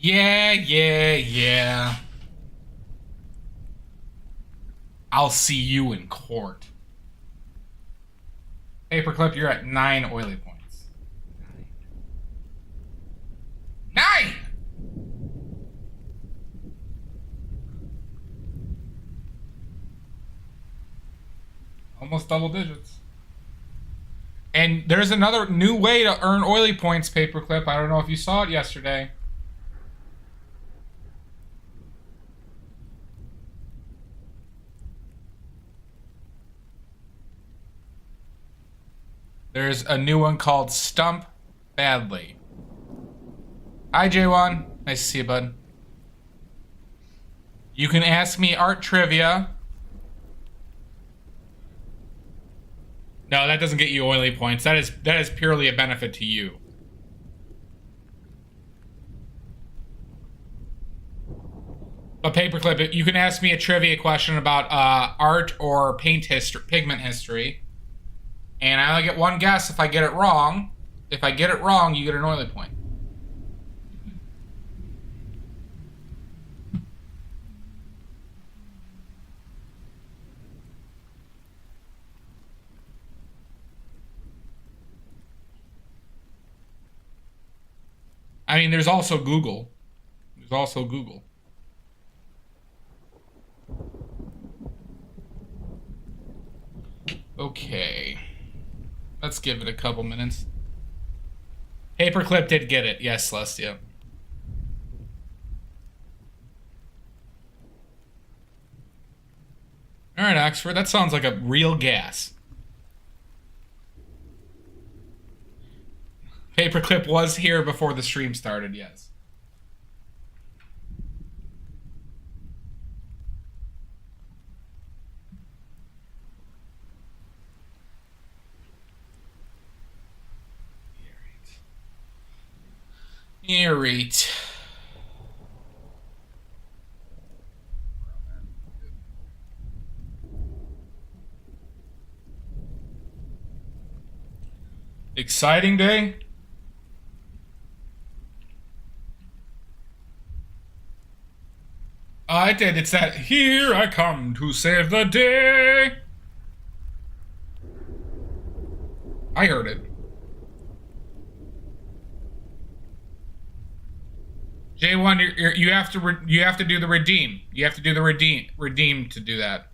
Yeah. I'll see you in court. Paperclip, you're at 9 oily points. 9! Almost double digits. And there's another new way to earn oily points, Paperclip. I don't know if you saw it yesterday. There's a new one called Stump Badly. Hi, J1. Nice to see you, bud. You can ask me art trivia. No, that doesn't get you oily points. That is purely a benefit to you. But Paperclip, you can ask me a trivia question about art or paint history, pigment history. And I only get one guess if I get it wrong. If I get it wrong, you get an oily point. I mean, there's also Google. There's also Google. Okay. Let's give it a couple minutes. Paperclip did get it. Yes, Celestia. All right, Oxford. That sounds like a real gas. Paperclip was here before the stream started, yes. Alright. Exciting day. I did. It's that here I come to save the day. I heard it. J1, you have to do the redeem. You have to do the redeem to do that.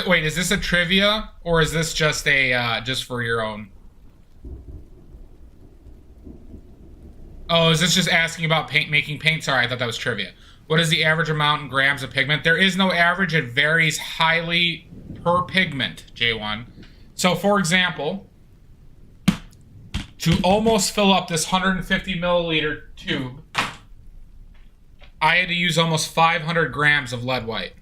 Wait, is this a trivia or is this just a just for your own? Oh, is this just asking about making paint? Sorry, I thought that was trivia. What is the average amount in grams of pigment? There is no average. It varies highly per pigment, J1. So, for example, to almost fill up this 150 milliliter tube, I had to use almost 500 grams of lead white.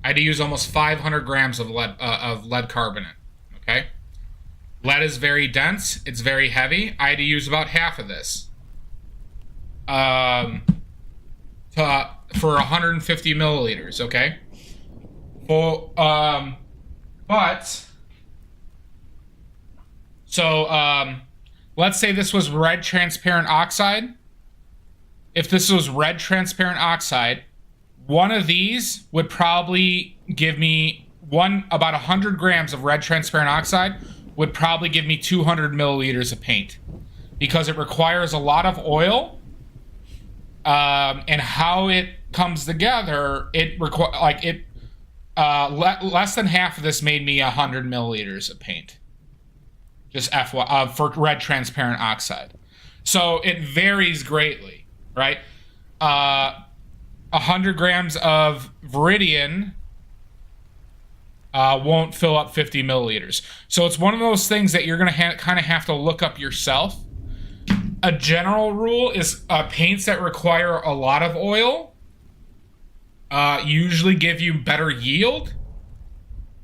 I had to use almost 500 grams of lead carbonate, okay? Lead is very dense. It's very heavy. I had to use about half of this for 150 milliliters, okay? Let's say this was red transparent oxide. If this was red transparent oxide, one of these would probably give me about 100 grams of red transparent oxide would probably give me 200 milliliters of paint because it requires a lot of oil. And how it comes together, less than half of this made me 100 milliliters of paint. Just for red transparent oxide. So it varies greatly, right? 100 grams of Viridian won't fill up 50 milliliters. So it's one of those things that you're going to kind of have to look up yourself. A general rule is paints that require a lot of oil usually give you better yield,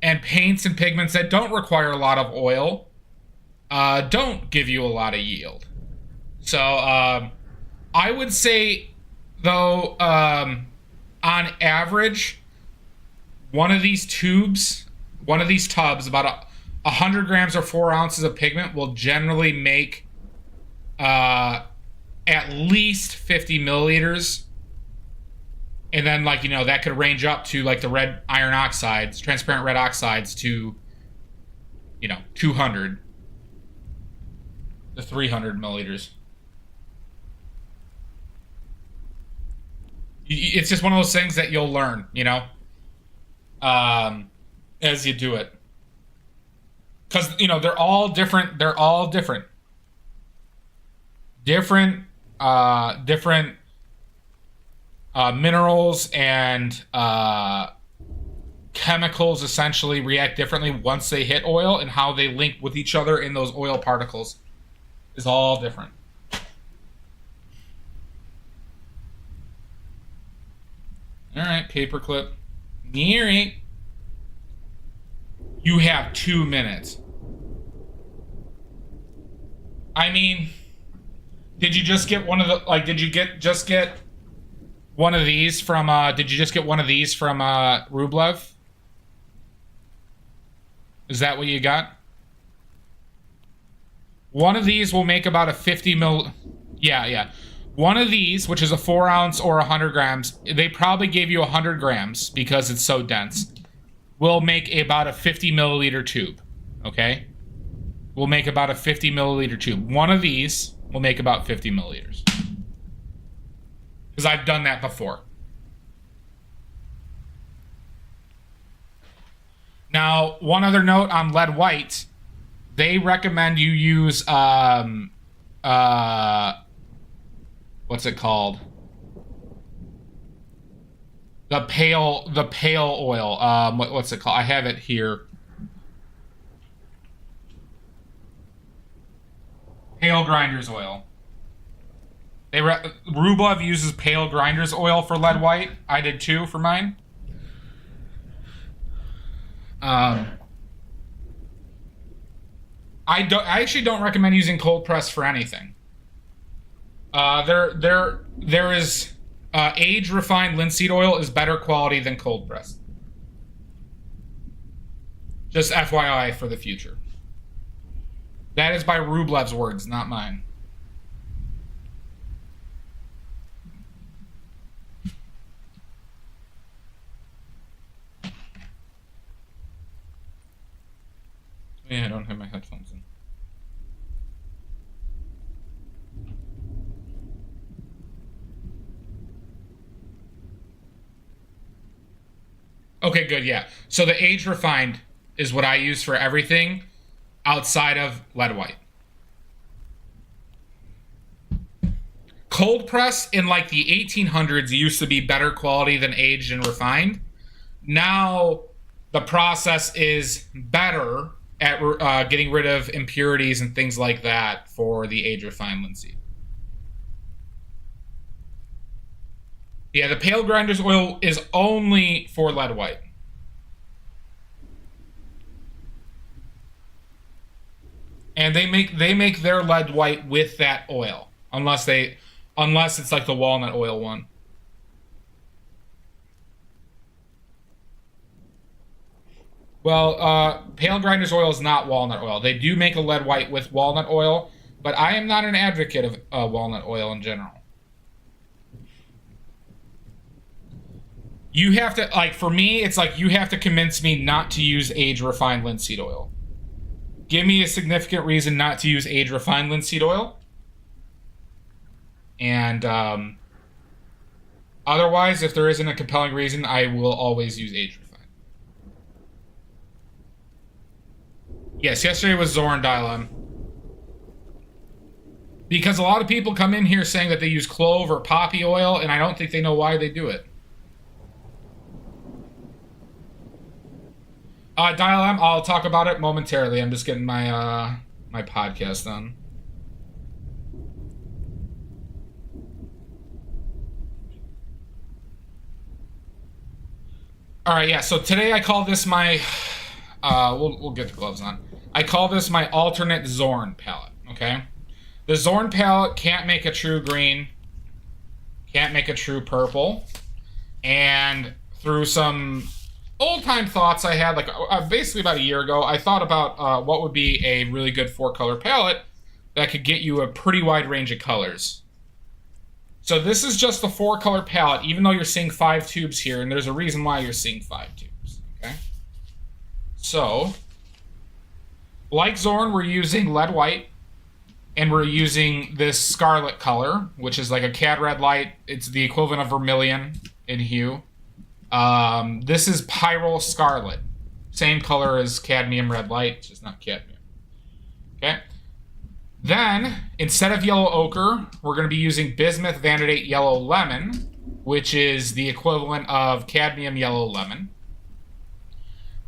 and paints and pigments that don't require a lot of oil don't give you a lot of yield. So I would say, though, on average, one of these tubs, about 100 grams or 4 ounces of pigment will generally make at least 50 milliliters. And then, like, you know, that could range up to, like, the red iron oxides, transparent red oxides to, you know, 200 to 300 milliliters. It's just one of those things that you'll learn, you know, as you do it. Because, you know, they're all different. They're all different. Different minerals and chemicals essentially react differently once they hit oil, and how they link with each other in those oil particles is all different. All right, paperclip. Near it. You have 2 minutes. I mean, did you just get one of the, like, did you just get one of these from, did you just get one of these from, Rublev? Is that what you got? One of these will make about a 50 mil, yeah. One of these, which is a 4 ounce or 100 grams, they probably gave you 100 grams because it's so dense, will make about a 50 milliliter tube, okay? Will make about a 50 milliliter tube. One of these will make about 50 milliliters. Because I've done that before. Now, one other note on lead white. They recommend you use, what's it called? The pale oil. What's it called? I have it here. Pale grinder's oil. Rublev uses pale grinder's oil for lead white. I did too for mine. I actually don't recommend using cold press for anything. There is age refined linseed oil is better quality than cold press. Just FYI for the future. That is by Rublev's words, not mine. Yeah, I don't have my headphones in. Okay, good, yeah. So the age refined is what I use for everything outside of lead white. Cold press in like the 1800s used to be better quality than aged and refined. Now the process is better at getting rid of impurities and things like that for the age refined linseed. Yeah, the pale grinder's oil is only for lead white. And they make their lead white with that oil, unless it's like the walnut oil one. Well, pale grinder's oil is not walnut oil. They do make a lead white with walnut oil, but I am not an advocate of walnut oil in general. You have to, like, for me, it's like you have to convince me not to use age-refined linseed oil. Give me a significant reason not to use age-refined linseed oil. And otherwise, if there isn't a compelling reason, I will always use age-refined. Yes, yesterday was Zoran Dialem. Because a lot of people come in here saying that they use clove or poppy oil, and I don't think they know why they do it. Dial-M, I'll talk about it momentarily. I'm just getting my my podcast done. All right, yeah. So today I call this my. We'll get the gloves on. I call this my alternate Zorn palette. Okay, the Zorn palette can't make a true green, can't make a true purple, and through some old-time thoughts I had, like basically about a year ago, I thought about what would be a really good 4-color palette that could get you a pretty wide range of colors. So this is just the 4-color palette, even though you're seeing 5 tubes here, and there's a reason why you're seeing 5 tubes, okay? So, like Zorn, we're using lead white, and we're using this scarlet color, which is like a cad red light. It's the equivalent of vermilion in hue. This is pyrrole scarlet. Same color as cadmium red light, just not cadmium. Okay? Then, instead of yellow ochre, we're going to be using bismuth vanadate yellow lemon, which is the equivalent of cadmium yellow lemon.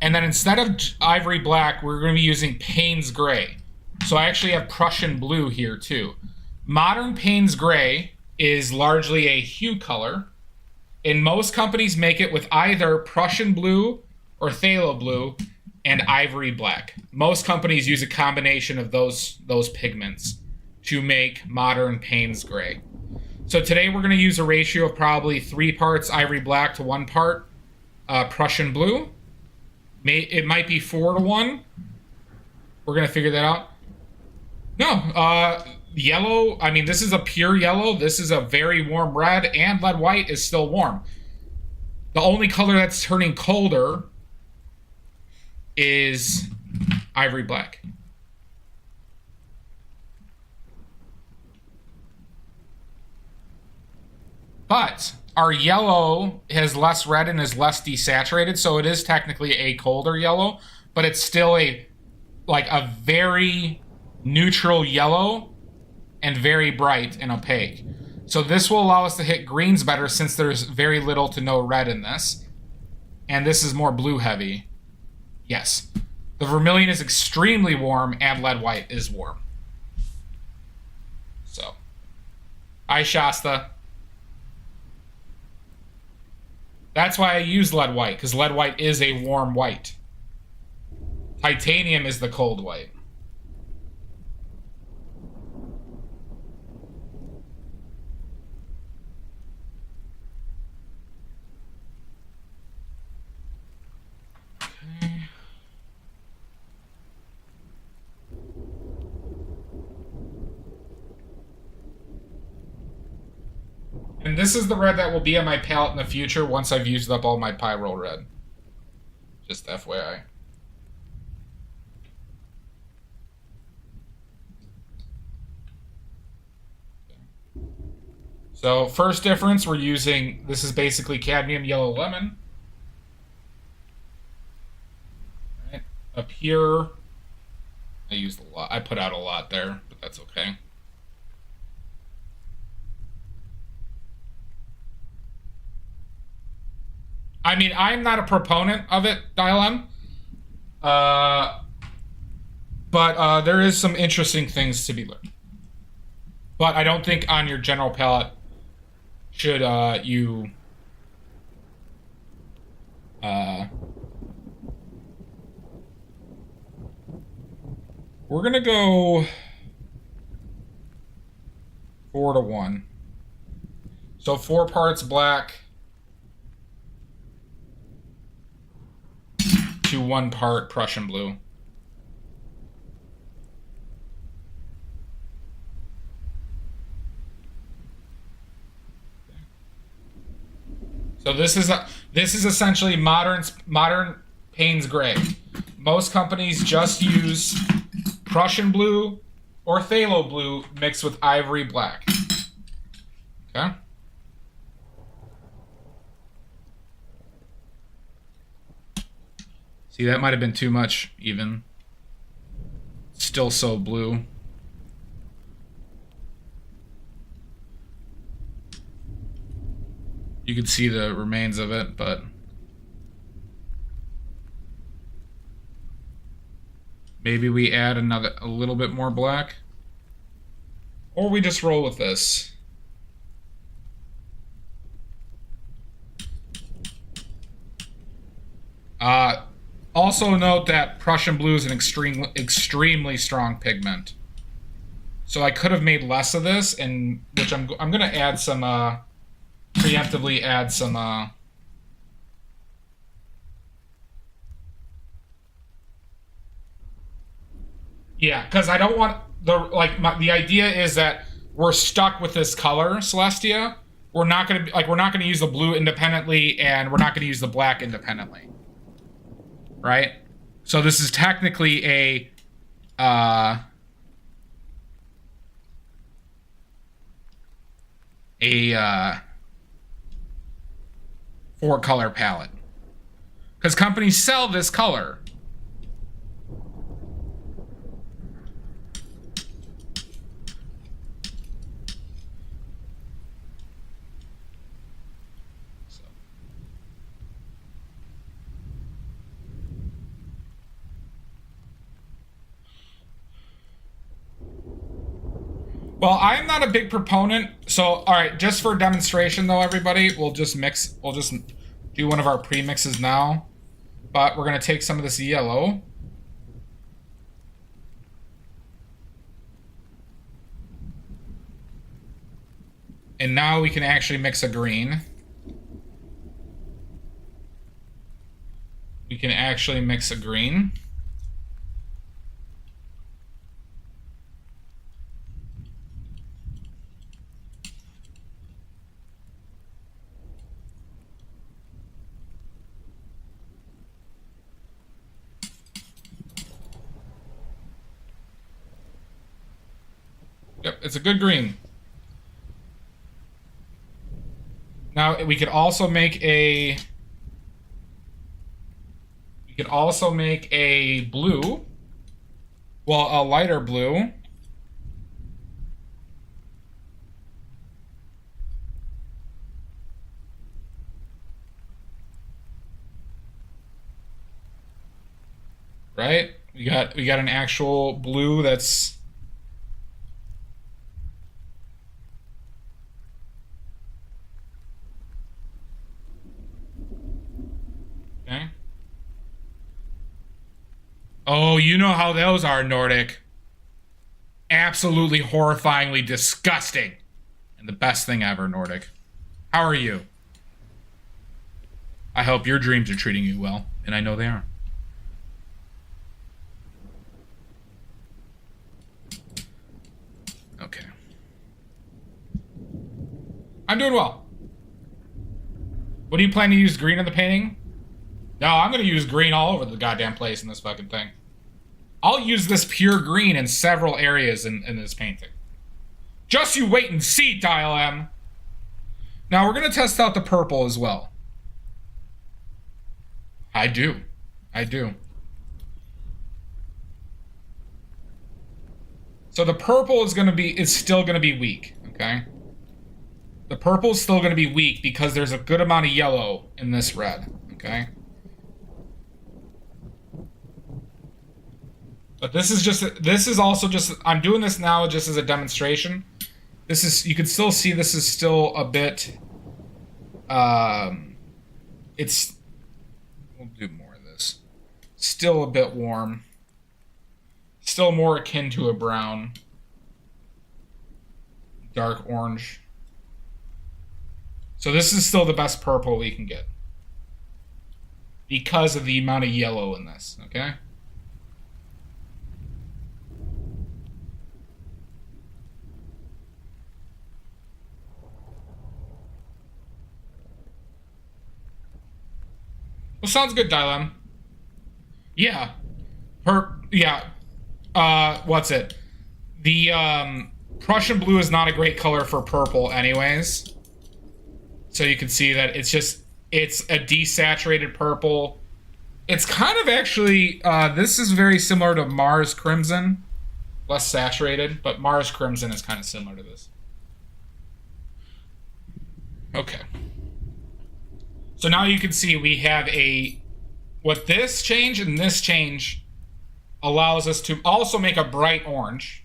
And then instead of ivory black, we're going to be using Payne's gray. So I actually have Prussian blue here too. Modern Payne's gray is largely a hue color, and most companies make it with either Prussian blue or phthalo blue and ivory black. Most companies use a combination of those pigments to make modern Payne's gray. So today we're going to use a ratio of probably 3 parts ivory black to 1 part Prussian blue. It might be 4 to 1. We're going to figure that out. No, yellow, I mean, this is a pure yellow. This is a very warm red, and lead white is still warm. The only color that's turning colder is ivory black. But our yellow has less red and is less desaturated, so it is technically a colder yellow, but it's still a very neutral yellow and very bright and opaque. So this will allow us to hit greens better since there's very little to no red in this. And this is more blue heavy. Yes. The vermilion is extremely warm and lead white is warm. So. Hi, Shasta. That's why I use lead white, because lead white is a warm white. Titanium is the cold white. And this is the red that will be on my palette in the future once I've used up all my pyrrole red. Just FYI. So first difference, we're using, this is basically cadmium yellow lemon. Right. Up here, I used a lot. I put out a lot there, but that's okay. I mean, I'm not a proponent of it, Dial-M. But there is some interesting things to be learned. But I don't think on your general palette should you we're gonna go 4 to 1. So 4 parts black to 1 part Prussian blue. So this is essentially modern Payne's gray. Most companies just use Prussian blue or phthalo blue mixed with ivory black. Okay. See, that might have been too much even. Still so blue. You can see the remains of it, but maybe we add a little bit more black, or we just roll with this. Also note that Prussian blue is an extremely strong pigment. So I could have made less of this, and which I'm going to add some preemptively add some yeah, because I don't want the idea is that we're stuck with this color, Celestia. We're not gonna use the blue independently, and we're not gonna use the black independently, right? So this is technically a four color palette, because companies sell this color. Well, I'm not a big proponent. So, all right, just for demonstration, though, everybody, we'll just do one of our pre-mixes now. But we're going to take some of this yellow. And now we can actually mix a green. We can actually mix a green. Yep, it's a good green. Now we could also make a blue. Well, a lighter blue. Right? We got an actual blue that's okay. Oh, you know how those are, Nordic. Absolutely horrifyingly disgusting. And the best thing ever, Nordic. How are you? I hope your dreams are treating you well, and I know they are. Okay. I'm doing well. What do you plan to use green in the painting? No, I'm going to use green all over the goddamn place in this fucking thing. I'll use this pure green in several areas in this painting. Just you wait and see, Dial M. Now we're going to test out the purple as well. I do. So the purple is still going to be weak, okay? The purple is still going to be weak because there's a good amount of yellow in this red, okay? But this is also just, I'm doing this now just as a demonstration. You can still see this is still a bit, we'll do more of this. Still a bit warm. Still more akin to a brown. Dark orange. So this is still the best purple we can get. Because of the amount of yellow in this, okay? Well, sounds good, Dylan. Yeah. What's it? The, Prussian blue is not a great color for purple anyways. So you can see that it's a desaturated purple. It's kind of actually, this is very similar to Mars Crimson. Less saturated, but Mars Crimson is kind of similar to this. Okay. So now you can see we have what this change and this change allows us to also make a bright orange.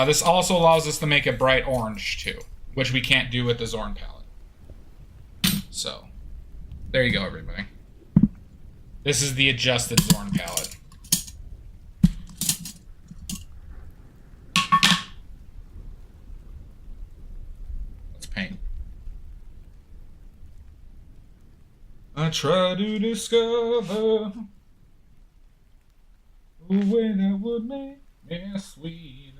This also allows us to make a bright orange too, which we can't do with the Zorn palette. So, there you go, everybody. This is the adjusted Zorn palette. Let's paint. I try to discover a way that would make Miss Sweden.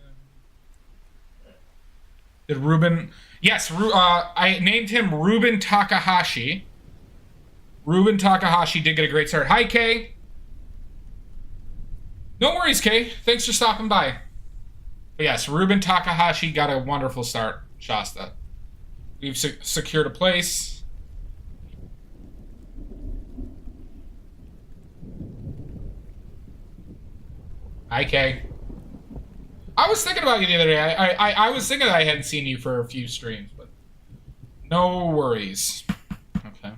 Did Ruben? Yes, I named him Ruben Takahashi. Ruben Takahashi did get a great start. Hi, Kay. No worries, Kay. Thanks for stopping by. But yes, Ruben Takahashi got a wonderful start, Shasta. We've secured a place. Hi, Kay. I was thinking about you the other day. I was thinking that I hadn't seen you for a few streams, but no worries. Okay.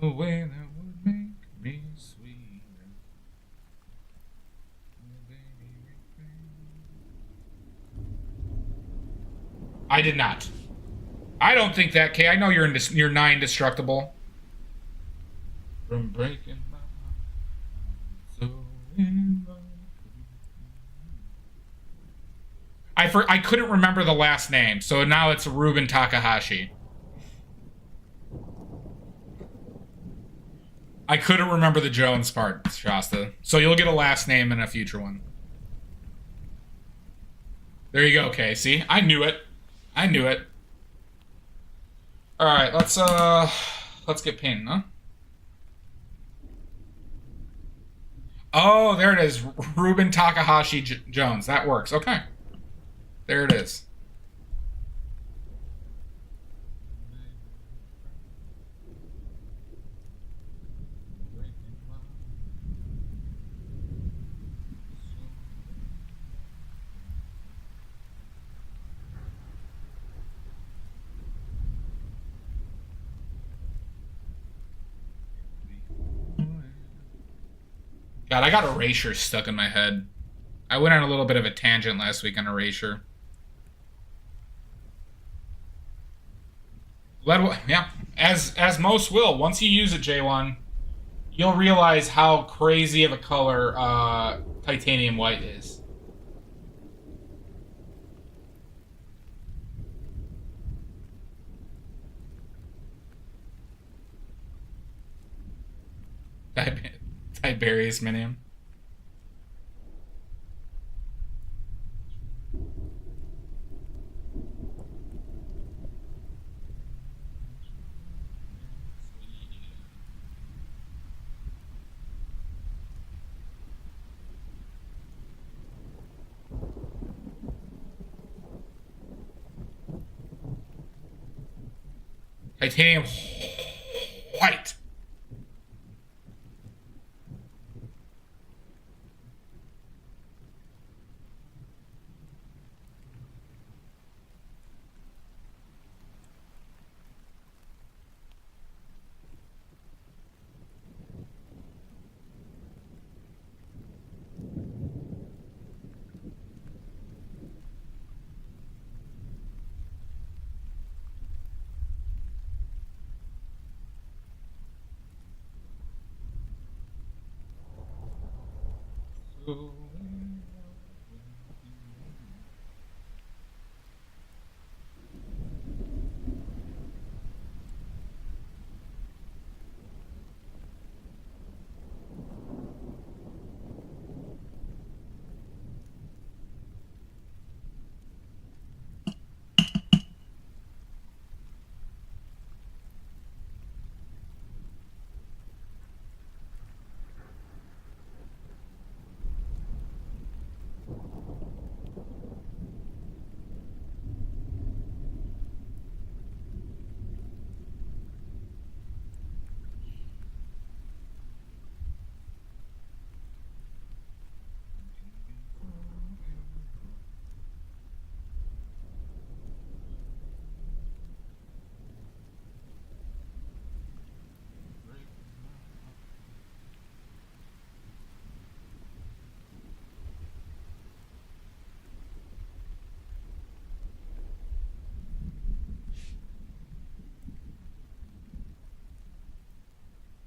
A way that would make me sweeter. I did not. I don't think that, Kay. I know you're nigh indestructible. From breaking my heart, so in love. I couldn't remember the last name, so now it's Ruben Takahashi. I couldn't remember the Jones part, Shasta. So you'll get a last name in a future one. There you go, Kay. See? I knew it. I knew it. Alright, let's get pinned, huh? Oh, there it is. Ruben Takahashi Jones. That works. Okay. There it is. God, I got Erasure stuck in my head. I went on a little bit of a tangent last week on Erasure. Yeah, as most will. Once you use it, J1, you'll realize how crazy of a color titanium white is. Tiberius Minium. Titanium white.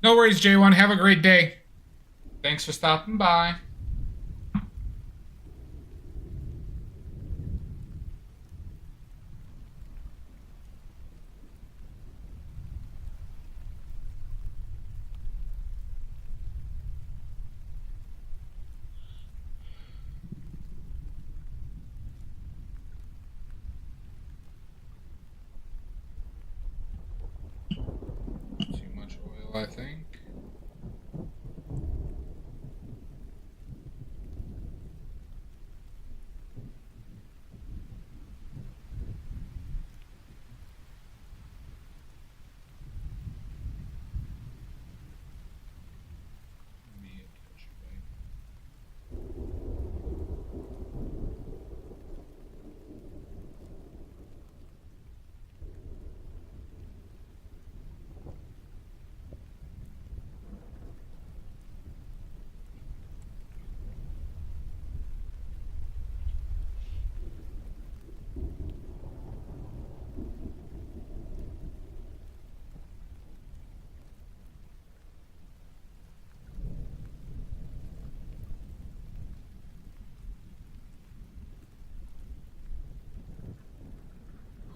No worries, J1. Have a great day. Thanks for stopping by. I think.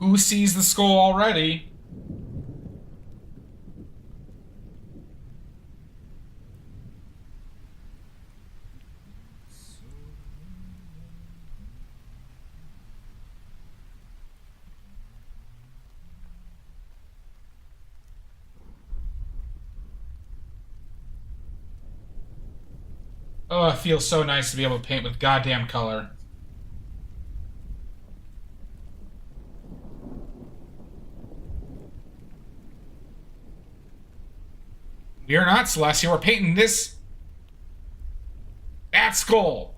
Who sees the skull already? Oh, it feels so nice to be able to paint with goddamn color. We are not Celestia. We're painting that skull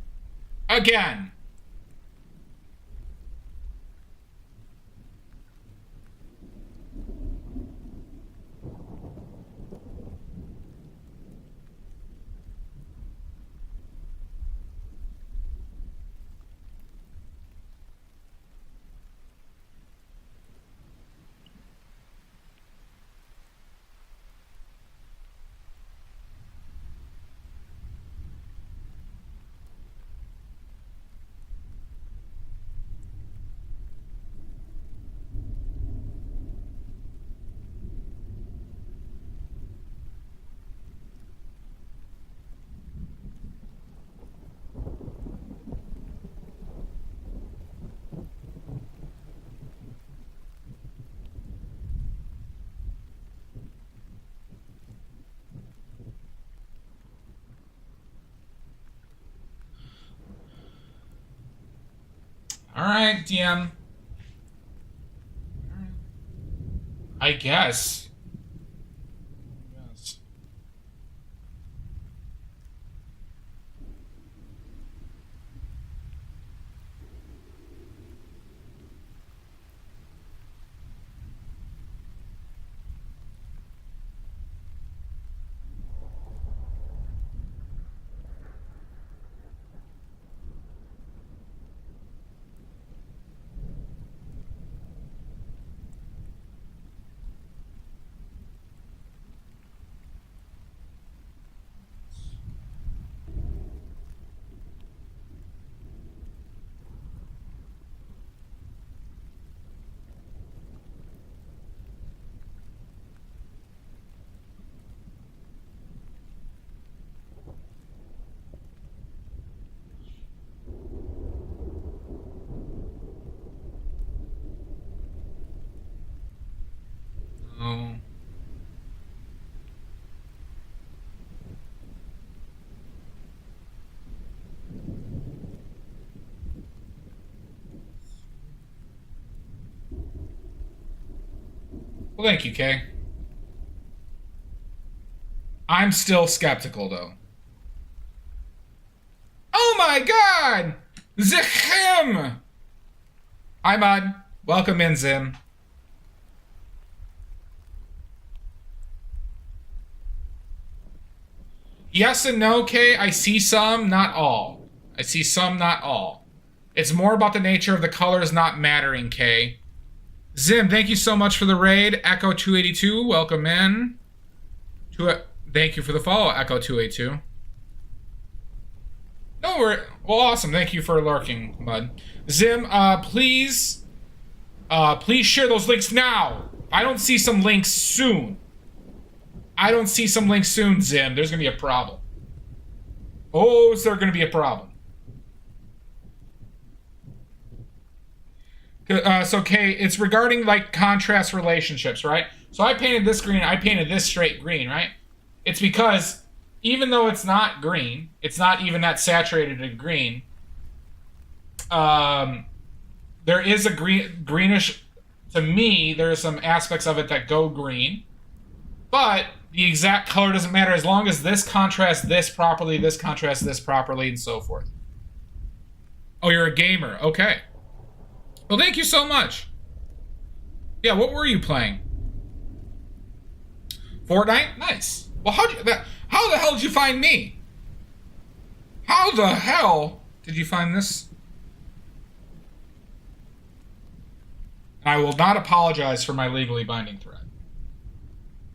again. All right, DM. I guess. Yes. Oh. Well, thank you, Kay. I'm still skeptical, though. Oh my god! Zim! Hi, Mud. Welcome in, Zim. Yes and no, Kay. I see some, not all. I see some, not all. It's more about the nature of the colors not mattering, Kay. Zim, thank you so much for the raid. Echo282, welcome in. Thank you for the follow, Echo282. No, well, awesome. Thank you for lurking, Mud. Zim, please share those links now. I don't see some links soon. Zim. There's gonna be a problem. Oh, is there gonna be a problem? So, Kay, it's regarding, like, contrast relationships, right? So I painted this green, I painted this straight green, right? It's because even though it's not green, it's not even that saturated in green, there is a greenish, to me, there are some aspects of it that go green, but the exact color doesn't matter as long as this contrasts this properly, this contrasts this properly, and so forth. Oh, you're a gamer. Okay. Well, thank you so much. Yeah, what were you playing? Fortnite? Nice. Well, how the hell did you find me? How the hell did you find this? I will not apologize for my legally binding threat.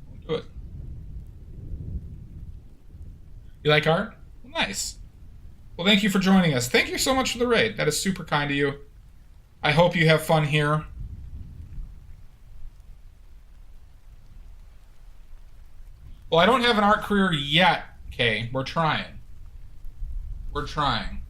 Won't do it. You like art? Nice. Well, thank you for joining us. Thank you so much for the raid. That is super kind of you. I hope you have fun here. Well, I don't have an art career yet, Kay. We're trying. We're trying.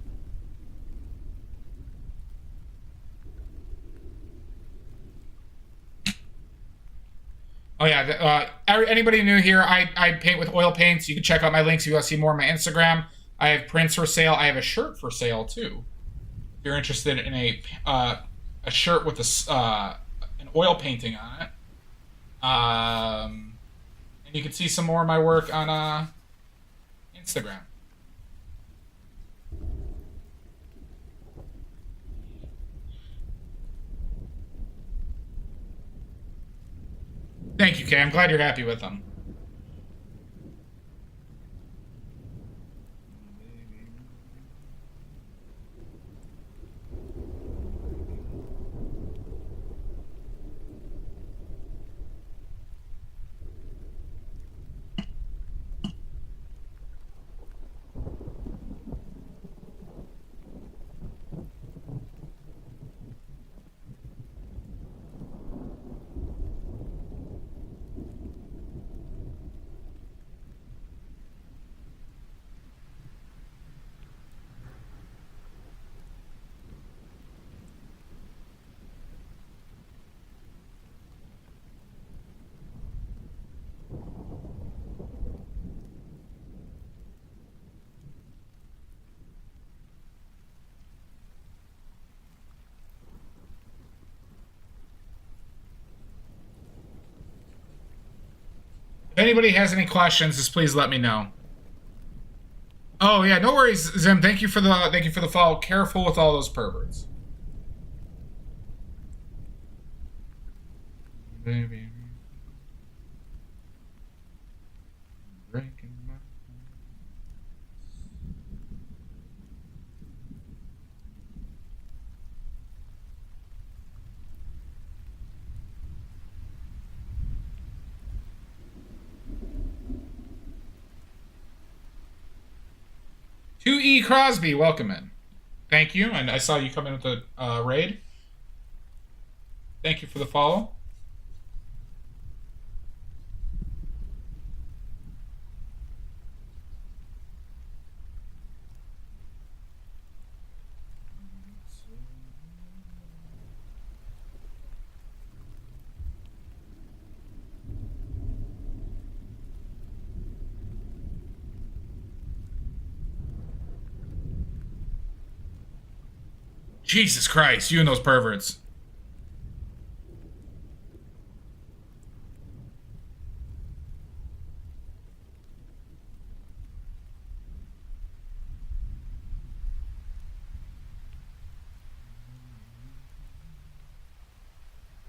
Oh yeah, anybody new here, I paint with oil paints. You can check out my links if you want to see more on my Instagram. I have prints for sale. I have a shirt for sale too. If you're interested in a shirt with an oil painting on it. And you can see some more of my work on Instagram. Thank you, Kay. I'm glad you're happy with them. If anybody has any questions, just please let me know. Oh yeah, no worries, Zim. Thank you for the follow. Careful with all those perverts. Baby. Breaking my heart. To E. Crosby, welcome in. Thank you, and I saw you come in with the raid. Thank you for the follow. Jesus Christ, you and those perverts.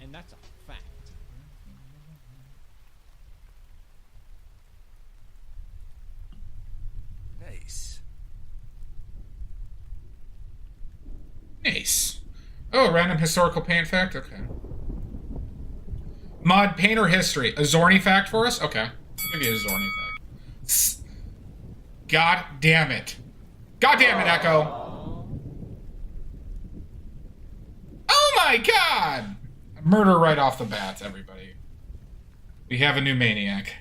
And that's a fact. Nice. Nice. Oh, random historical paint fact? Okay. Mod painter history. A Zorny fact for us? Okay. I'll give you a Zorny fact. God damn it. God damn it, Echo. Oh my god! Murder right off the bat, everybody. We have a new maniac.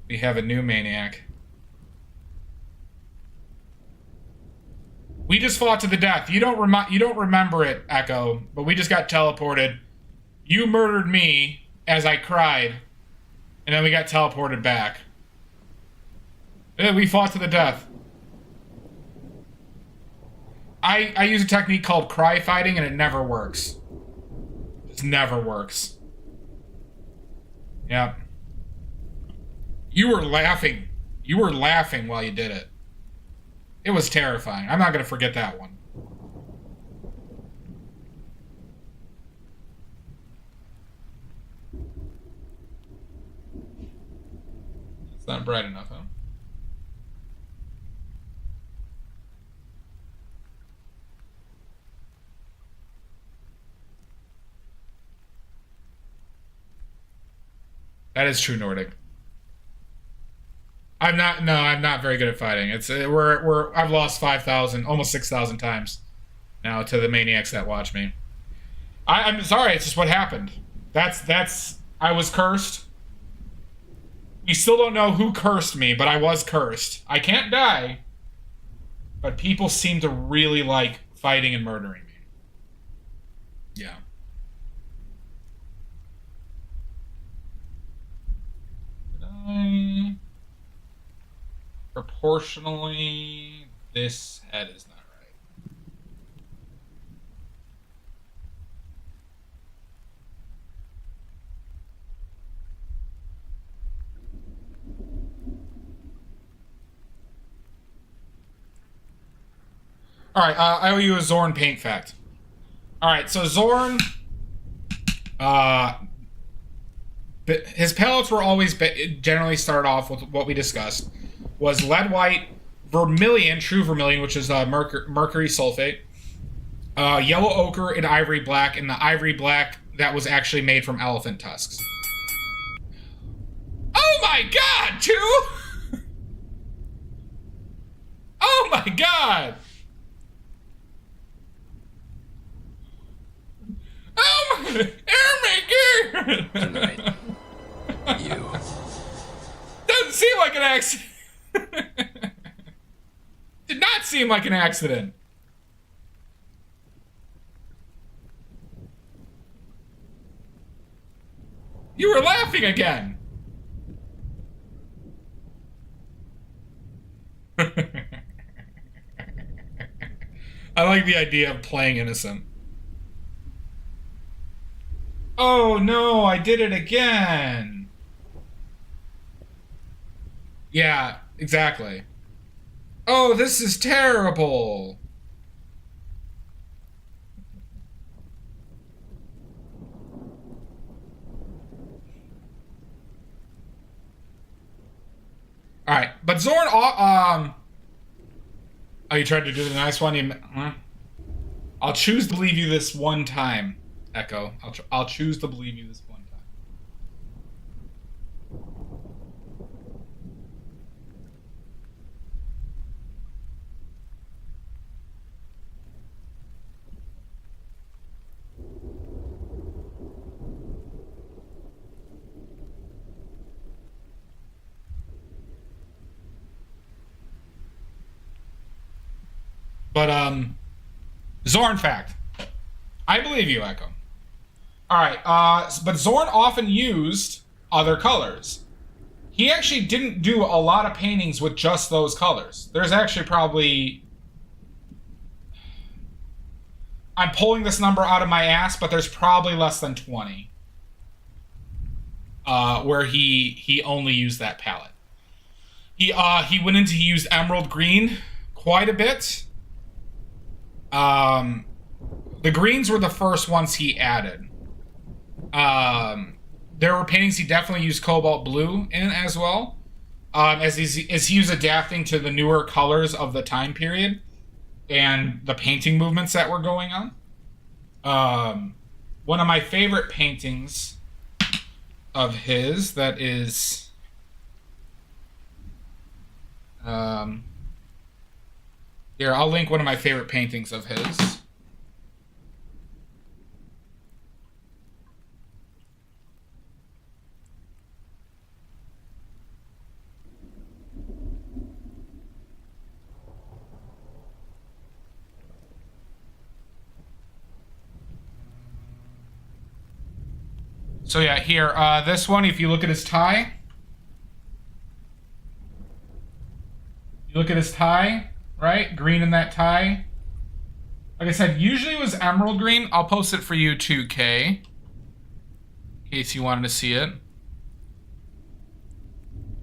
We have a new maniac. We just fought to the death. You don't remember it, Echo, but we just got teleported. You murdered me, as I cried, and then we got teleported back. We fought to the death. I use a technique called cry fighting, and it never works. It just never works. Yep. You were laughing. You were laughing while you did it. It was terrifying. I'm not going to forget that one. It's not bright enough, huh? That is true Nordic. I'm not. No, I'm not very good at fighting. It's I've lost 5,000, almost 6,000 times now to the maniacs that watch me. I'm sorry. It's just what happened. That's. I was cursed. We still don't know who cursed me, but I was cursed. I can't die, but people seem to really like fighting and murdering me. Yeah. Proportionally, this head is not right. All right, I owe you a Zorn paint fact. All right, so Zorn, his palettes were always generally start off with what we discussed was lead white, vermilion, true vermilion, which is mercury sulfate, yellow ochre, and ivory black, and the ivory black that was actually made from elephant tusks. Oh my god, two! Oh my god! Oh my god! Tonight, you. Doesn't seem like an accident. Did not seem like an accident. You were laughing again. I like the idea of playing innocent. Oh no, I did it again. Yeah, exactly. Oh, this is terrible. All right, but Zorn, oh, you tried to do the nice one. I'll choose to believe you this one time, Echo. I'll choose to believe you this one time. But Zorn fact. I believe you, Echo. Alright, but Zorn often used other colors. He actually didn't do a lot of paintings with just those colors. There's actually probably... I'm pulling this number out of my ass, but there's probably less than 20. Where he only used that palette. He went into, he used emerald green quite a bit. The greens were the first ones he added. There were paintings he definitely used cobalt blue in as well. As he was adapting to the newer colors of the time period and the painting movements that were going on. One of my favorite paintings of his that is here, I'll link one of my favorite paintings of his. So yeah, here, this one, if you look at his tie, you look at his tie, right? Green in that tie. Like I said, usually it was emerald green. I'll post it for you too, Kay, in case you wanted to see it.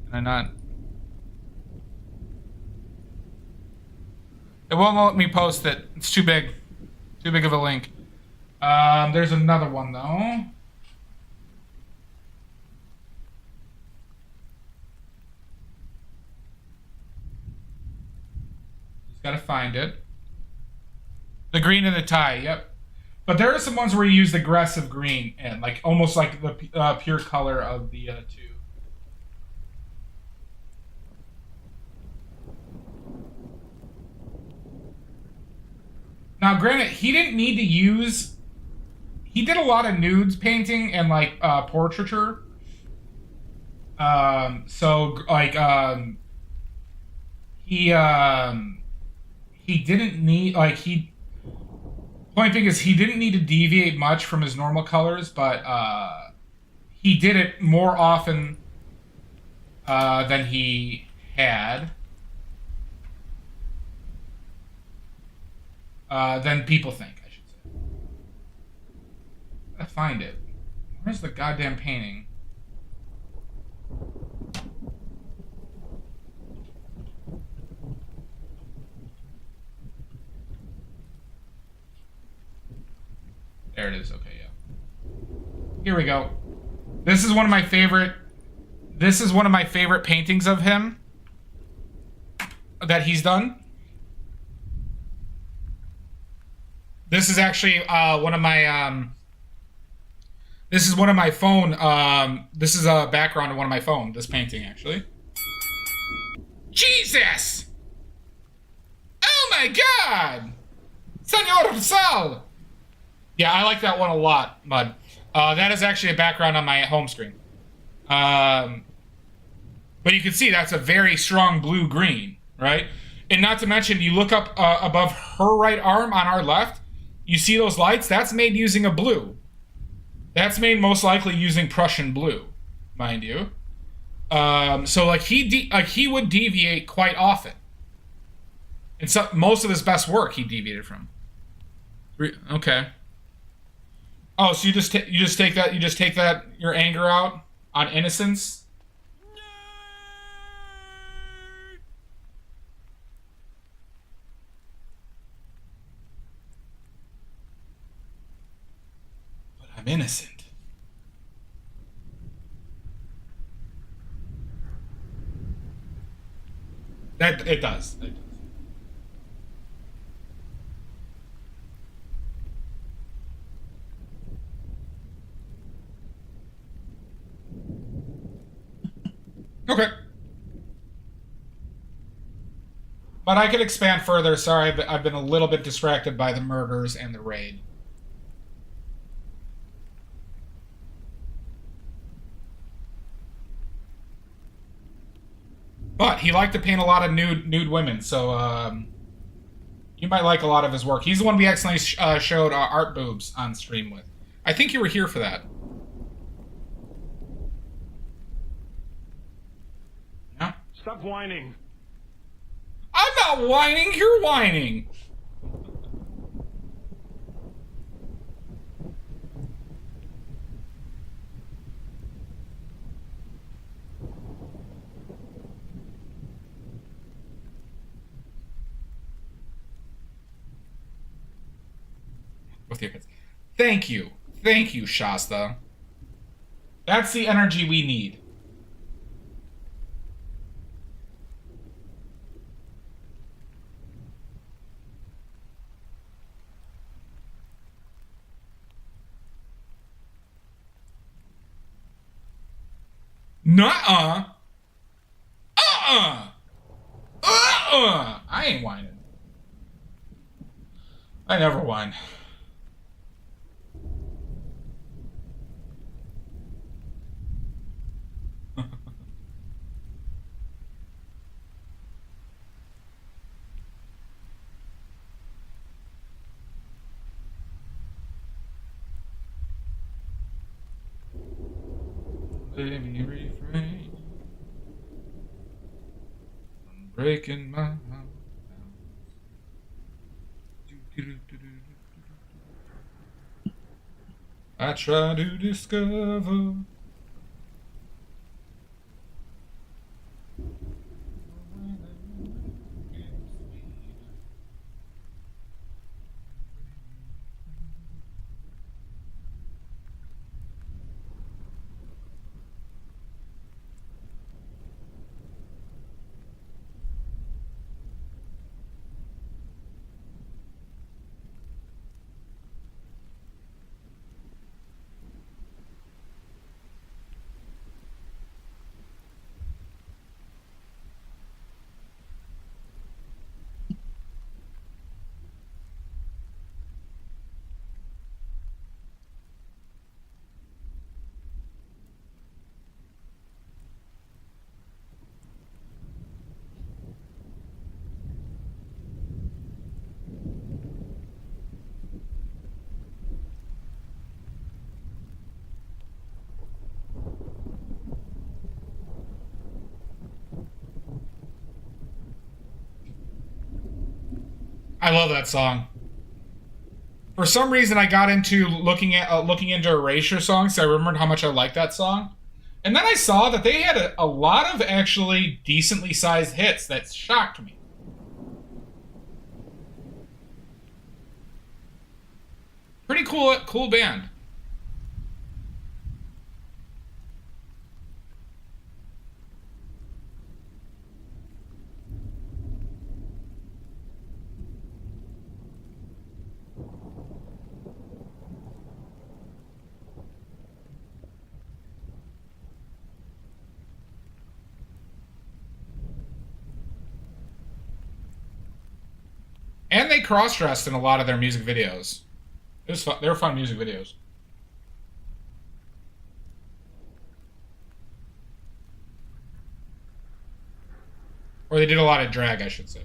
Can I not? It won't let me post it. It's too big. Too big of a link. There's another one, though. Just gotta find it. The green in the tie, yep. But there are some ones where you use the aggressive green and like almost like the pure color of the two. Now, granted, he didn't need to use. He did a lot of nudes painting and like portraiture. So like he didn't need like he. Point thing is he didn't need to deviate much from his normal colors, but he did it more often than he had. Than people think, I should say. I gotta find it. Where's the goddamn painting? There it is. Okay, yeah. Here we go. This is one of my favorite. This is one of my favorite paintings of him that he's done. This is actually one of my. This is one of my phone. This is a background of one of my phone. This painting, actually. Jesus! Oh my God! Senor Sal! Yeah, I like that one a lot, Mud. That is actually a background on my home screen. But you can see that's a very strong blue-green, right? And not to mention, you look up above her right arm on our left, you see those lights? That's made using a blue. That's made most likely using Prussian blue, mind you. So like he would deviate quite often. And so most of his best work he deviated from. Okay. Oh, so you just take that your anger out on innocence? But I'm innocent. That it does. It does. Okay. But I could expand further. Sorry, I've been a little bit distracted by the murders and the raid. But he liked to paint a lot of nude women, so you might like a lot of his work. He's the one we accidentally showed art boobs on stream with. I think you were here for that. Yeah? Stop whining. I'm not whining, you're whining. With your kids. Thank you. Thank you, Shasta. That's the energy we need. Nuh-uh. Uh-uh. Uh-uh. I ain't whining. I never whine. Baby, refrain from breaking my heart. I try to discover. I love that song. For some reason, I got into looking into Erasure songs. So I remembered how much I liked that song, and then I saw that they had a lot of actually decently sized hits. That shocked me. Pretty cool band. And they cross-dressed in a lot of their music videos. It was fun. They were fun music videos. Or they did a lot of drag, I should say.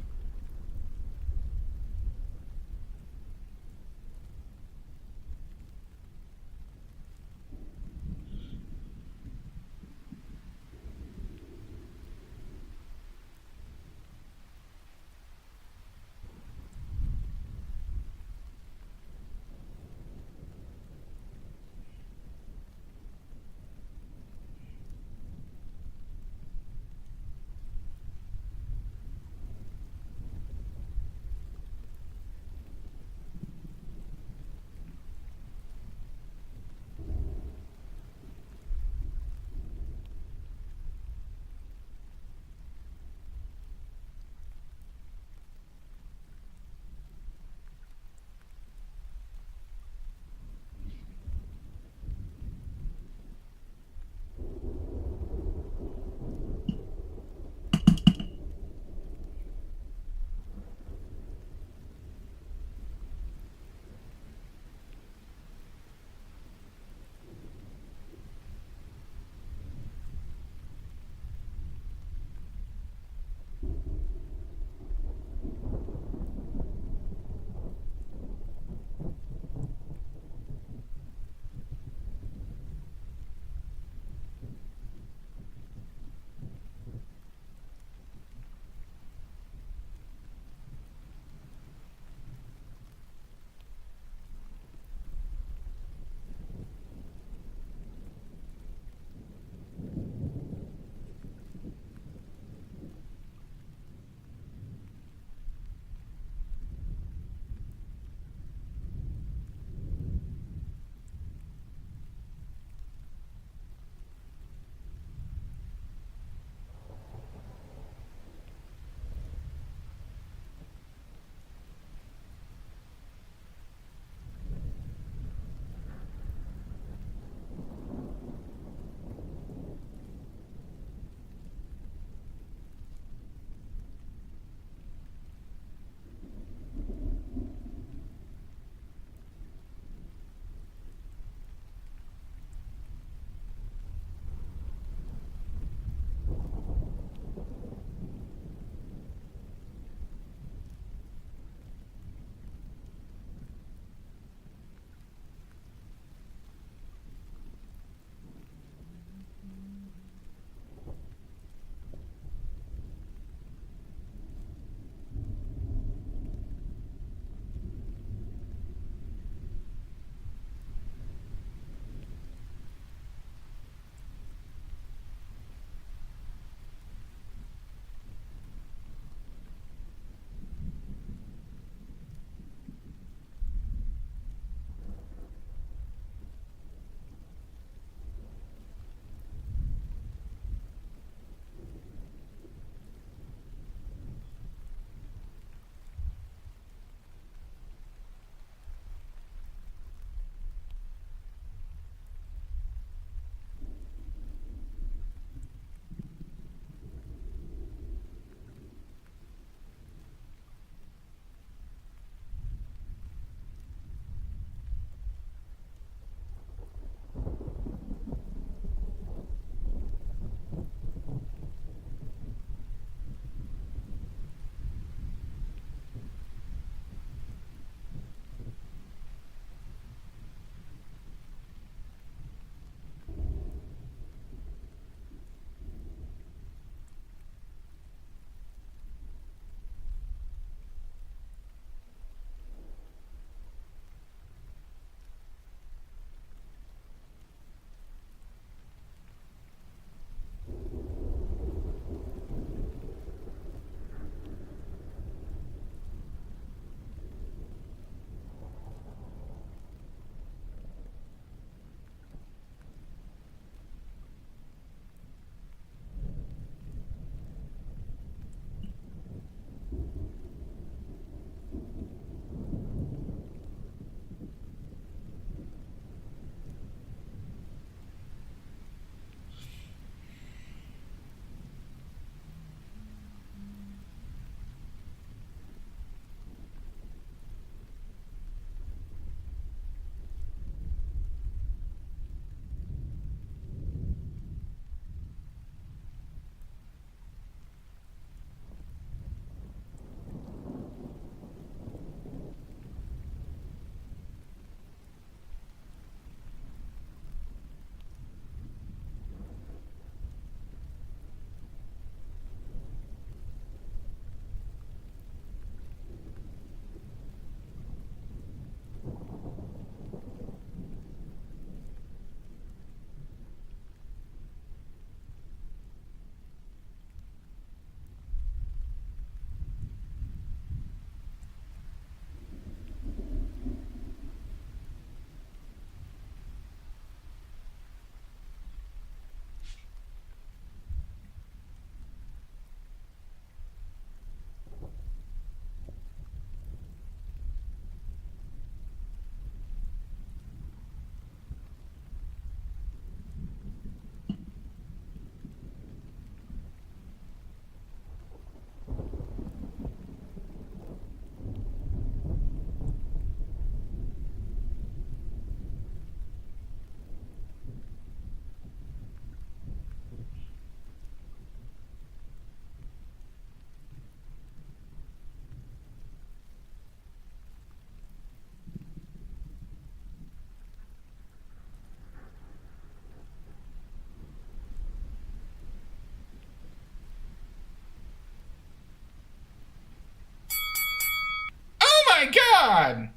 god!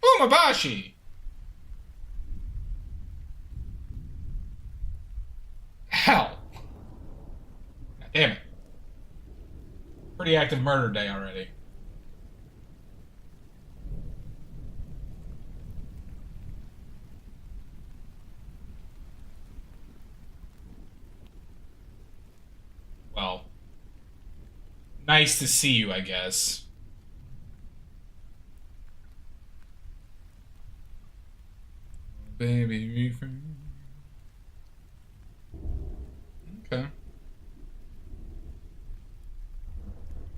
Umabashi! Hell! God damn it. Pretty active murder day already. Well, nice to see you, I guess. Baby, okay.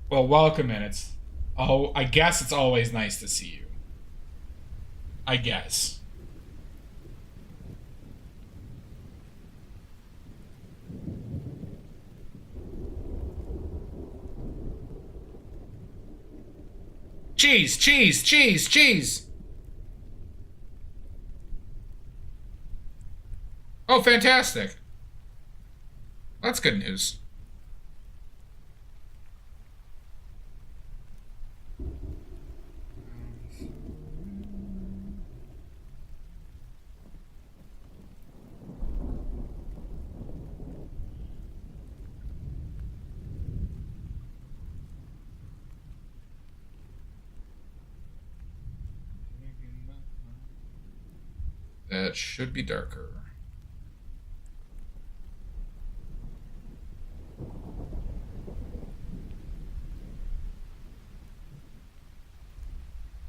Well, welcome in. I guess it's always nice to see you. I guess. Cheese, cheese, cheese, cheese. Oh, fantastic. That's good news. That should be darker.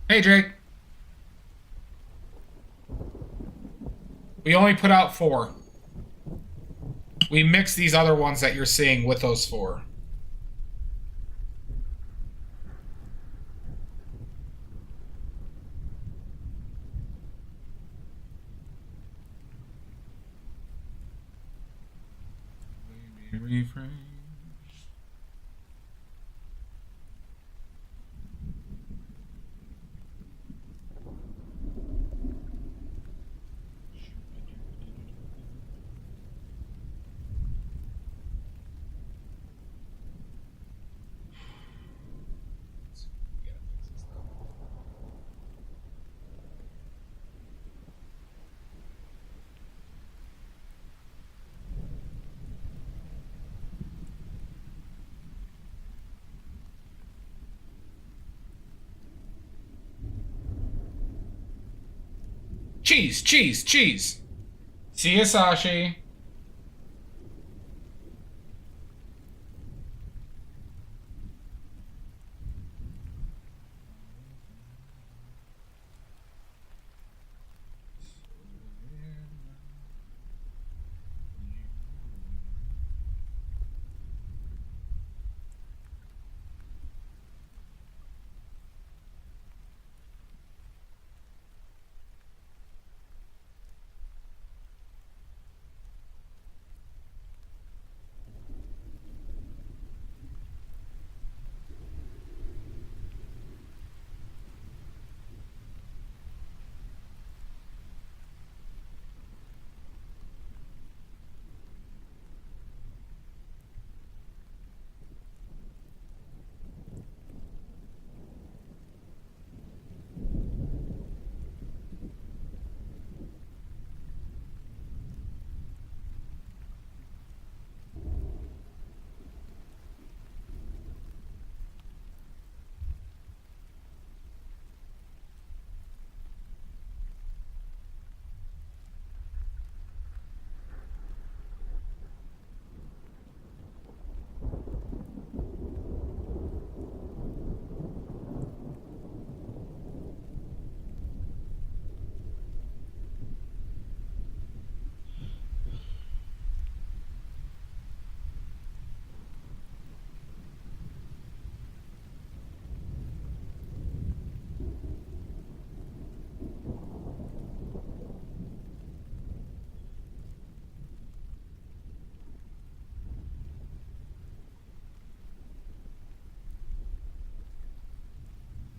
Hey, Jake. We only put out 4. We mixed these other ones that you're seeing with those 4. Reframe. Cheese, cheese, cheese. See ya, Sashi.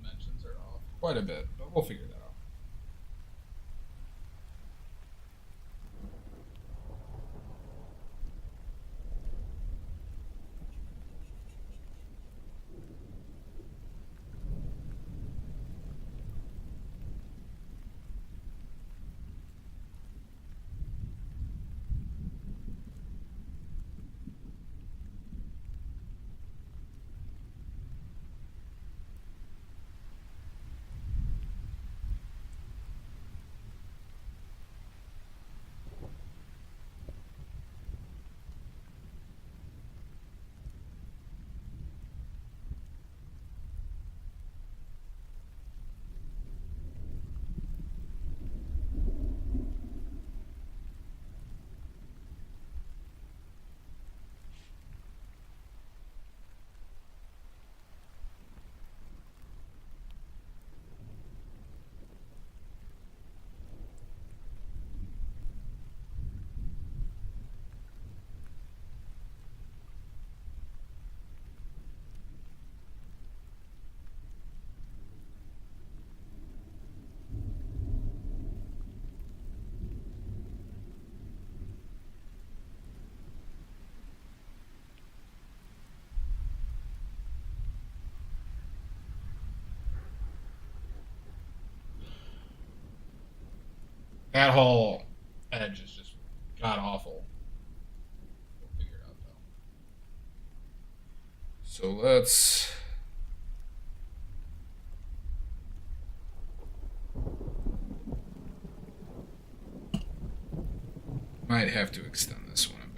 Dimensions are off quite a bit, but we'll figure that out. That whole edge is just god awful. We'll figure it out though. So let's. Might have to extend this one a bit.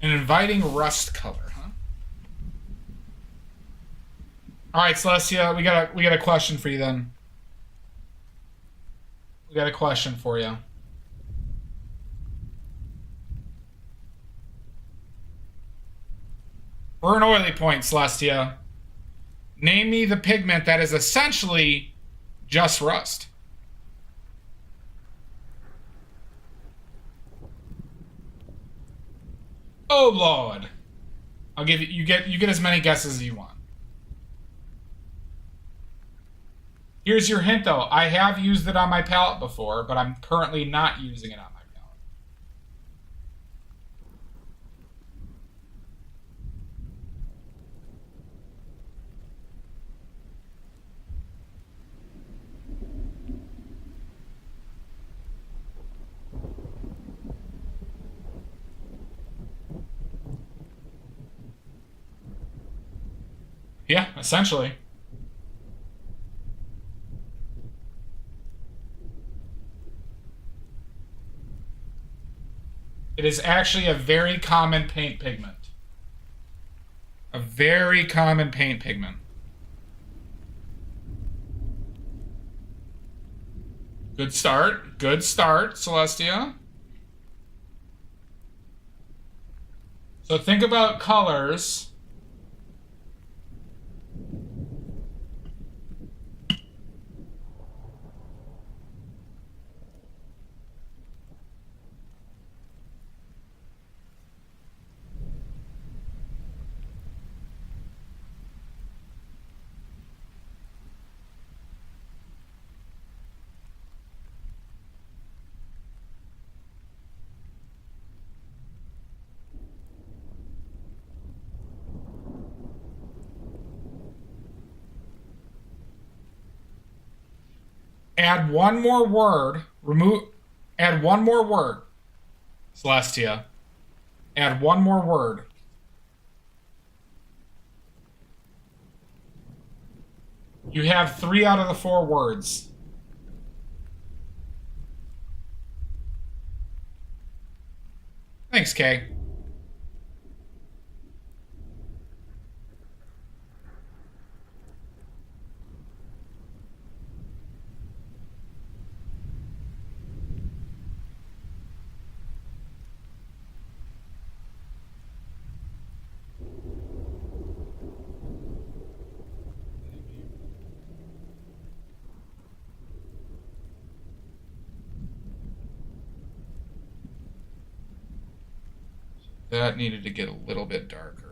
An inviting rust color, huh? All right, Celestia, we got a question for you then. We got a question for you. For an oily point, Celestia, name me the pigment that is essentially just rust. Oh Lord. I'll give you get as many guesses as you want. Here's your hint though. I have used it on my palette before, but I'm currently not using it on my palette. Yeah, essentially. It is actually a very common paint pigment. A very common paint pigment. Good start. Good start, Celestia. So think about colors. Add one more word. Add one more word. Celestia. Add one more word. You have 3 out of the 4 words. Thanks, Kay. That needed to get a little bit darker.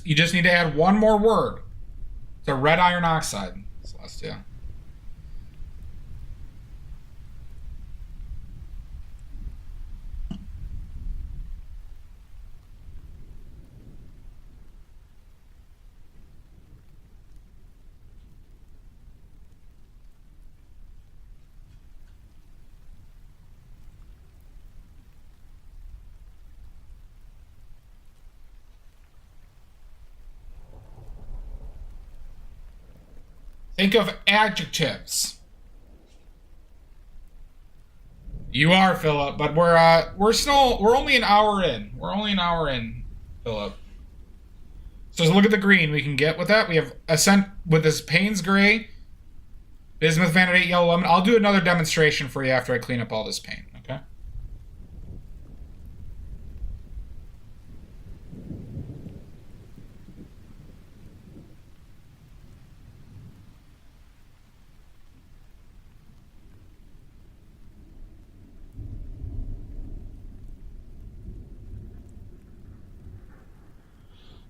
You just need to add one more word. So red iron oxide, Celestia. Think of adjectives. You are, Philip, but we're only an hour in. We're only an hour in, Philip. So look at the green we can get with that. We have Ascent with this Payne's Gray, Bismuth Vanadate Yellow Lemon. I'll do another demonstration for you after I clean up all this paint, okay?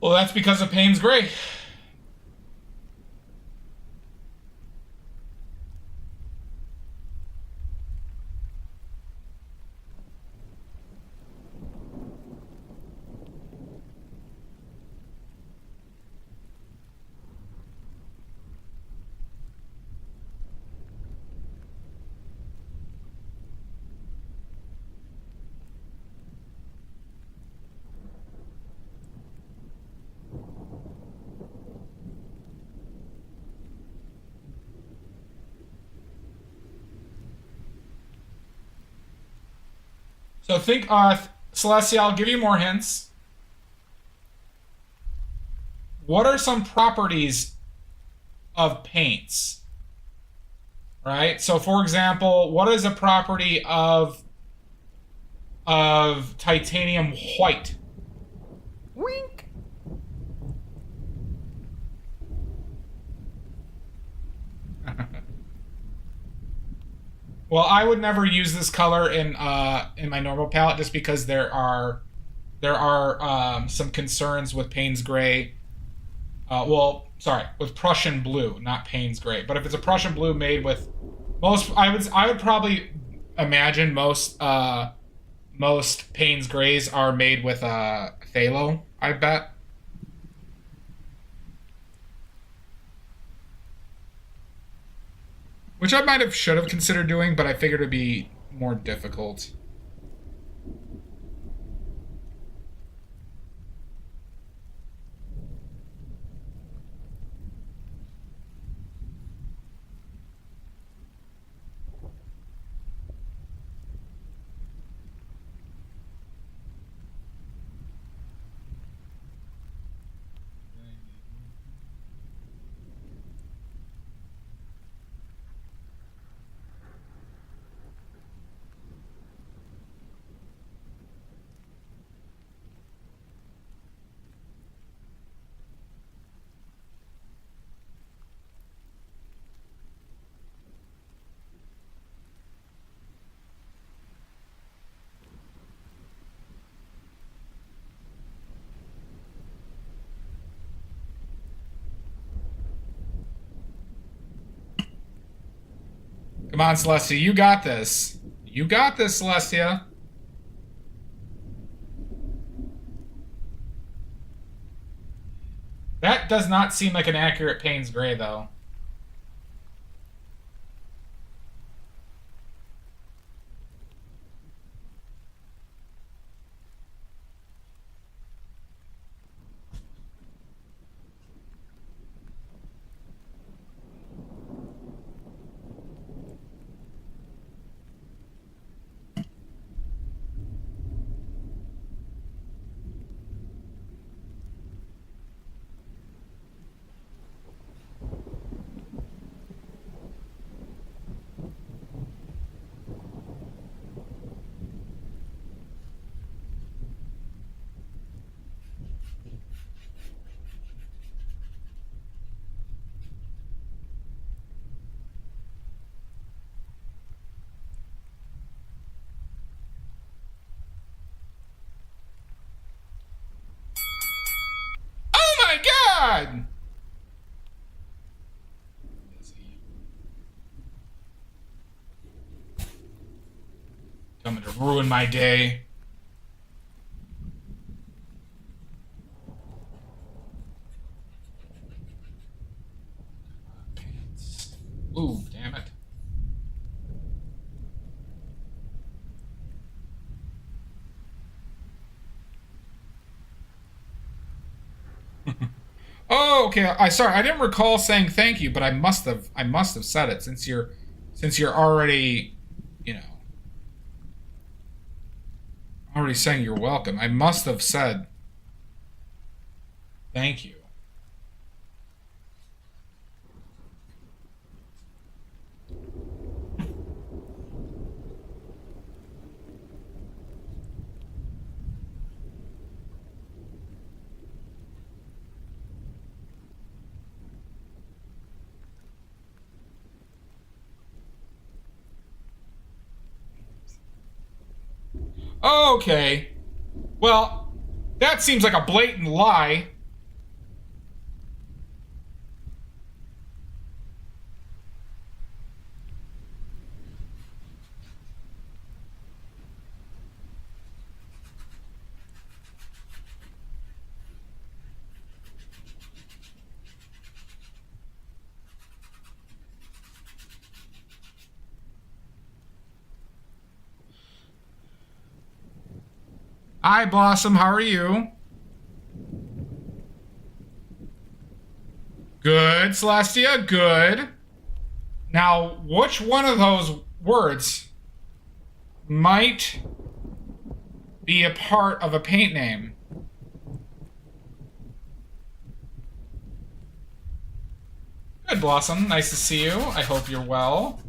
Well, that's because of Payne's Gray. So think, Celestia, I'll give you more hints. What are some properties of paints? Right? So for example, what is a property of titanium white? Wink. Well, I would never use this color in my normal palette just because there are some concerns with Payne's Gray. Well, sorry, with Prussian blue, not Payne's Gray. But if it's a Prussian blue made with I would probably imagine most Payne's Grays are made with phthalo, I bet. Which I might have should have considered doing, but I figured it'd be more difficult. Come on, Celestia, you got this. You got this, Celestia. That does not seem like an accurate Payne's Gray, though. God! Coming to ruin my day. Pants. Ooh, damn it. Oh, okay. Sorry, I didn't recall saying thank you, but I must have said it since you're already, you know, already saying you're welcome. I must have said thank you. Okay. Well, that seems like a blatant lie. Hi, Blossom. How are you? Good, Celestia. Good. Now, which one of those words might be a part of a paint name? Good, Blossom. Nice to see you. I hope you're well.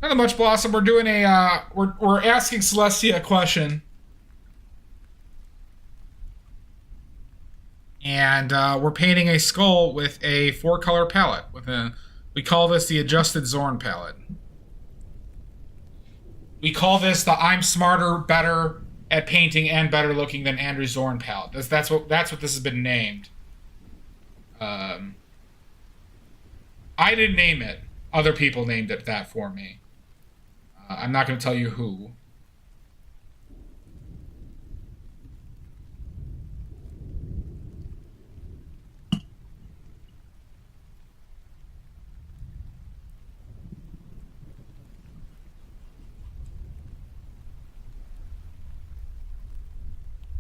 Not much, Blossom. We're doing we're asking Celestia a question, and we're painting a skull with a 4-color palette. We call this the adjusted Zorn palette. We call this the I'm smarter, better at painting, and better looking than Andrew Zorn palette. That's what this has been named. I didn't name it. Other people named it that for me. I'm not going to tell you who.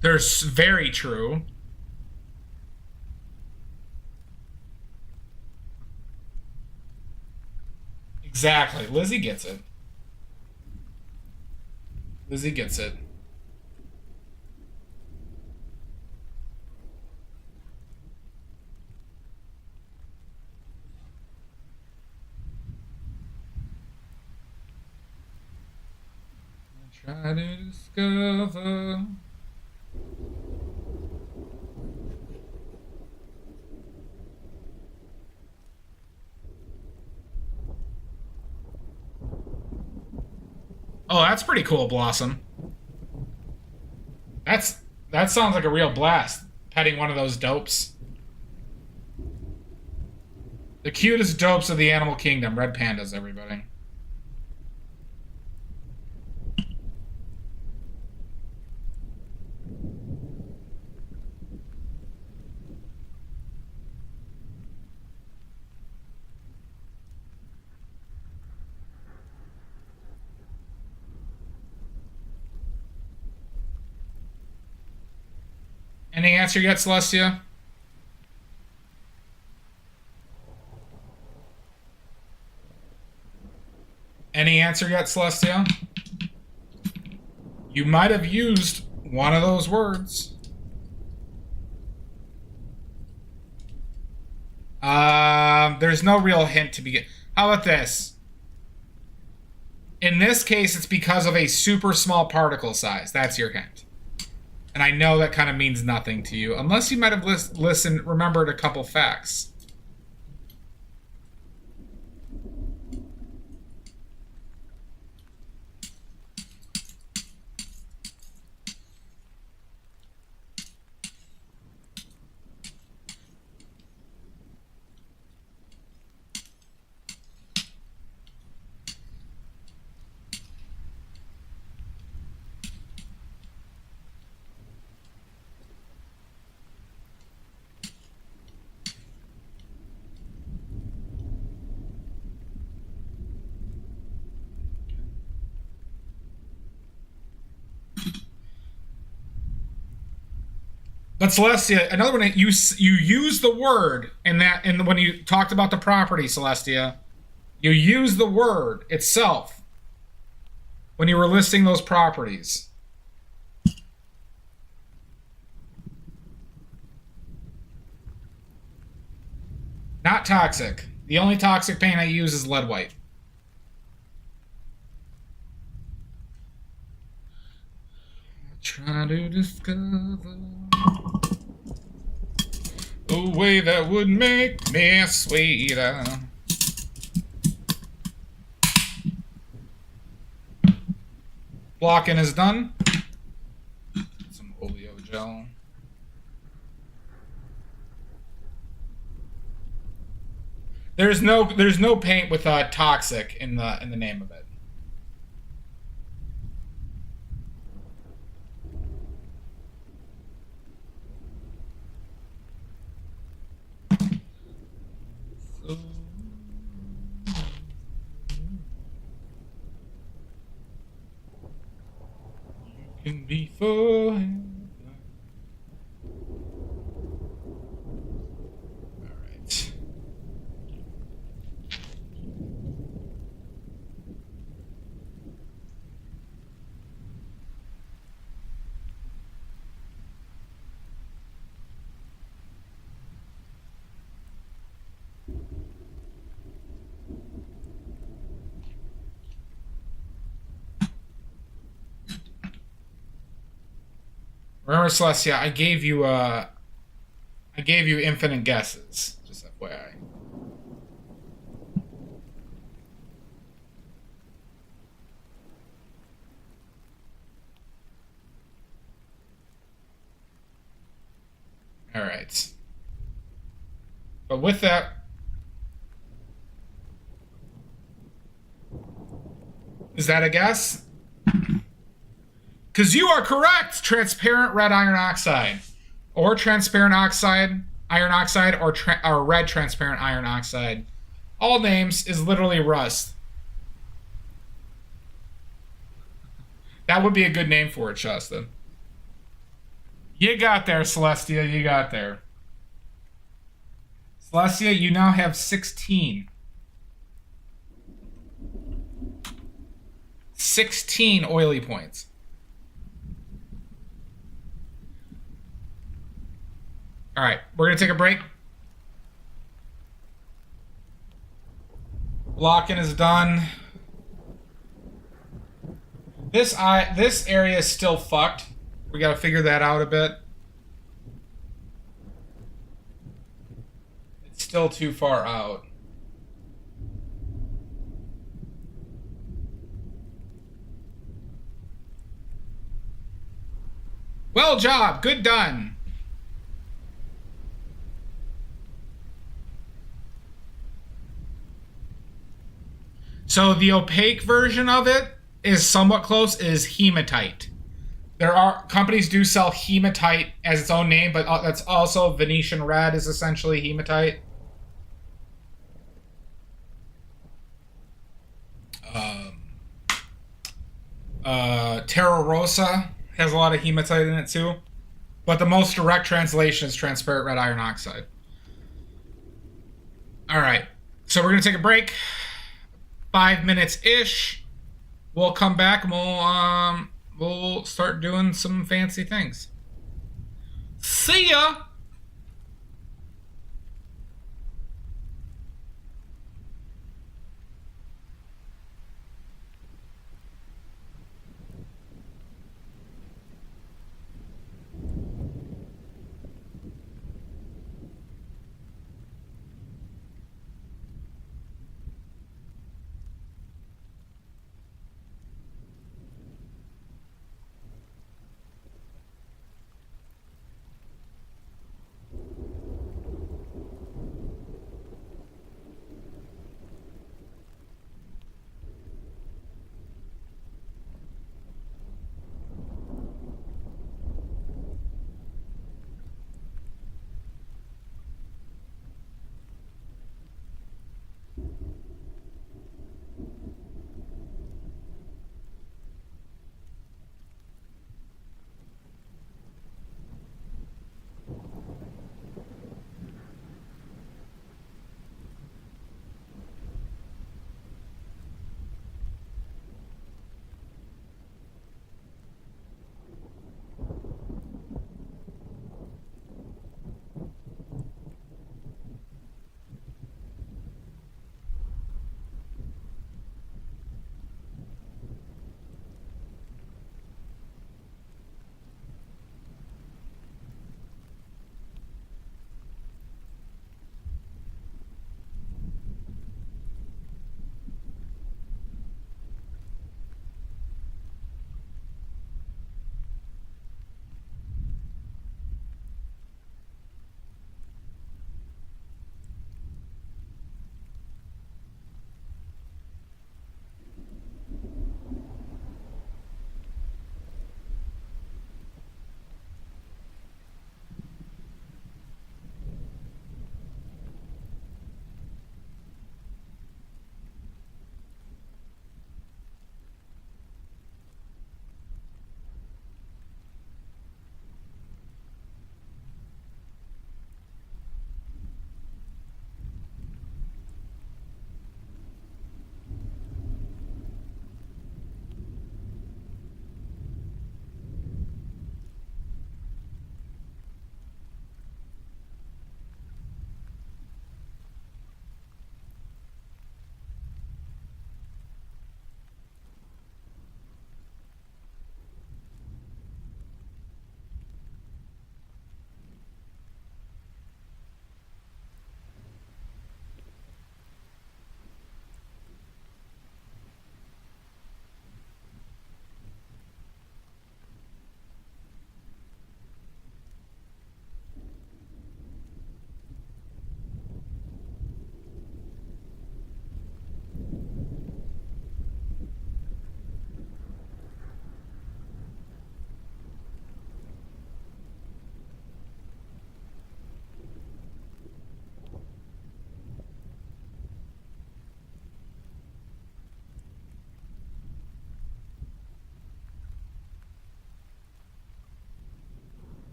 They're very true. Exactly. Lizzie gets it. Lizzie gets it. Try to discover. Oh, that's pretty cool, Blossom. That sounds like a real blast. Petting one of those dopes. The cutest dopes of the animal kingdom. Red pandas, everybody. Any answer yet, Celestia? answer yet, Celestia? You might have used one of those words. There's no real hint to begin. How about this? In this case, it's because of a super small particle size. That's your hint. And I know that kind of means nothing to you, unless you might have remembered a couple facts. But Celestia, another one, you use the word in that, and when you talked about the property, Celestia, you use the word itself when you were listing those properties. Not toxic. The only toxic paint I use is lead white. Try to discover a way that would make me sweeter. Blocking is done. Some oleo gel. There's no paint with toxic in the name of it. Can be forever. All right. Remember, Celestia, I gave you infinite guesses. Just FYI. All right. But with that, is that a guess? Because you are correct. Transparent red iron oxide, or transparent oxide, iron oxide, or red transparent iron oxide. All names is literally rust. That would be a good name for it, Shasta. You got there, Celestia. You got there. Celestia, you now have 16. 16 oily points. All right, we're going to take a break. Blocking is done. This area is still fucked. We got to figure that out a bit. It's still too far out. Well job. Good done. So the opaque version of it is somewhat close, is hematite. Companies do sell hematite as its own name, but that's also Venetian red is essentially hematite. Terra Rosa has a lot of hematite in it too. But the most direct translation is transparent red iron oxide. All right. So we're going to take a break. 5 minutes-ish. we'll come back and we'll start doing some fancy things. See ya.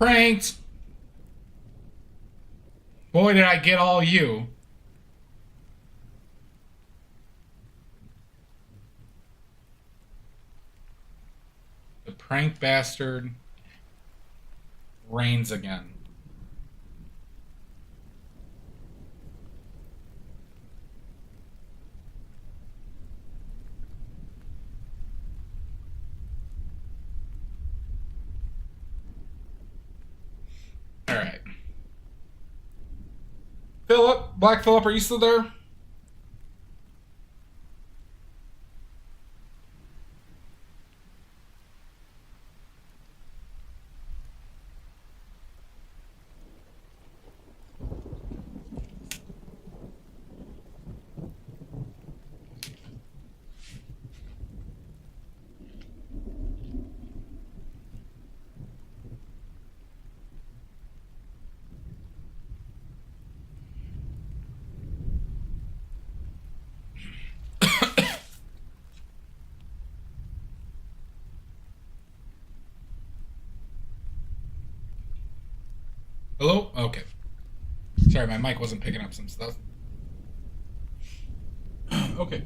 Pranked! Boy, did I get all you. The prank bastard reigns again. All right. Philip, Black Philip, are you still there? Hello? Okay. Sorry, my mic wasn't picking up some stuff. Okay.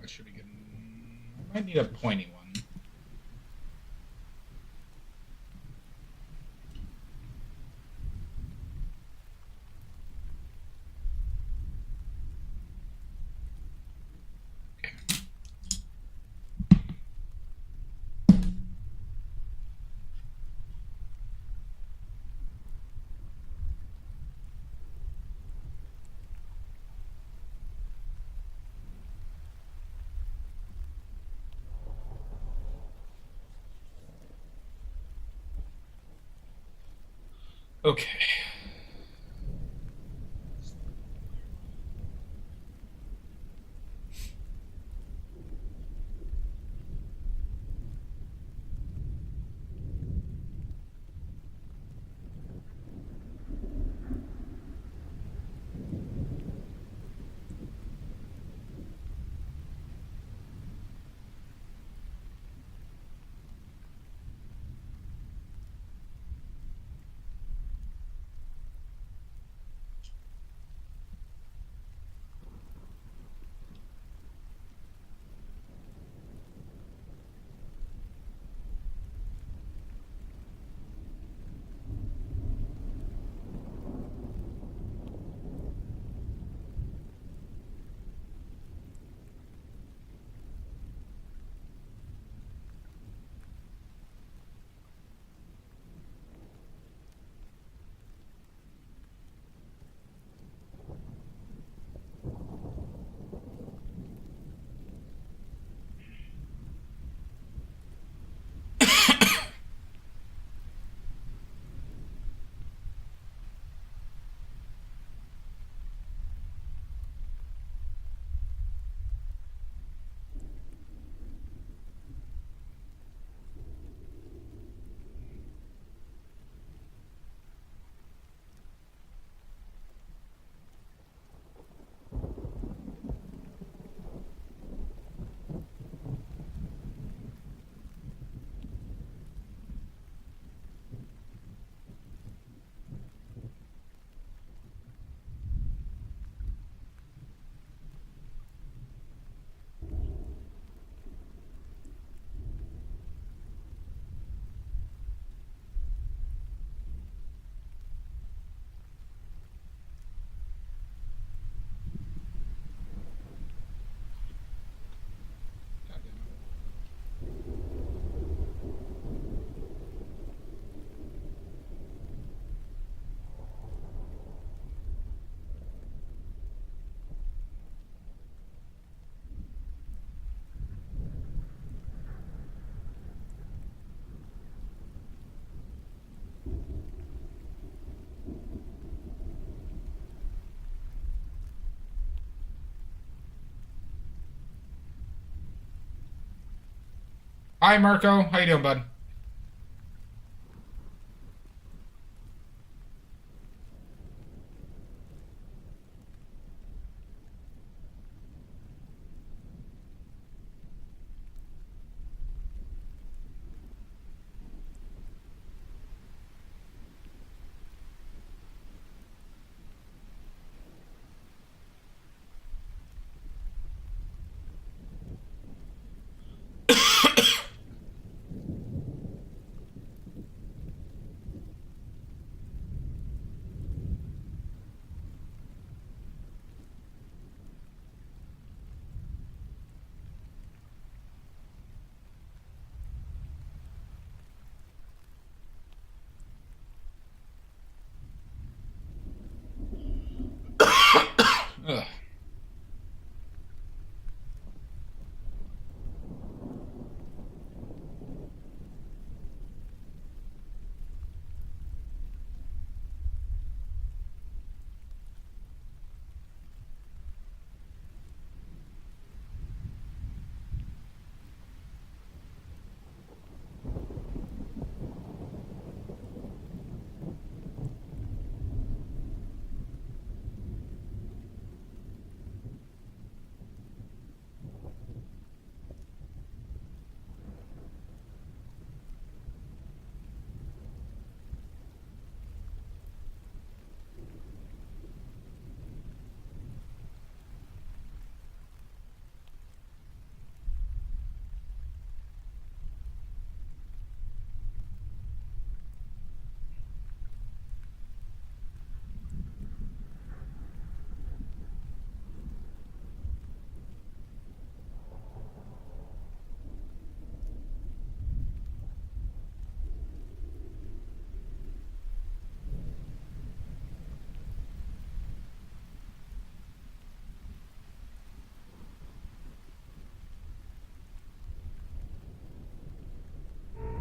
I should be getting. I might need a pointy one. Okay. Hi, Marco. How you doing, bud? Ugh.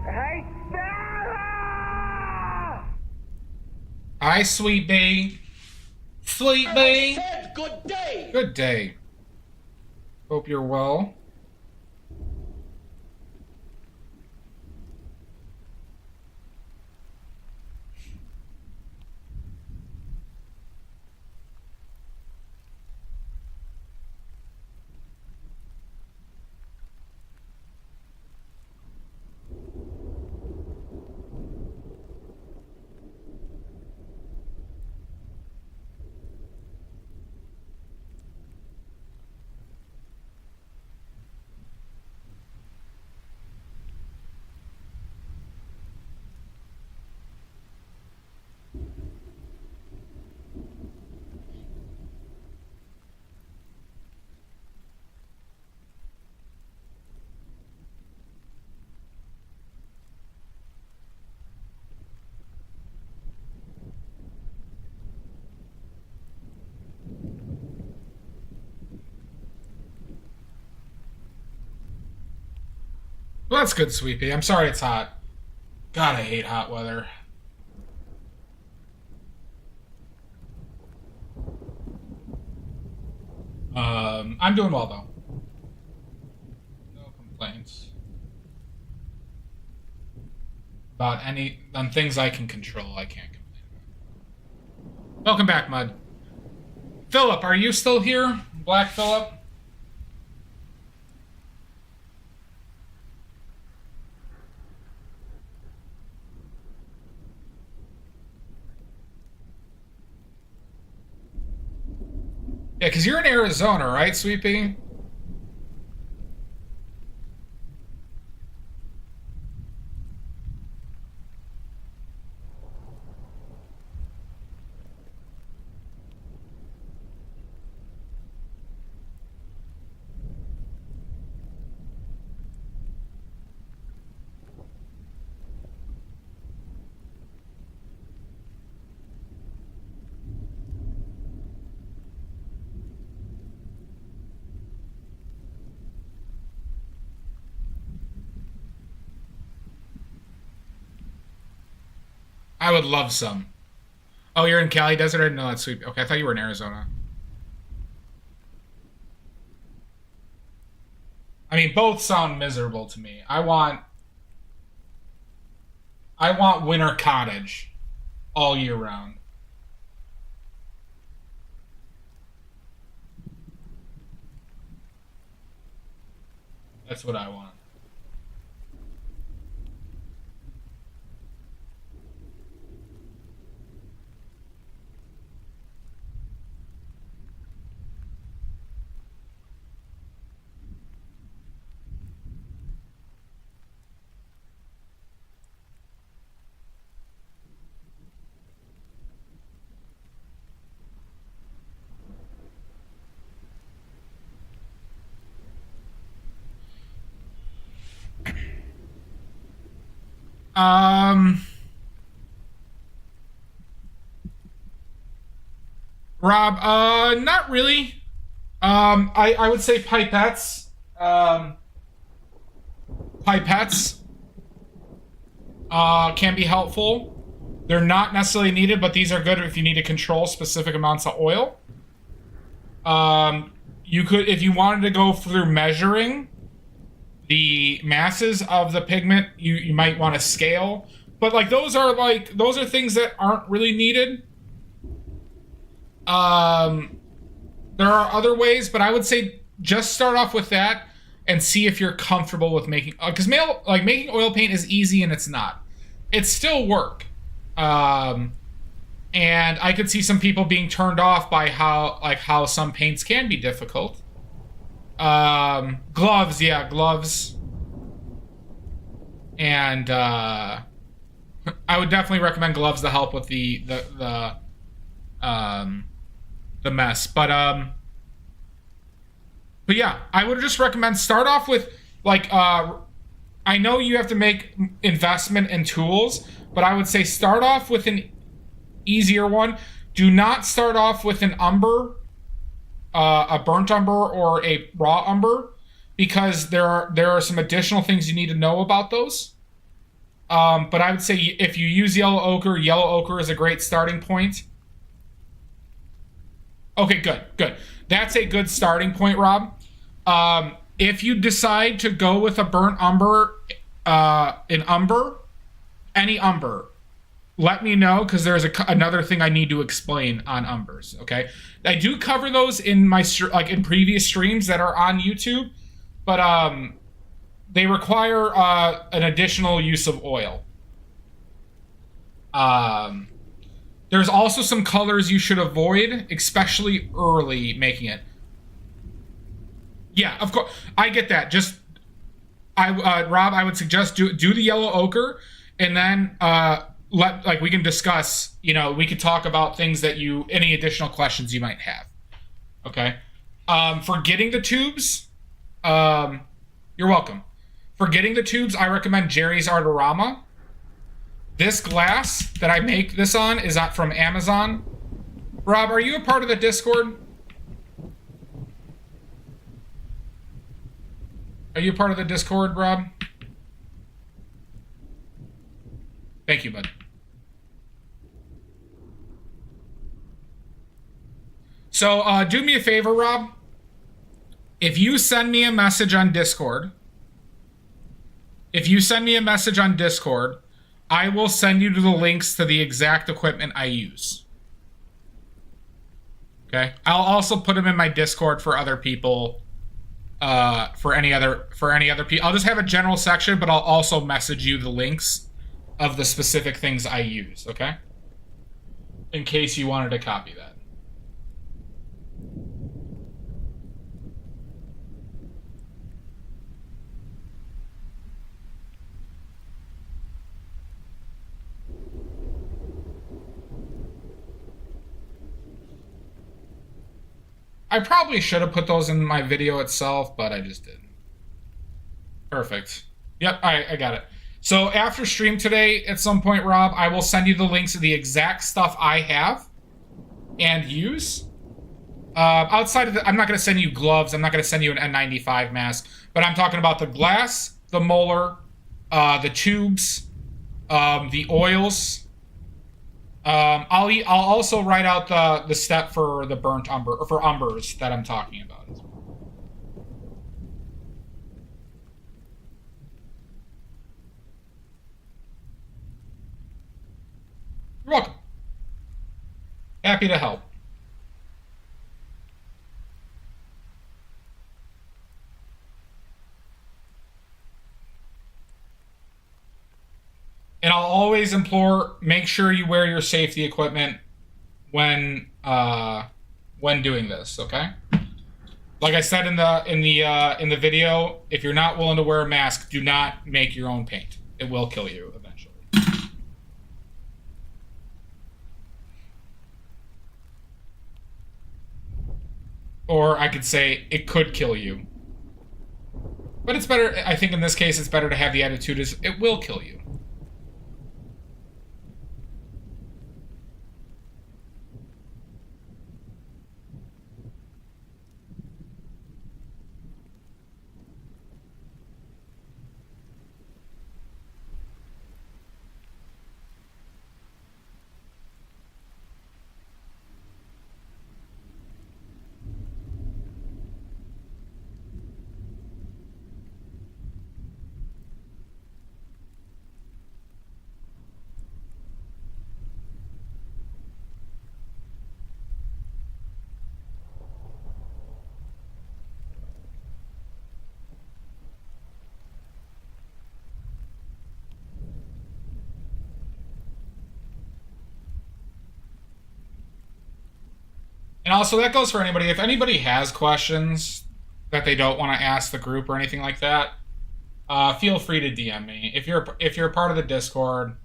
Hey, Sarah! Hi, sweet bee. Sweet bee. Said good day. Good day. Hope you're well. Well, that's good, sweet pea. I'm sorry it's hot. God, I hate hot weather. I'm doing well though. No complaints about any on things I can control. I can't complain about. Welcome back, Mud. Philip, are you still here? Black Philip? Yeah, because you're in Arizona, right, Sweet Pea? I would love some. Oh, you're in Cali Desert? I didn't know that, Sweet. Okay, I thought you were in Arizona. I mean, both sound miserable to me. I want winter cottage all year round. That's what I want. Um, Rob, not really. I would say pipettes. Pipettes can be helpful. They're not necessarily needed, but these are good if you need to control specific amounts of oil. You could, if you wanted to go through measuring the masses of the pigment, you might want to scale. But like those are things that aren't really needed. There are other ways, but I would say just start off with that and see if you're comfortable with making, because making oil paint is easy and it's not. It's still work. And I could see some people being turned off by how some paints can be difficult. Gloves, yeah, gloves. And I would definitely recommend gloves to help with the mess. But yeah, I would just recommend start off with I know you have to make investment in tools, but I would say start off with an easier one. Do not start off with an umber, a burnt umber or a raw umber, because there are some additional things you need to know about those. But I would say if you use yellow ochre is a great starting point. Okay, good. That's a good starting point, Rob. If you decide to go with a burnt umber, any umber, let me know, because there's another thing I need to explain on umbers. Okay, I do cover those in my in previous streams that are on YouTube, but they require an additional use of oil. There's also some colors you should avoid, especially early making it. Yeah, of course, I get that. Just Rob, I would suggest do the yellow ochre, and then we can discuss. We could talk about things that any additional questions you might have. Okay. For getting the tubes, you're welcome. For getting the tubes, I recommend Jerry's Artorama. This glass that I make this on is from Amazon. Rob, are you a part of the Discord? Are you a part of the Discord, Rob? Thank you, bud. So, do me a favor, Rob. If you send me a message on Discord, I will send you to the links to the exact equipment I use. Okay? I'll also put them in my Discord for other people. For any other people, I'll just have a general section, but I'll also message you the links of the specific things I use. Okay? In case you wanted to copy that. I probably should have put those in my video itself, but I just didn't. Perfect. Yep, I got it. So after stream today, at some point, Rob, I will send you the links of the exact stuff I have and use. Outside of I'm not going to send you gloves. I'm not going to send you an N95 mask. But I'm talking about the glass, the molar, the tubes, the oils. I'll also write out the step for the burnt umber, or for umbers that I'm talking about as well. You're welcome. Happy to help. And I'll always implore, make sure you wear your safety equipment when doing this, okay? Like I said in the video, if you're not willing to wear a mask, do not make your own paint. It will kill you eventually. Or I could say it could kill you. But it's better, I think in this case, it's better to have the attitude as it will kill you. And also, that goes for anybody. If anybody has questions that they don't want to ask the group or anything like that, feel free to DM me. If you're a part of the Discord,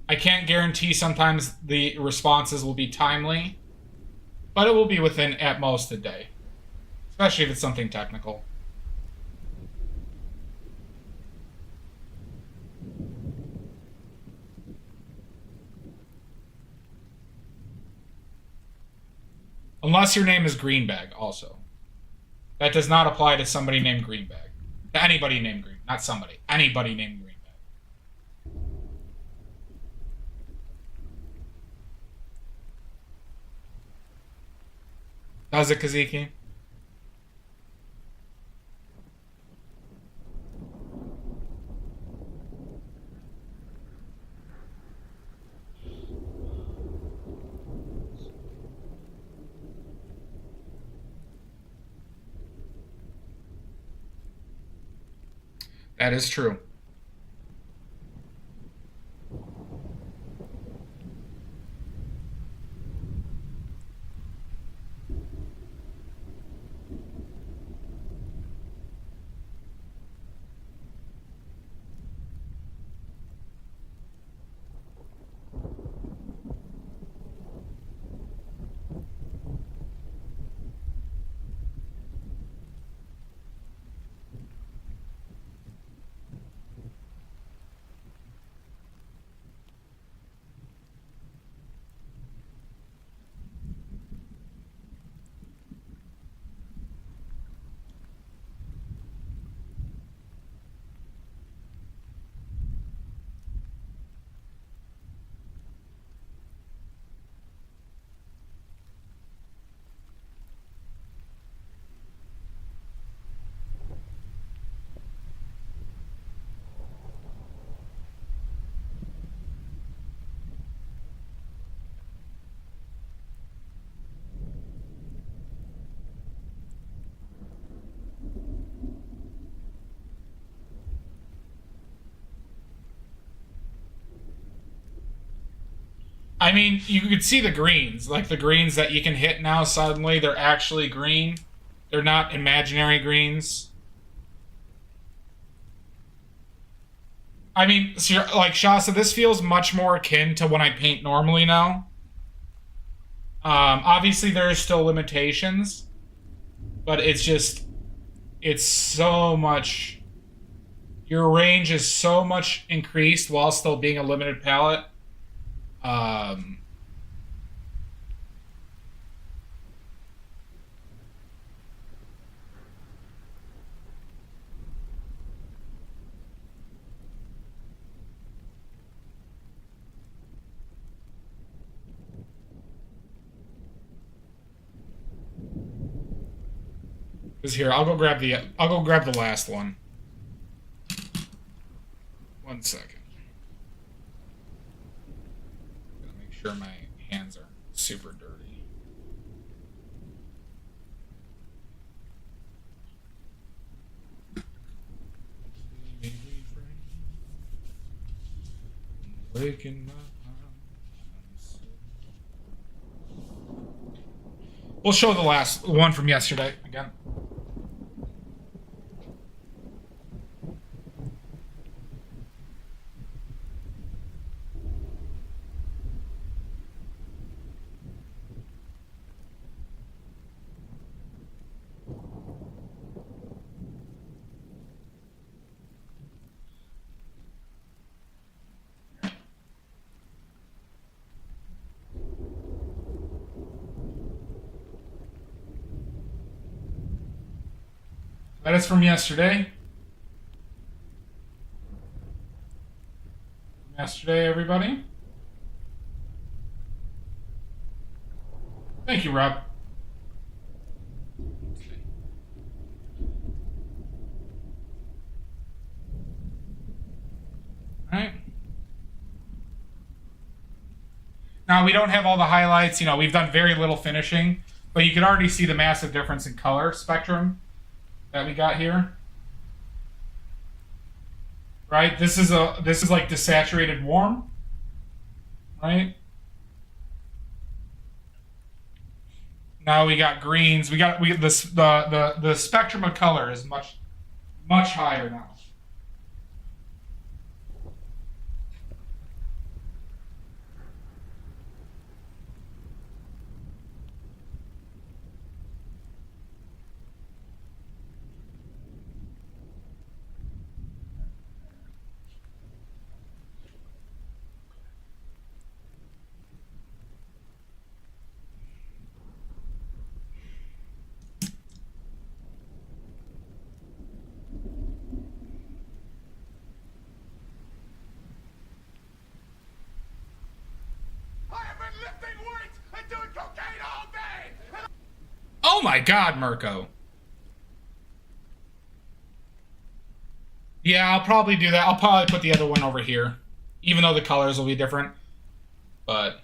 I can't guarantee sometimes the responses will be timely, but it will be within at most a day, especially if it's something technical. Unless your name is Greenbag, also. That does not apply to somebody named Greenbag. To anybody named Green. Not somebody. Anybody named Greenbag. Does it, Kaziki? That is true. I mean, you could see the greens. Like the greens that you can hit now, suddenly they're actually green. They're not imaginary greens. I mean, like Shasta, this feels much more akin to when I paint normally now. Obviously, there is still limitations, but it's so much. Your range is so much increased while still being a limited palette. Is here. I'll go grab the last one. 1 second. sure my hands are super dirty. Waking my arms. We'll show the last one from yesterday again. That is from yesterday. From yesterday, everybody. Thank you, Rob. All right. Now, we don't have all the highlights. You know, we've done very little finishing, but you can already see the massive difference in color spectrum that we got here. Right? This is like desaturated warm. Right? Now we got greens. The spectrum of color is much higher now. Oh my God, Mirko. Yeah, I'll probably do that. I'll probably put the other one over here, even though the colors will be different. But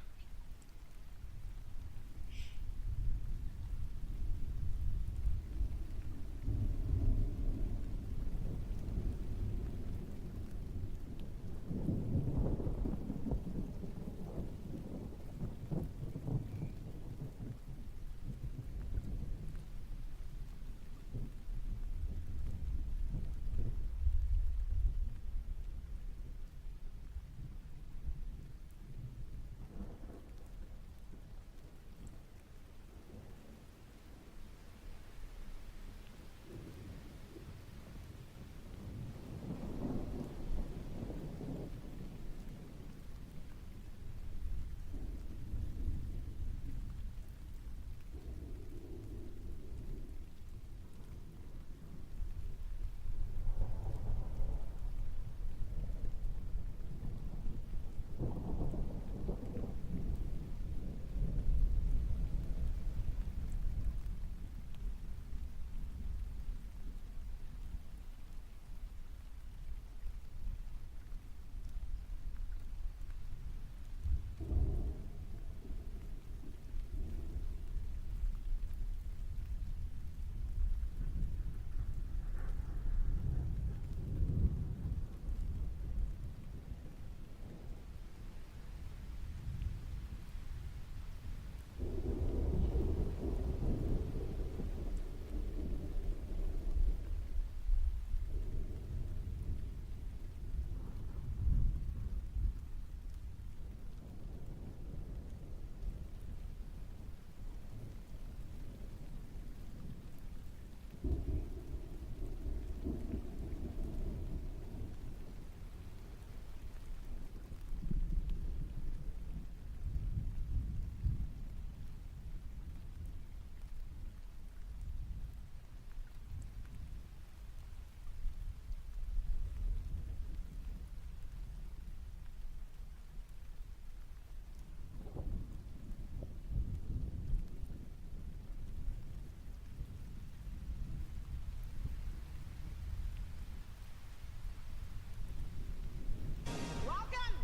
Welcome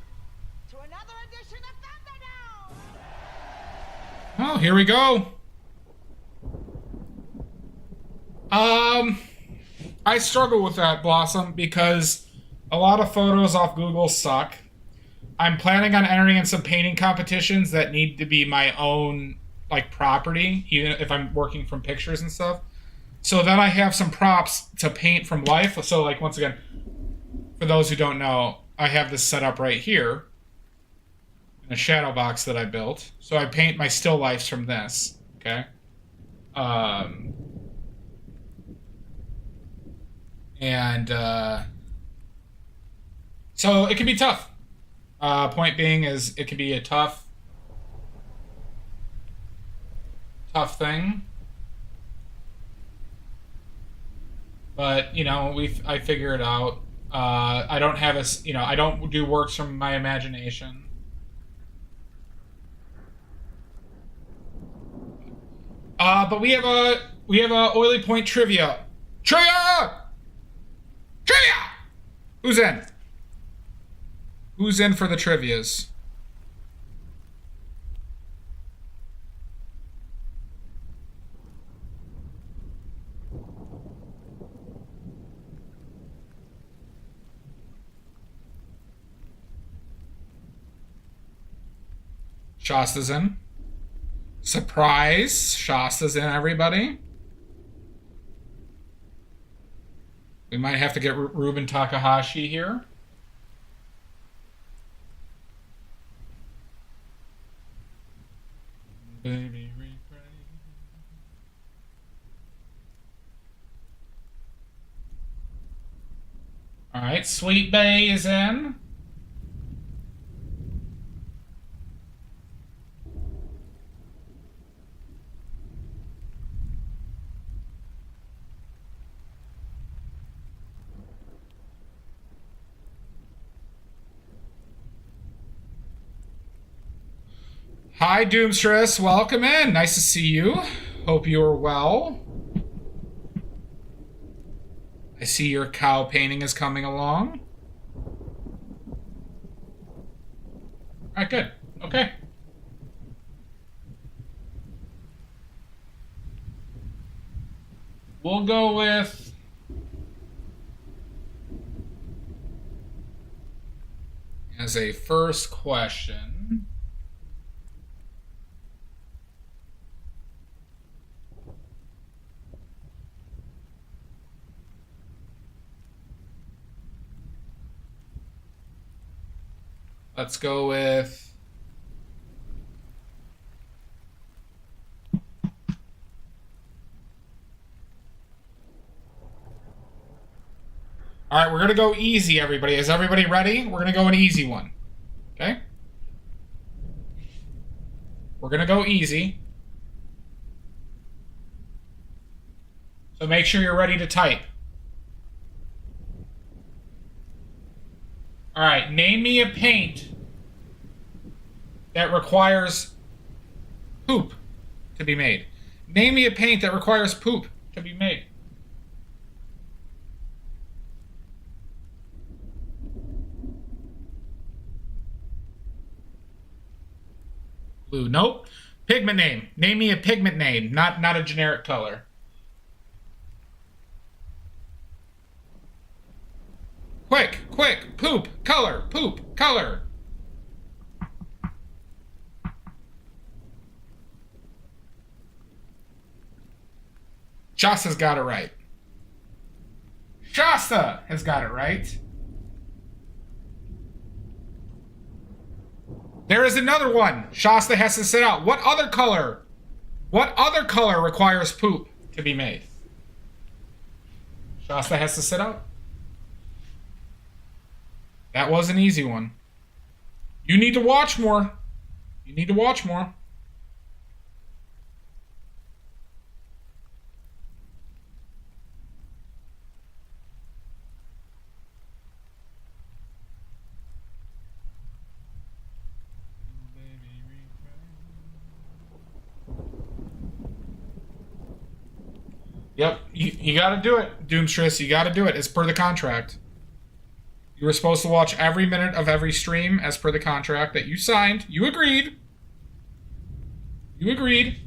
to another edition of Thunderdome! Oh, here we go. I struggle with that, Blossom, because a lot of photos off Google suck. I'm planning on entering in some painting competitions that need to be my own, like, property, even if I'm working from pictures and stuff. So then I have some props to paint from life. So, like, once again, for those who don't know, I have this set up right here in a shadow box that I built. So I paint my still lifes from this, okay? So it can be tough. Point being is it can be a tough thing. But, you know, I figure it out. I don't have I don't do works from my imagination. But we have a Oily Point trivia. Trivia! Who's in? Who's in for the trivias? Shasta's in. Surprise! Shasta's in, everybody. We might have to get Ruben Takahashi here. Baby, all right, Sweet Bay is in. Hi, Doomstress. Welcome in. Nice to see you. Hope you are well. I see your cow painting is coming along. All right, good. Okay. We'll go with... as a first question... let's go with... all right, we're going to go easy, everybody. Is everybody ready? We're going to go an easy one. Okay? We're going to go easy. So make sure you're ready to type. All right, name me a paint that requires poop to be made. Name me a paint that requires poop to be made. Blue, nope. Pigment name. Name me a pigment name, not a generic color. Quick, quick, poop, color, poop, color. Shasta's got it right. Shasta has got it right. There is another one. Shasta has to sit out. What other color requires poop to be made? Shasta has to sit out. That was an easy one. You need to watch more. You need to watch more. Yep, you got to do it, Doomstress. You got to do it. It's per the contract. You were supposed to watch every minute of every stream as per the contract that you signed. You agreed. You agreed.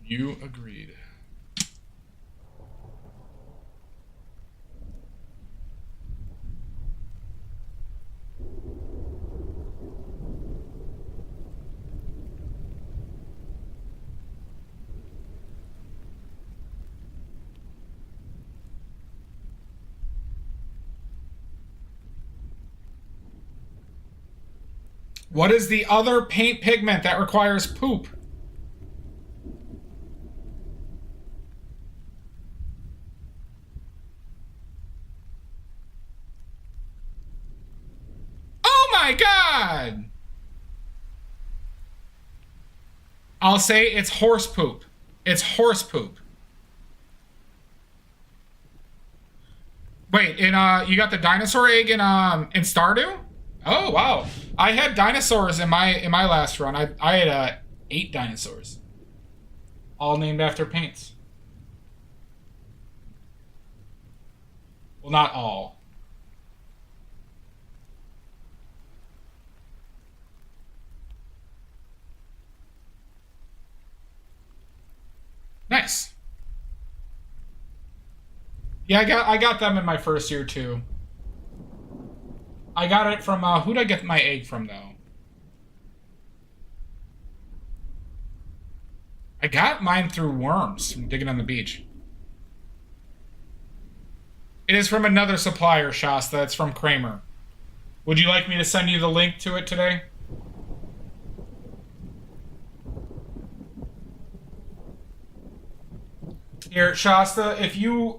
You agreed. What is the other paint pigment that requires poop? Oh my god! I'll say it's horse poop. It's horse poop. Wait, you got the dinosaur egg in Stardew? Oh wow. I had dinosaurs in my last run. I had 8 dinosaurs. All named after paints. Well, not all. Nice. Yeah, I got them in my first year too. I got it from who'd I get my egg from though? I got mine through worms from digging on the beach. It is from another supplier, Shasta. It's from Kramer. Would you like me to send you the link to it today? Here, Shasta, if you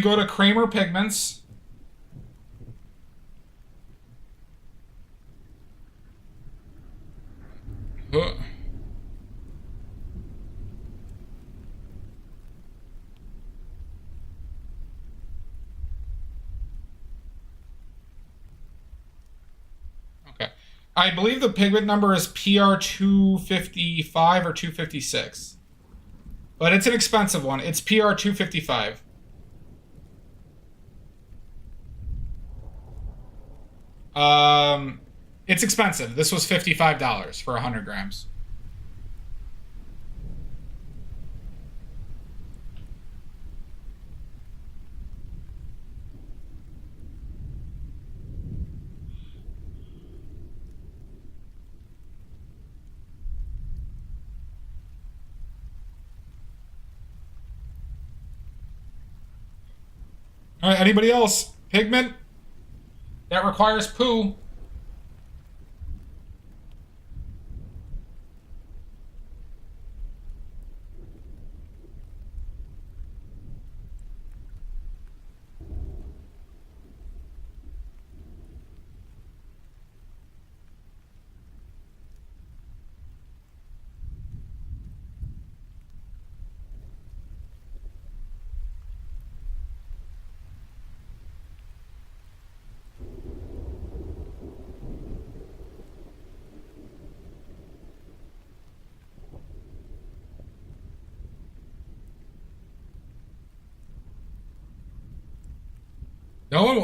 go to Kramer Pigments, okay. I believe the pigment number is PR 255 or 256. But it's an expensive one. It's PR 255. It's expensive. This was $55 for 100 grams. All right, anybody else? Pigment that requires poo.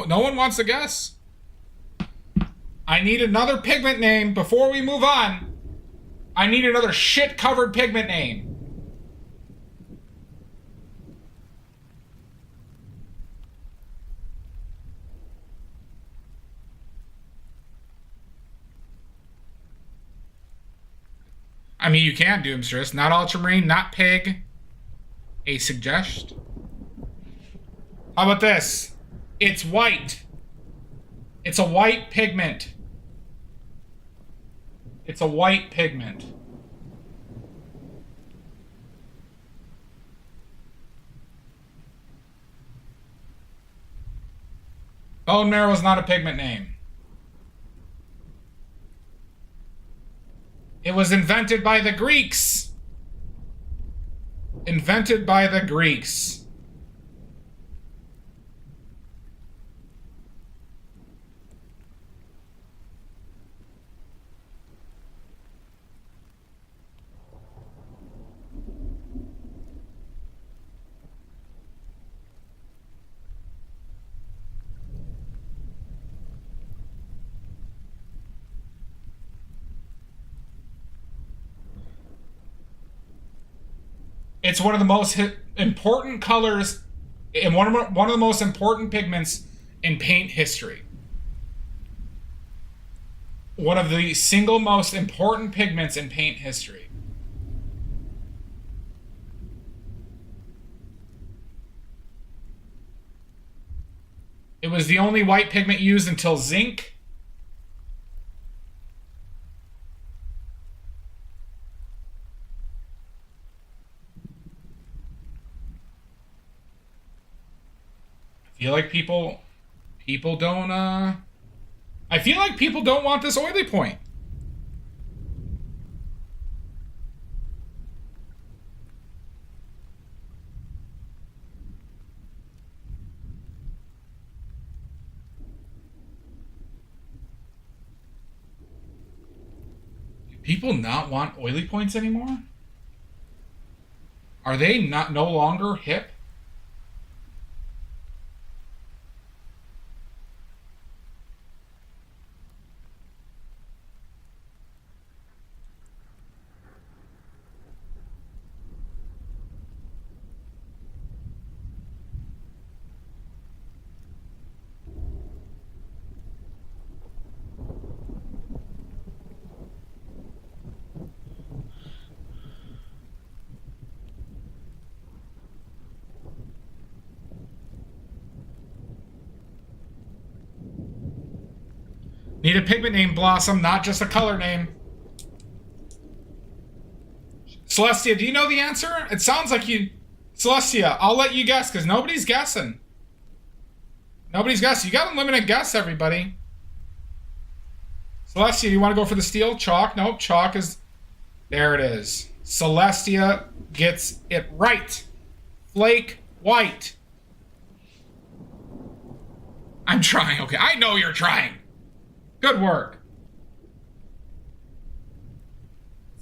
No one wants to guess. I need another pigment name before we move on. I need another shit-covered pigment name. I mean, you can, Doomstress. Not ultramarine, not pig. A suggest. How about this? It's white. It's a white pigment. It's a white pigment. Bone marrow is not a pigment name. It was invented by the Greeks. Invented by the Greeks. It's one of the most important colors and one of the most important pigments in paint history. One of the single most important pigments in paint history. It was the only white pigment used until zinc. I feel like people don't I feel like people don't want this oily point. Do people not want oily points anymore? Are they not no longer hip? Need a pigment name, Blossom, not just a color name. Celestia, do you know the answer? It sounds like you... Celestia, I'll let you guess, because nobody's guessing. Nobody's guessing. You got a limited guess, everybody. Celestia, do you want to go for the steel? Chalk? Nope, chalk is... There it is. Celestia gets it right. Flake white. I'm trying, okay. I know you're trying. Good work.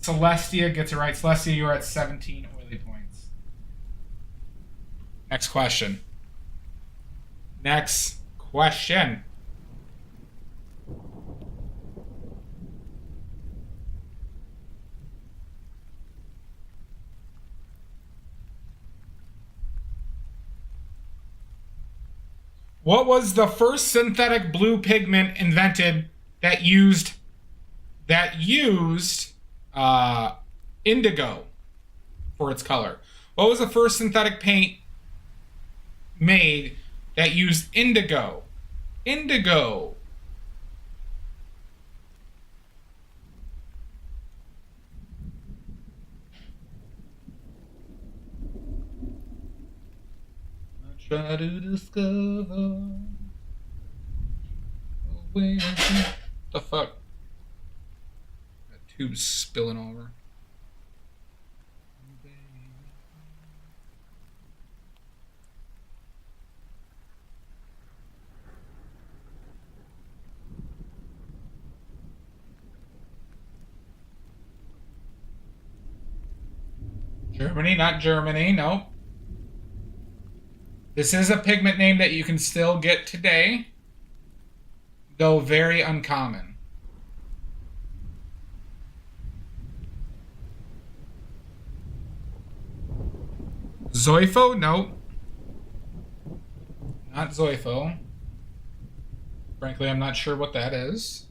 Celestia gets it right. Celestia, you're at 17 oily points. Next question. Next question. What was the first synthetic blue pigment invented that used indigo for its color? What was the first synthetic paint made that used indigo? Indigo. Try to discover where the fuck. That tube's spilling over. Germany, not Germany, no. This is a pigment name that you can still get today, though very uncommon. Zoifo? No. Not Zoifo. Frankly, I'm not sure what that is.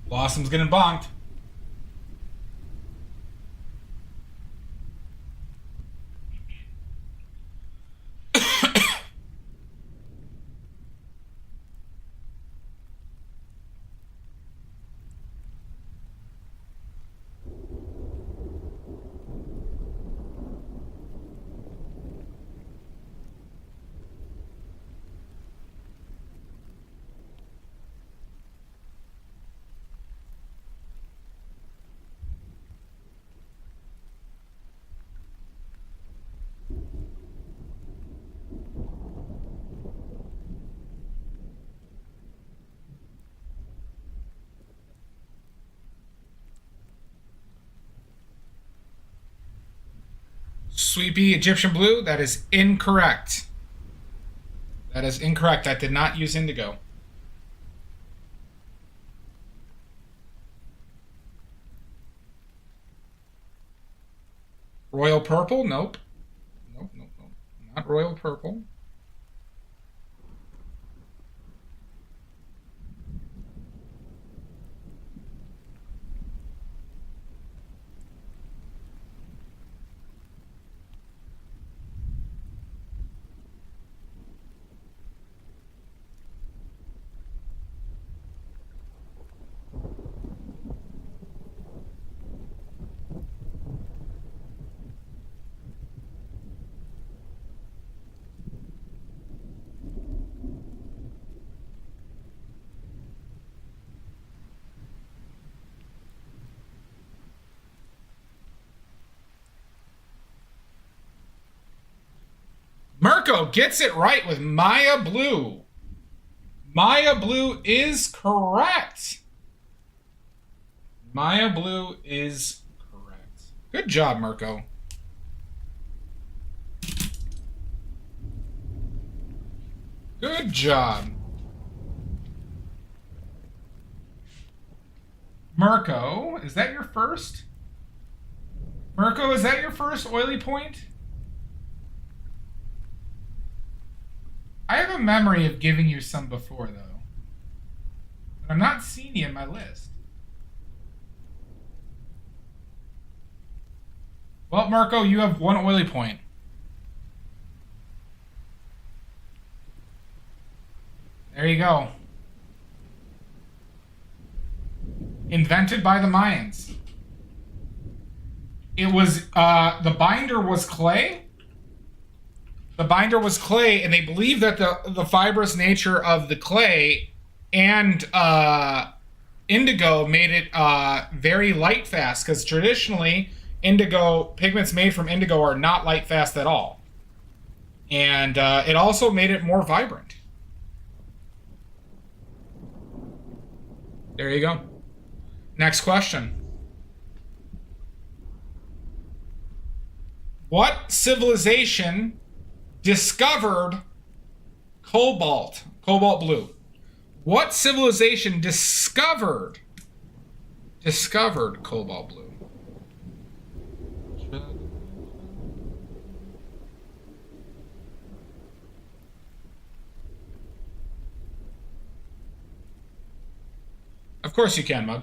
Blossom's getting bonked. Sweepy Egyptian blue. That is incorrect. That is incorrect. I did not use indigo. Royal purple? Nope. Nope, nope, nope. Not royal purple. Mirko gets it right with Maya Blue. Maya Blue is correct. Maya Blue is correct. Good job, Mirko. Good job. Mirko, is that your first? Mirko, is that your first oily point? I have a memory of giving you some before, though. But I'm not seeing you in my list. Well, Mirko, you have one oily point. There you go. Invented by the Mayans. It was, the binder was clay. The binder was clay, and they believe that the fibrous nature of the clay and indigo made it very light fast, because traditionally pigments made from indigo are not light fast at all. And it also made it more vibrant. There you go. Next question. What civilization discovered cobalt blue? What civilization discovered cobalt blue? Of course you can, Mug.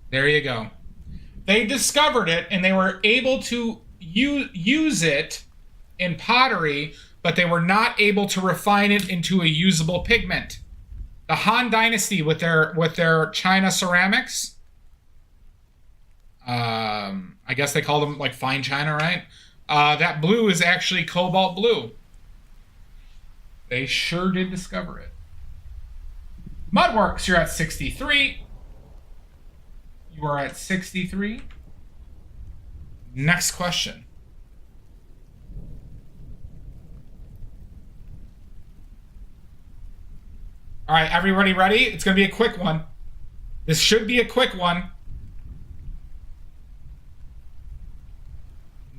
There you go. They discovered it, and they were able to use it in pottery, but they were not able to refine it into a usable pigment. The Han Dynasty with their China ceramics, I guess they call them like fine china, right? That blue is actually cobalt blue. They sure did discover it. Mudworks, you're at 63. You are at 63. Next question. All right, everybody ready? It's going to be a quick one. This should be a quick one.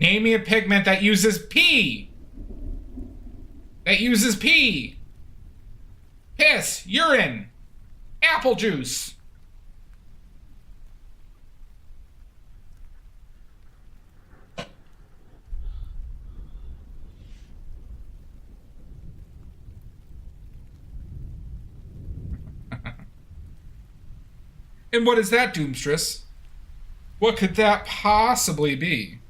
Name me a pigment that uses pee. Piss, urine, apple juice. And what is that, Doomstress? What could that possibly be?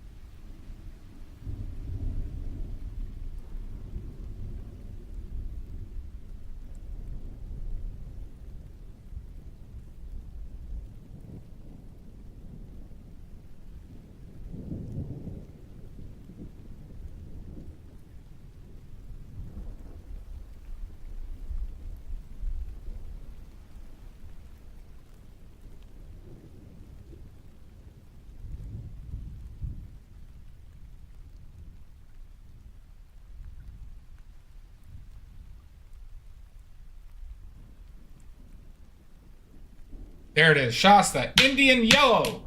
There it is, Shasta. Indian yellow.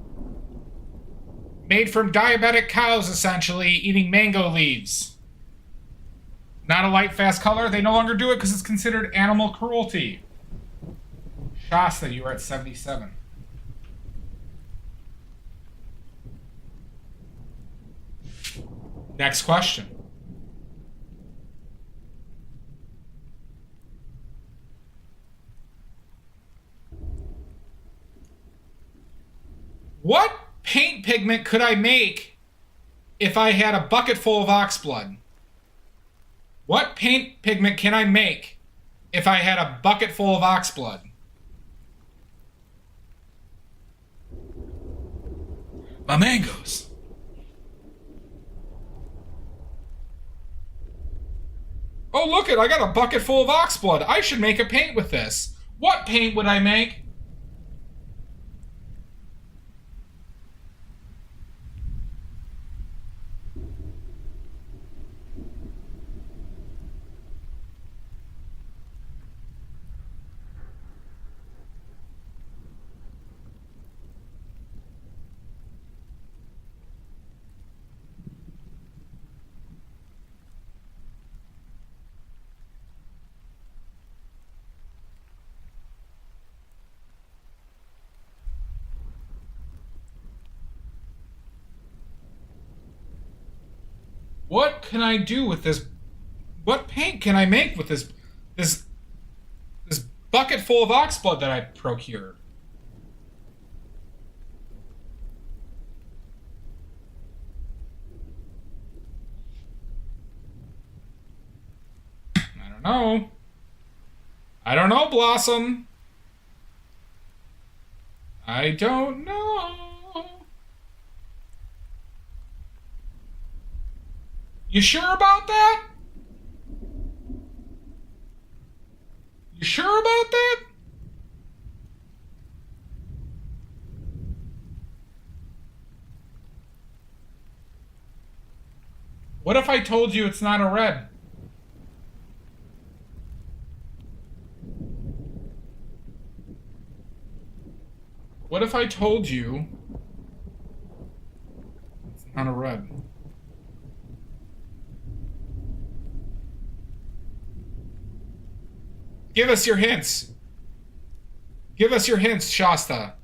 Made from diabetic cows, essentially, eating mango leaves. Not a light, fast color. They no longer do it because it's considered animal cruelty. Shasta, you are at 77. Next question. What paint pigment could I make if I had a bucket full of ox blood? What paint pigment can I make if I had a bucket full of ox blood? My mangoes. Oh, look it, I got a bucket full of ox blood. I should make a paint with this. What paint would I make? What can I do with this? What paint can I make with this bucket full of ox blood that I procured? I don't know. I don't know, Blossom. I don't know. You sure about that? You sure about that? What if I told you it's not a red? What if I told you it's not a red? Give us your hints. Give us your hints, Shasta.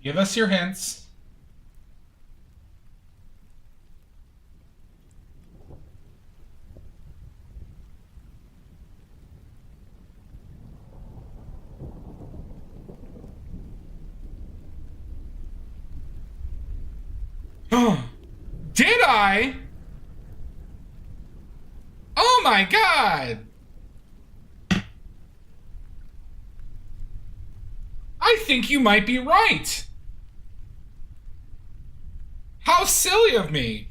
Give us your hints. Did I? Oh my God! I think you might be right. How silly of me.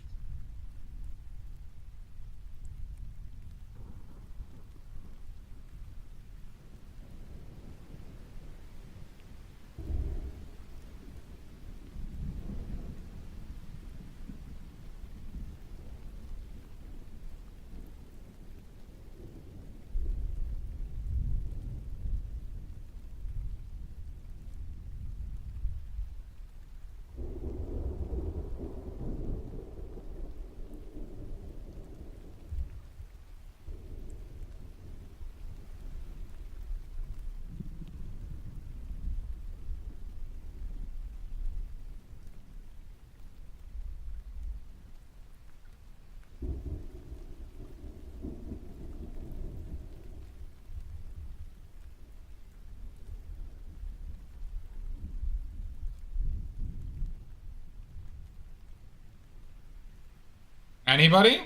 Anybody?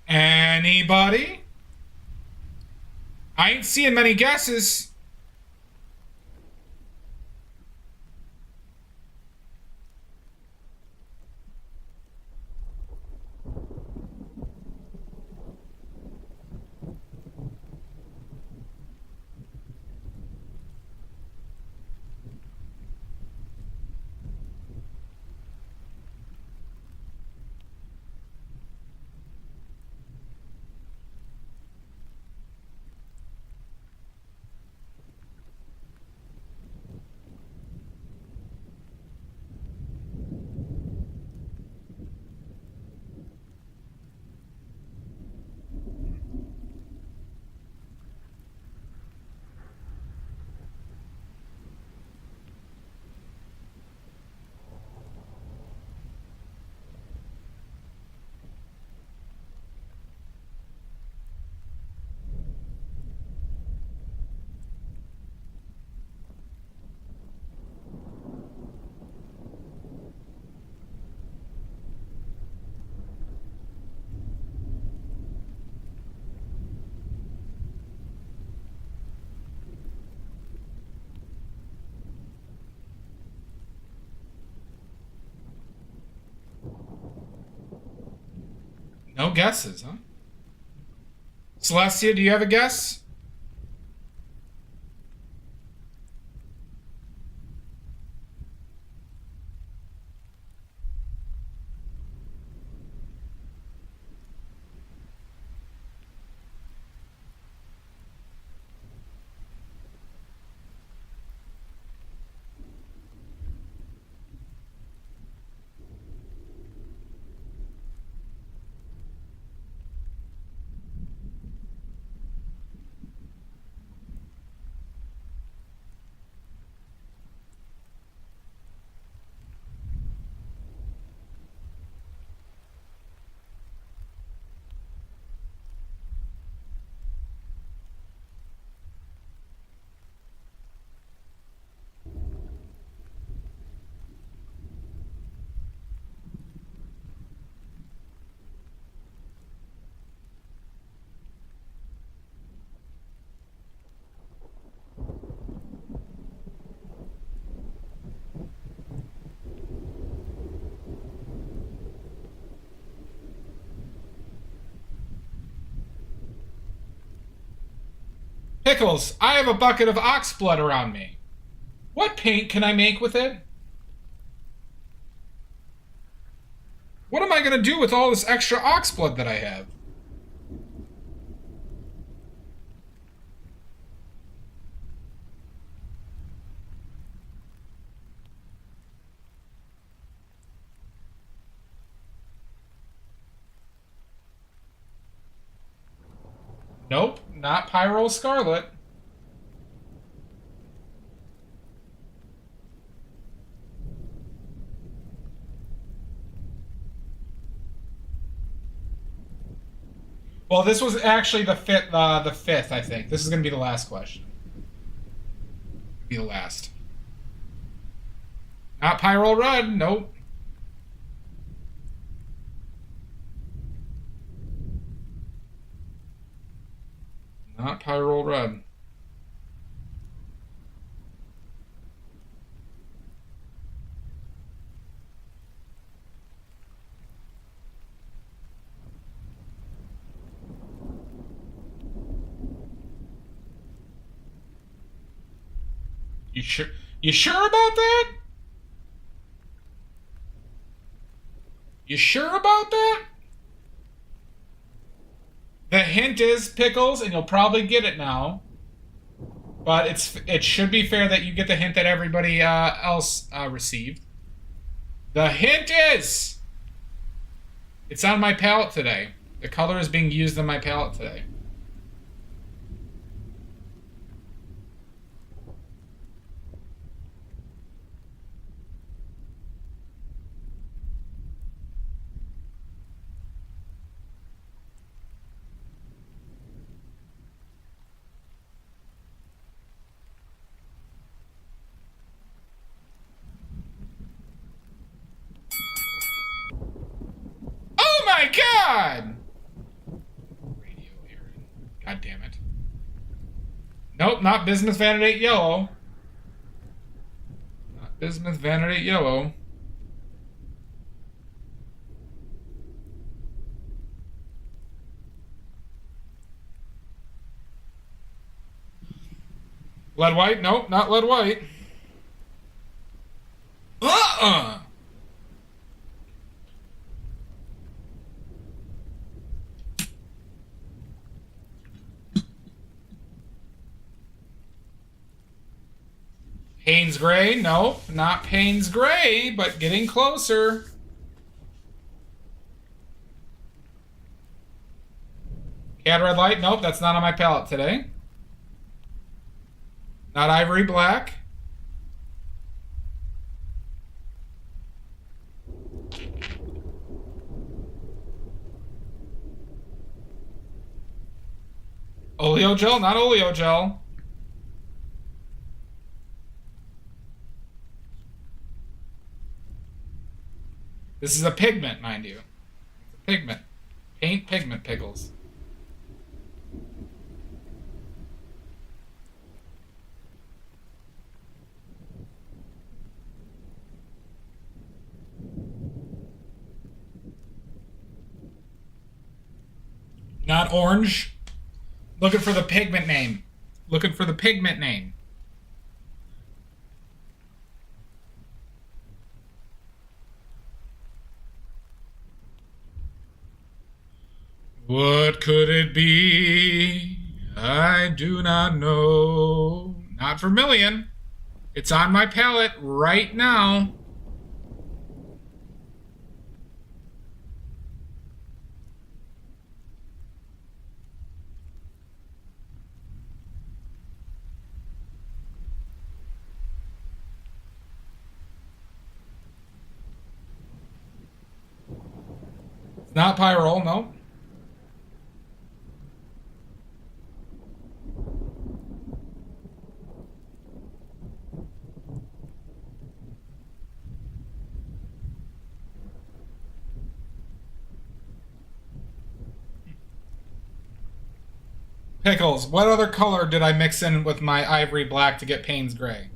Anybody? I ain't seeing many guesses. No guesses, huh? Celestia, do you have a guess? Pickles, I have a bucket of ox blood around me. What paint can I make with it? What am I going to do with all this extra ox blood that I have? Nope, not Pyrrole Scarlet. Well, this was actually the fifth, I think. This is going to be the last question. Be the last. Not Pyrrole Red, nope. Not Pyrrole Red. You sure? You sure about that? You sure about that? The hint is Pickles, and you'll probably get it now. But it should be fair that you get the hint that everybody else received. The hint is... It's on my palette today. The color is being used on my palette today. Oh my god! Radio Aaron. God damn it. Nope, not Bismuth Vanadate Yellow. Not Bismuth Vanadate Yellow. Lead White? Nope, not Lead White. Payne's Gray? Nope, not Payne's Gray, but getting closer. Cad Red Light? Nope, that's not on my palette today. Not Ivory Black. Oleo Gel? Not Oleo Gel. This is a pigment, mind you. It's a pigment. Paint pigment Pickles. Not orange. Looking for the pigment name. Looking for the pigment name. What could it be? I do not know. Not Vermilion. It's on my palette right now. It's not Pyrrole, no. Pickles, what other color did I mix in with my ivory black to get Payne's gray?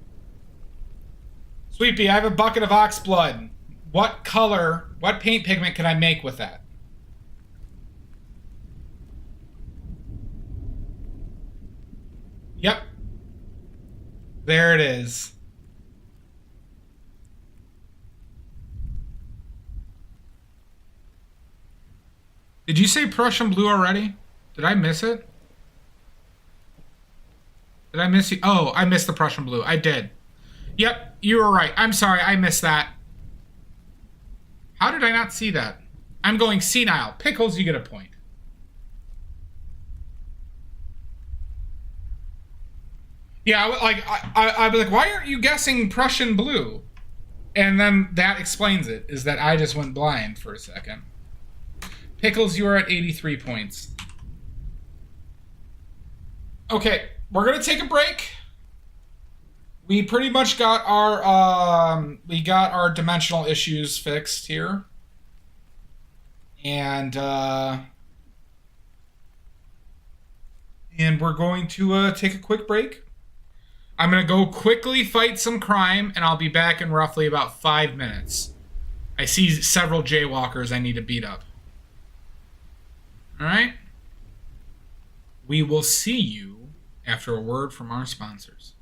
Sweet Pea, I have a bucket of ox blood. What color, what paint pigment can I make with that? Yep. There it is. Did you say Prussian blue already? Did I miss it? Did I miss you? Oh, I missed the Prussian blue. I did. Yep, you were right. I'm sorry, I missed that. How did I not see that? I'm going senile. Pickles, you get a point. Yeah, I'd be like, why aren't you guessing Prussian blue? And then that explains it, is that I just went blind for a second. Pickles, you are at 83 points. Okay, we're gonna take a break. We pretty much got our dimensional issues fixed here. And we're going to take a quick break. I'm going to go quickly fight some crime, and I'll be back in roughly about 5 minutes. I see several jaywalkers I need to beat up. All right? We will see you after a word from our sponsors.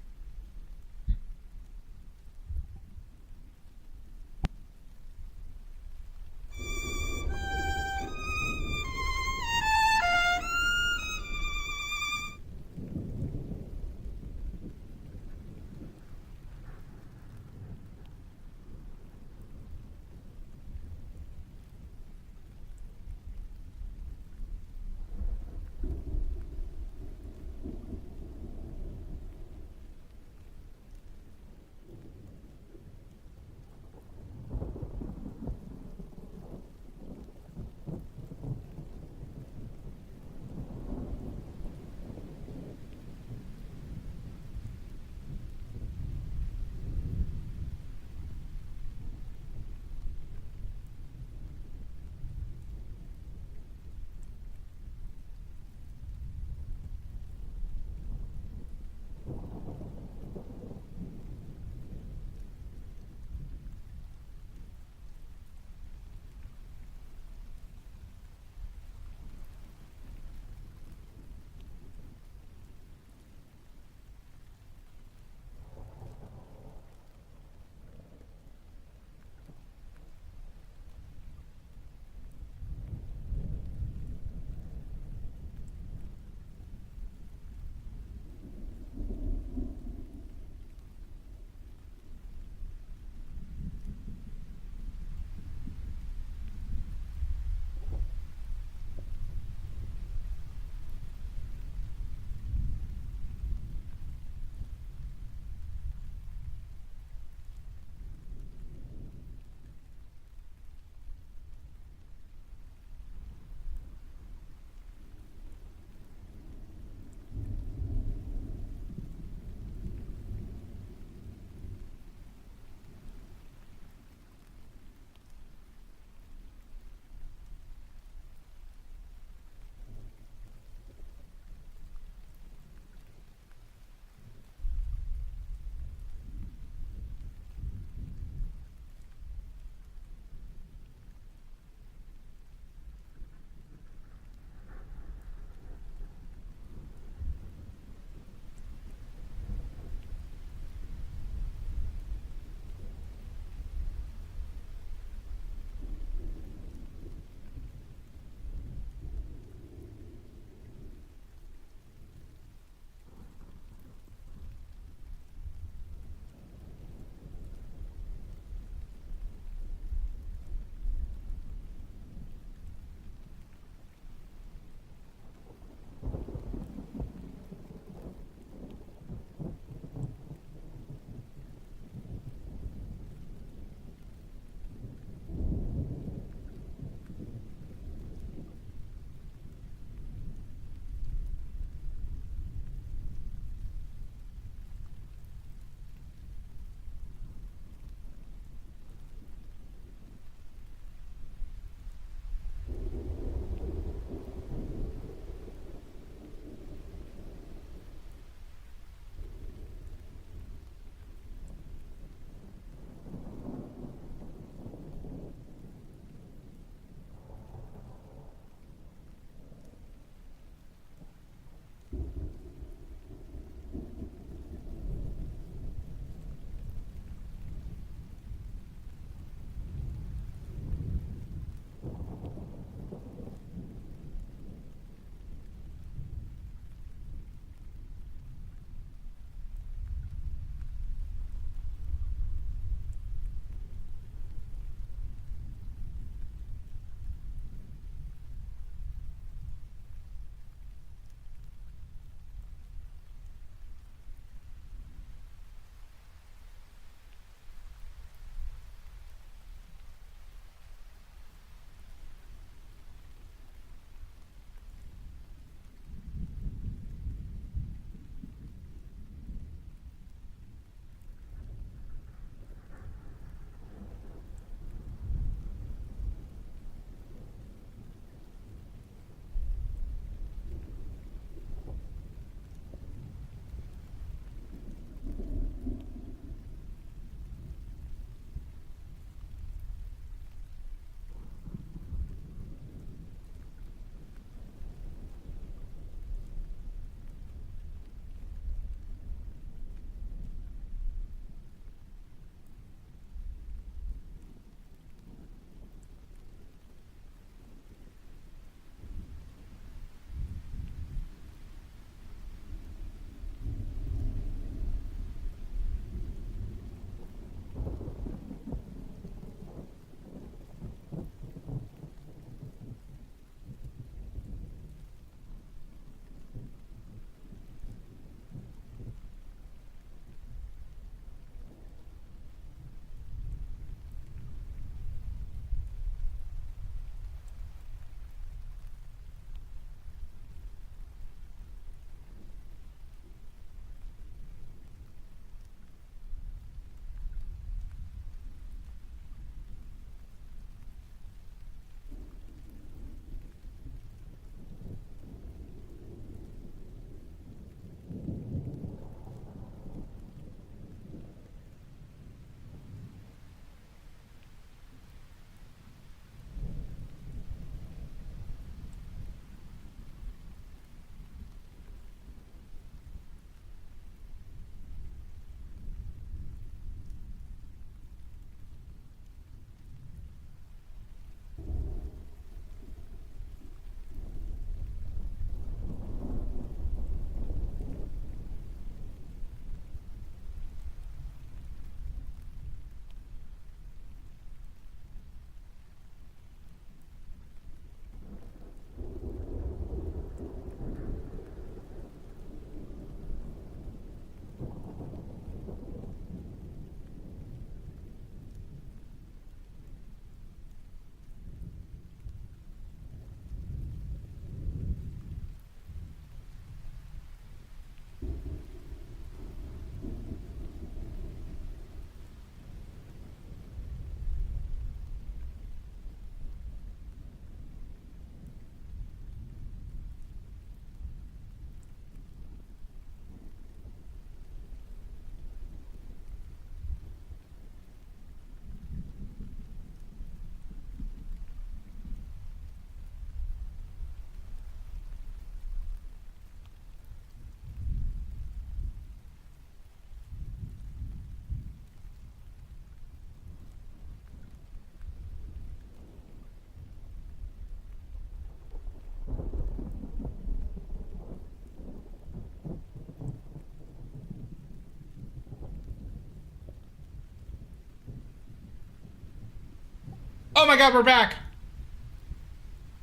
my god, we're back.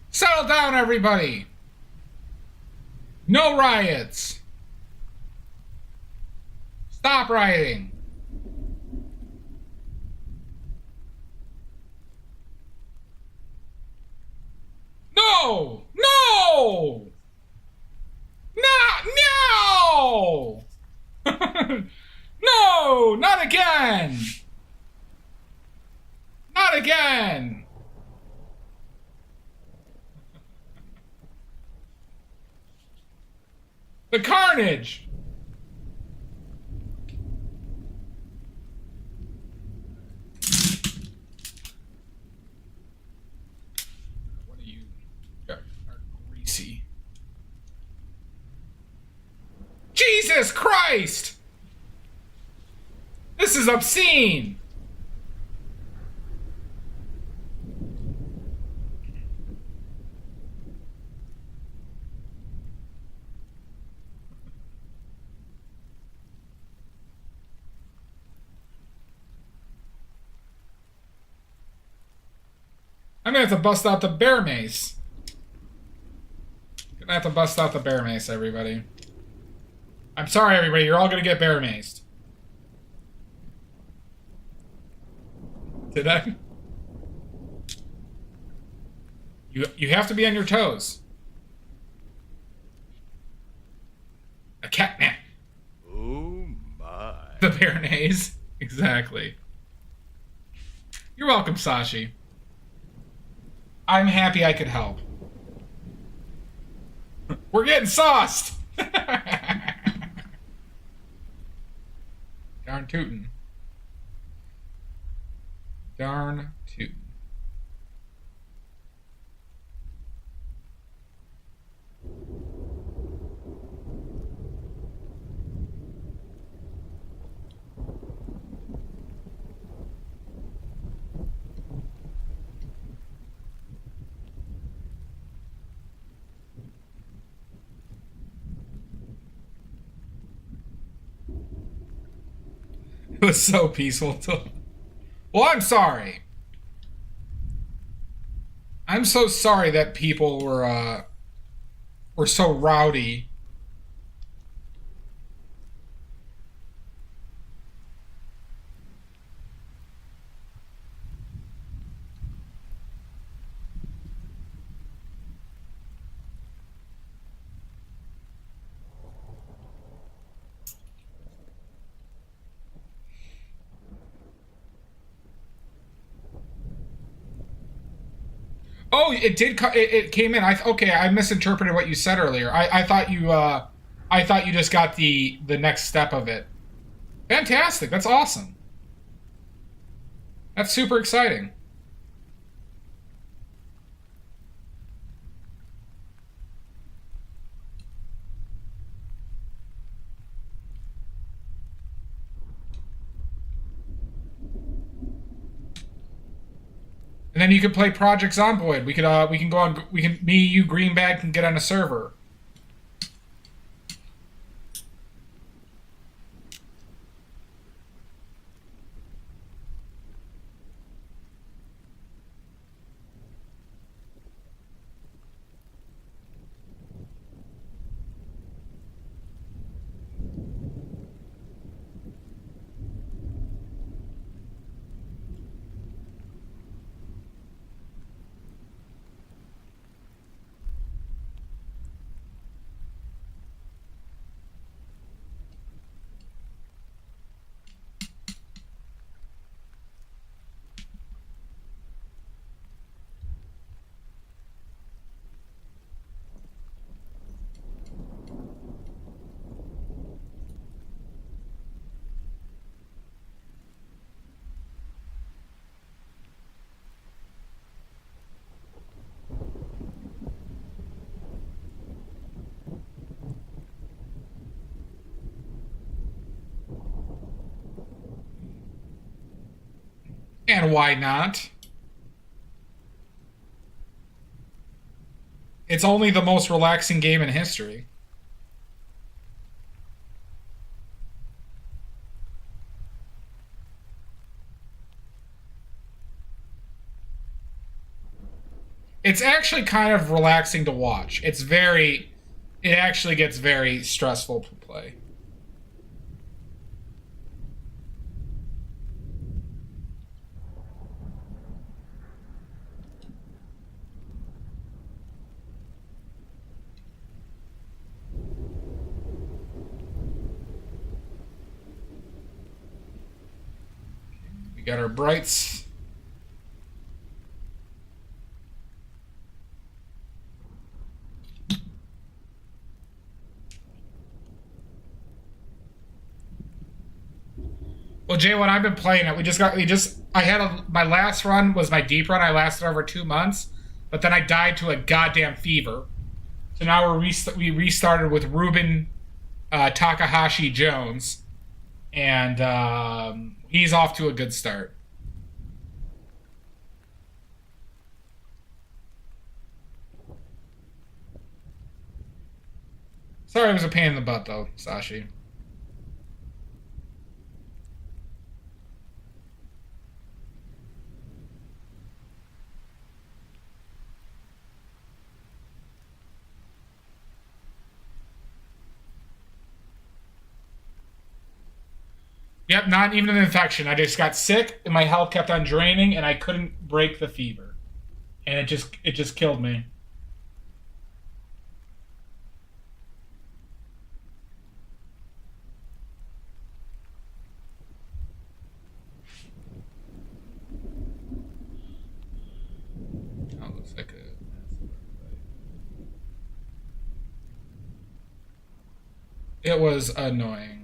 Settle down, everybody. No riots. Stop rioting. No! No! No! No! Not again! Not again! The carnage! What are you? Are greasy. Jesus Christ! This is obscene! I'm gonna have to bust out the bear mace. Gonna have to bust out the bear mace, everybody. I'm sorry, everybody. You're all gonna get bear maced. Did I? You have to be on your toes. A cat man. Oh my. The bear mace. Exactly. You're welcome, Sashi. I'm happy I could help. We're getting sauced! Darn tootin'. Darn tootin'. It was so peaceful. Well, I'm sorry. I'm so sorry that people were so rowdy. Oh, it did. It came in. Okay. I misinterpreted what you said earlier. I thought you just got the next step of it. Fantastic. That's awesome. That's super exciting. And then you could play Project Zomboid. We can go on. Me, you, Greenbag can get on a server. And why not? It's only the most relaxing game in history. It's actually kind of relaxing to watch. It actually gets very stressful to play. We got our brights. Well, Jay, when I've been playing it, my last run was my deep run. I lasted over 2 months, but then I died to a goddamn fever. So now we restarted with Ruben Takahashi Jones, and he's off to a good start. Sorry, it was a pain in the butt though, Sashi. Yep, not even an infection. I just got sick, and my health kept on draining, and I couldn't break the fever, and it just killed me. Oh, looks like a. It was annoying.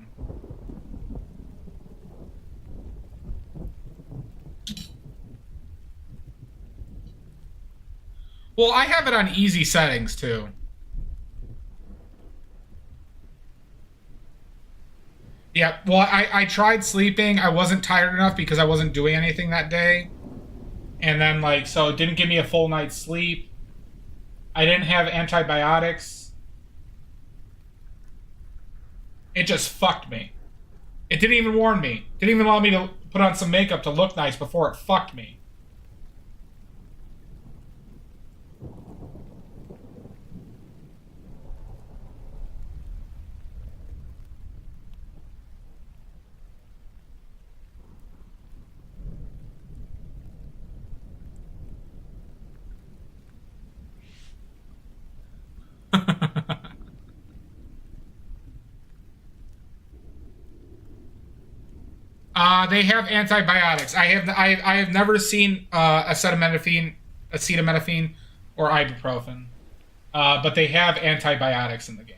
Well, I have it on easy settings too. Yeah, well, I tried sleeping. I wasn't tired enough because I wasn't doing anything that day. And then, like, so it didn't give me a full night's sleep. I didn't have antibiotics. It just fucked me. It didn't even warn me. Didn't even allow me to put on some makeup to look nice before it fucked me. They have antibiotics. I have never seen acetaminophen, or ibuprofen, but they have antibiotics in the game.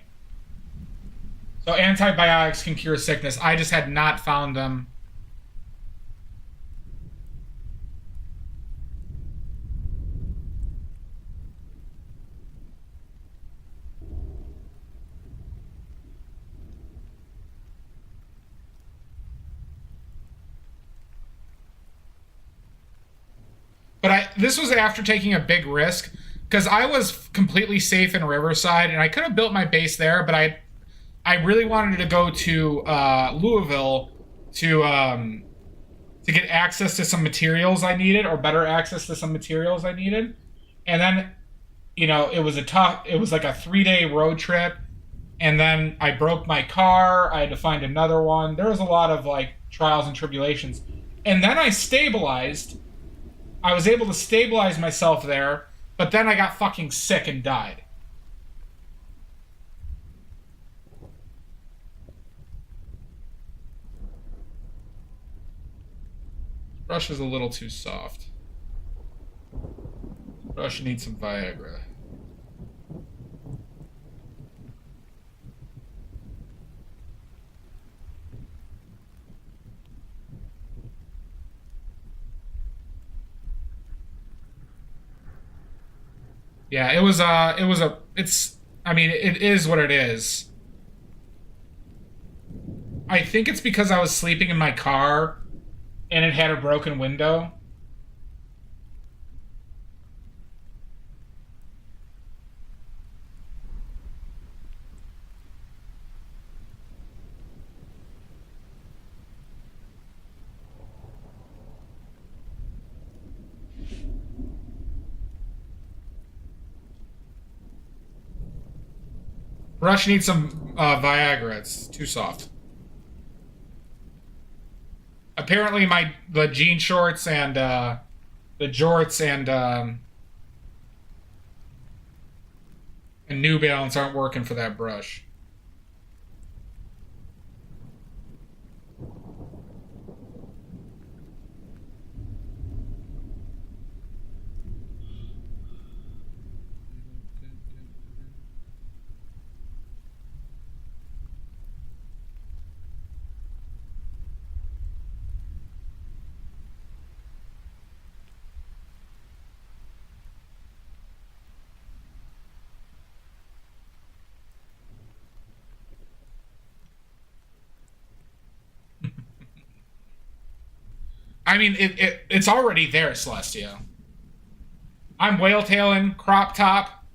So antibiotics can cure sickness. I just had not found them. But this was after taking a big risk because I was completely safe in Riverside and I could have built my base there, but I really wanted to go to Louisville to get access to some materials I needed, or better access to some materials I needed. And then, it was like a 3-day road trip. And then I broke my car. I had to find another one. There was a lot of like trials and tribulations. And then I stabilized. I was able to stabilize myself there, but then I got fucking sick and died. Brush is a little too soft. Brush needs some Viagra. Yeah, I mean, it is what it is. I think it's because I was sleeping in my car and it had a broken window. brush needs some Viagra. It's too soft. Apparently, the jean shorts and the jorts and New Balance aren't working for that brush. I mean, it's already there, Celestia. I'm whale tailing, crop top.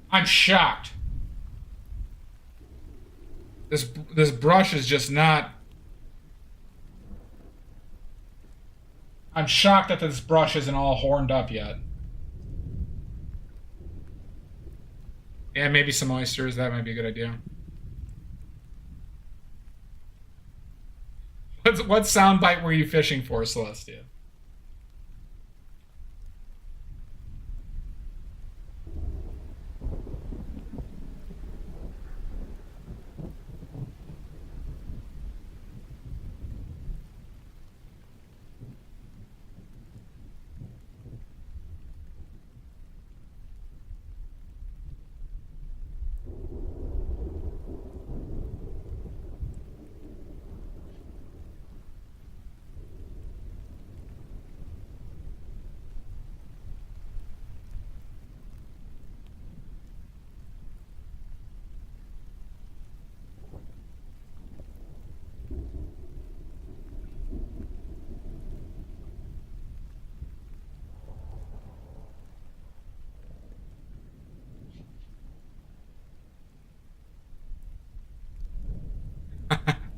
I'm shocked. This brush is just not. I'm shocked that this brush isn't all horned up yet. Yeah, maybe some oysters. That might be a good idea. What soundbite were you fishing for, Celestia?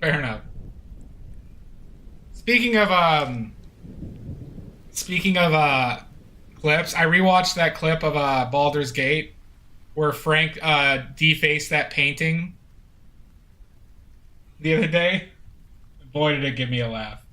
Fair enough. Speaking of clips, I rewatched that clip of Baldur's Gate where Frank defaced that painting the other day. Boy, did it give me a laugh.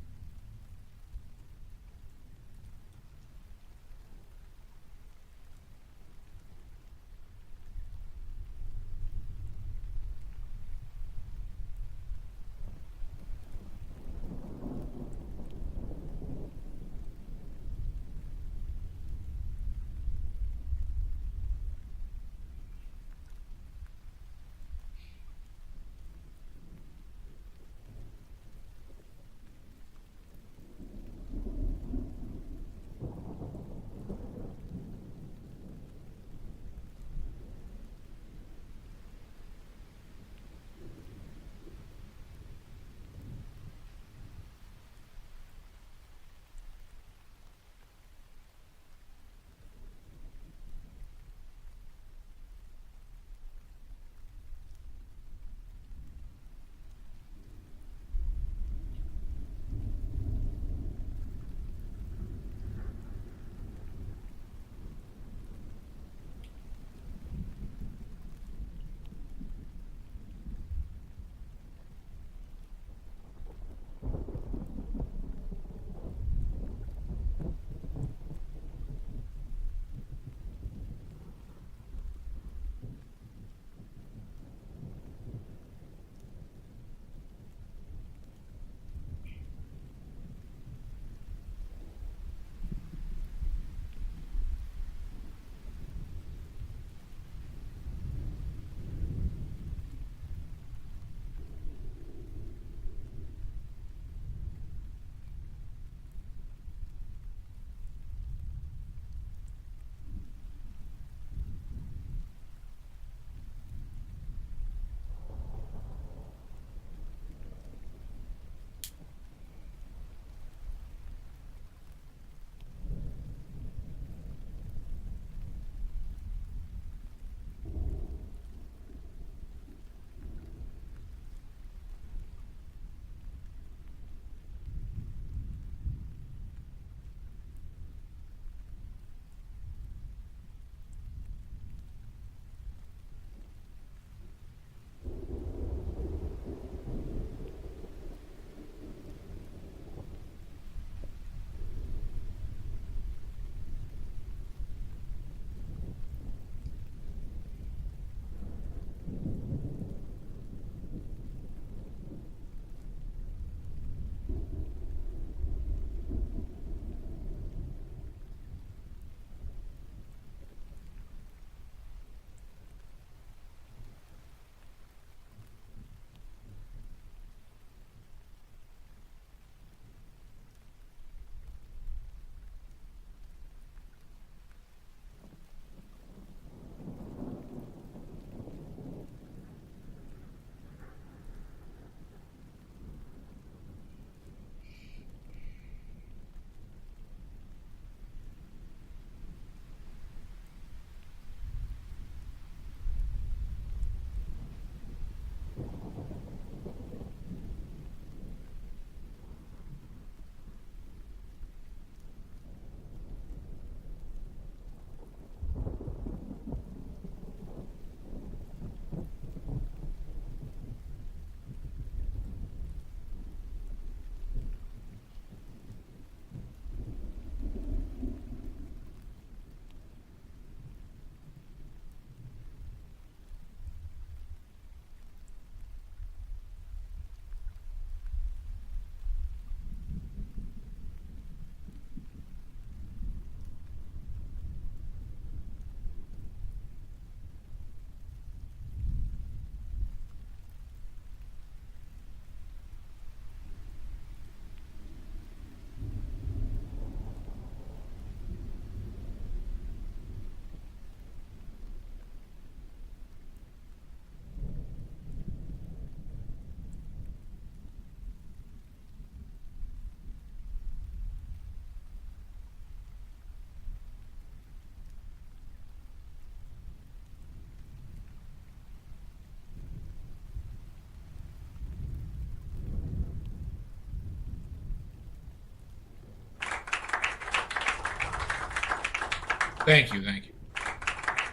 Thank you, thank you.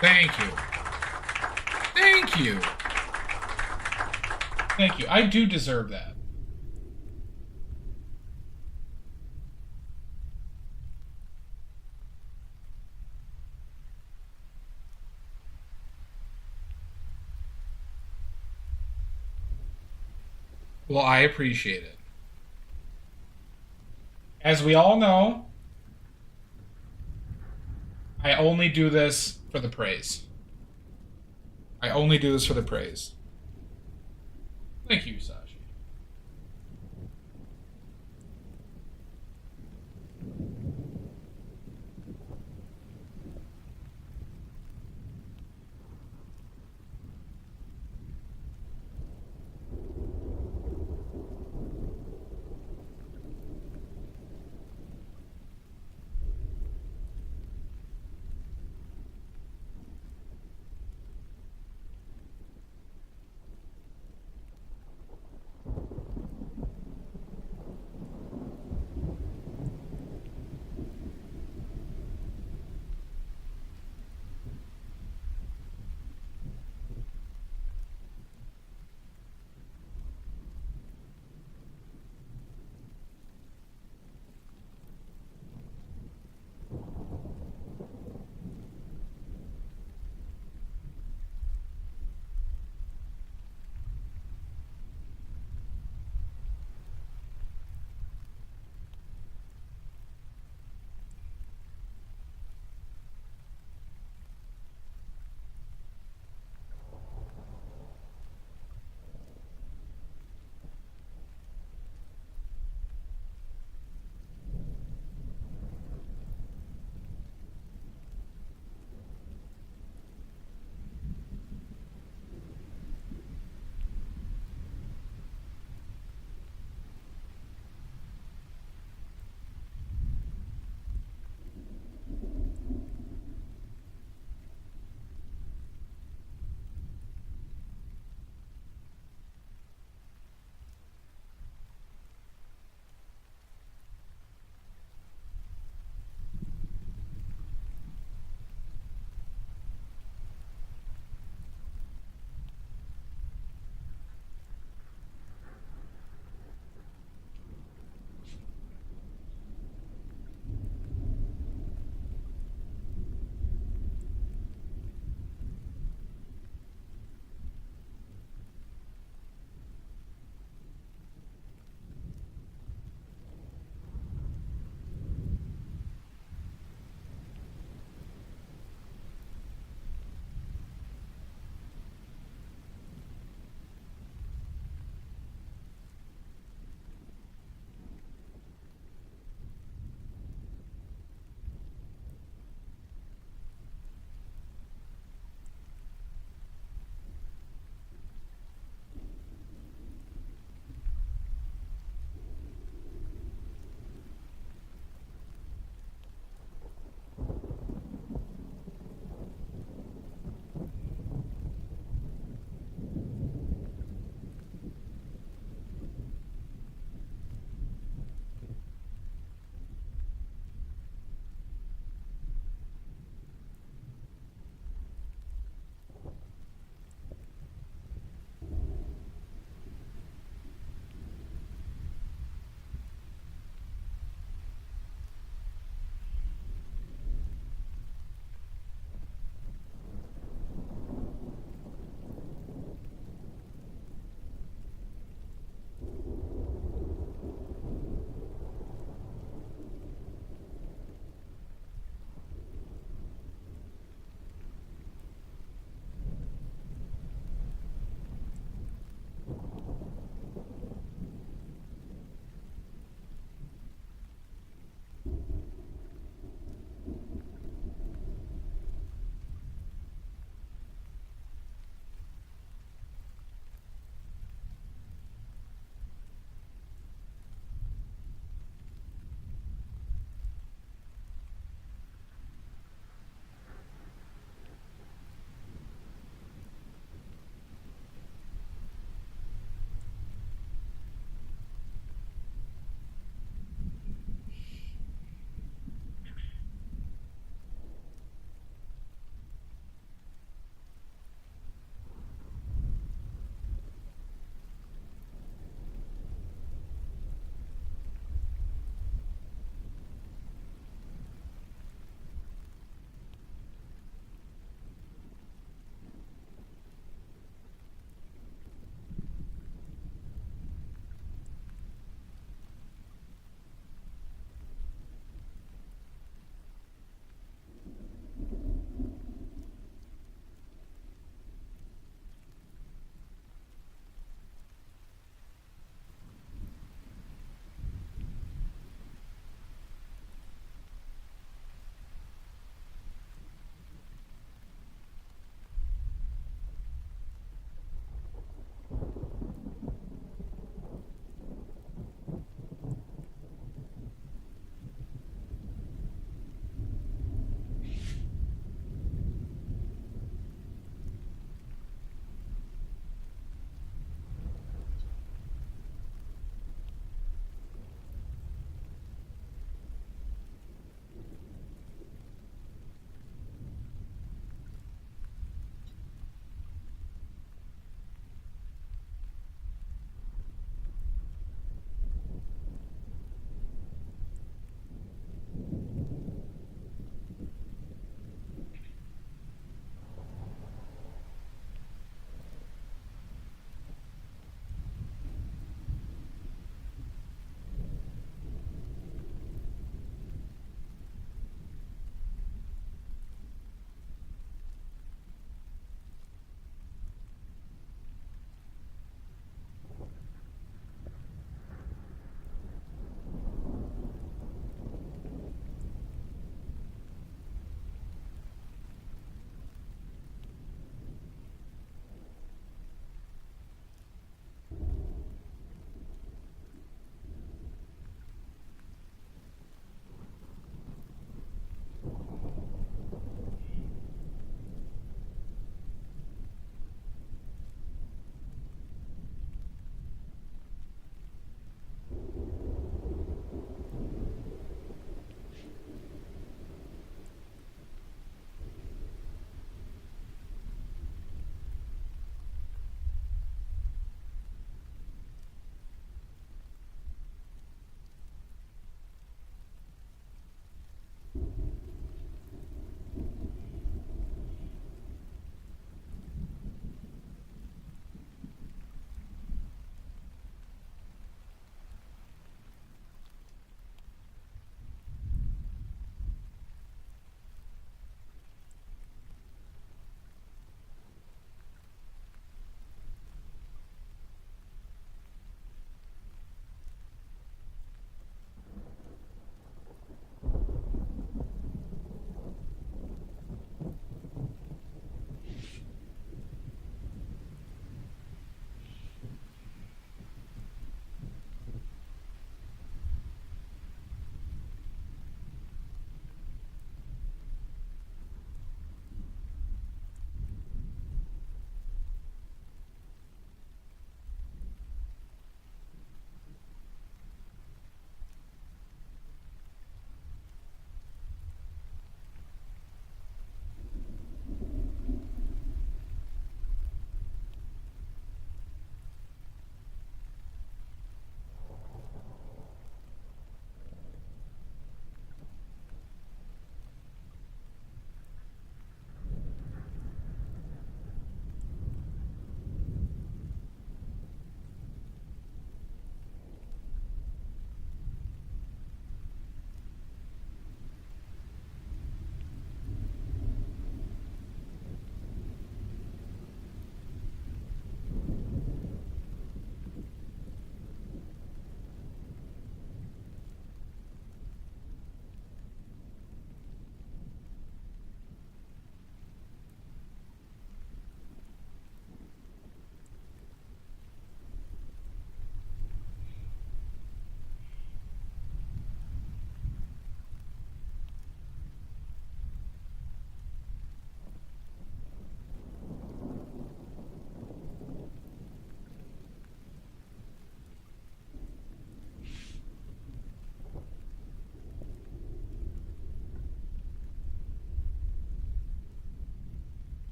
Thank you. Thank you. Thank you. I do deserve that. Well, I appreciate it. As we all know, I only do this for the praise. I only do this for the praise. Thank you, Sashi.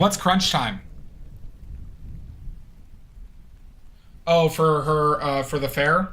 What's crunch time? Oh, for her, for the fair?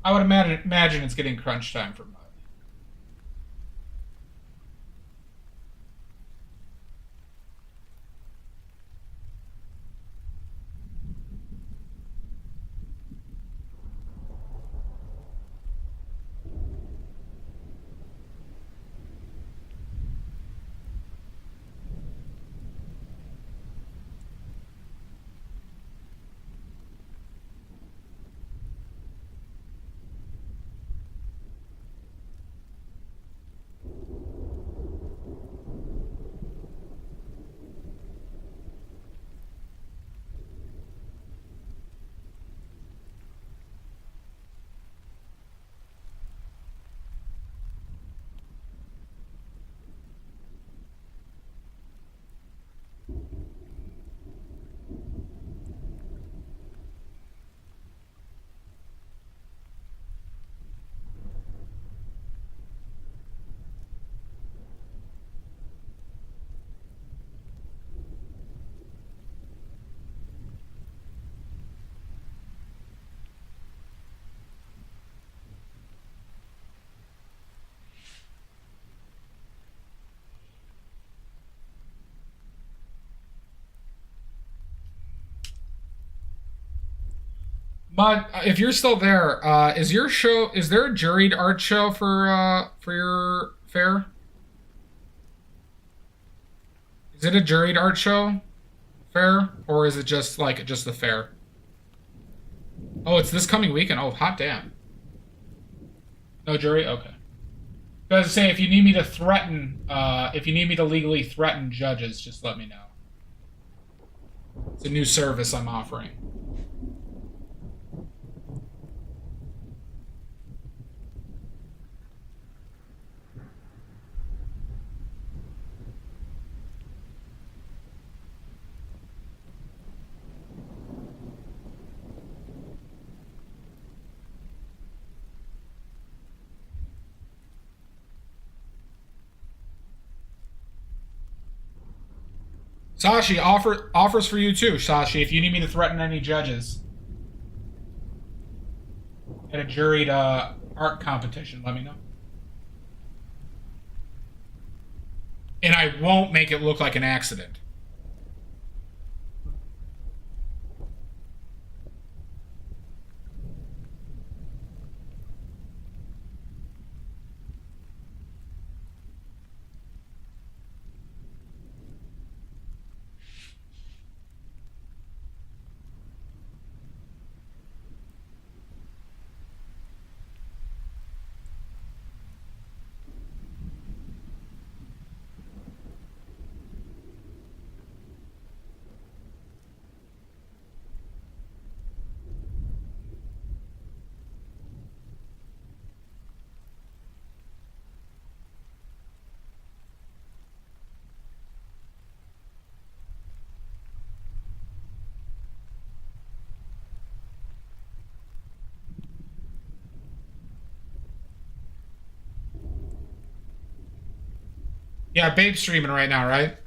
I would imagine it's getting crunch time for Mud. Mud, if you're still there, is your show? Is there a juried art show for your fair? Is it a juried art show fair, or is it just like just the fair? Oh, it's this coming weekend. Oh, hot damn. No jury. Okay. I was say if you need me to threaten, if you need me to legally threaten judges, just let me know. It's a new service I'm offering. Sashi, offers for you too, Sashi. If you need me to threaten any judges at a juried art competition, let me know. And I won't make it look like an accident. Yeah, Babe's streaming right now, right?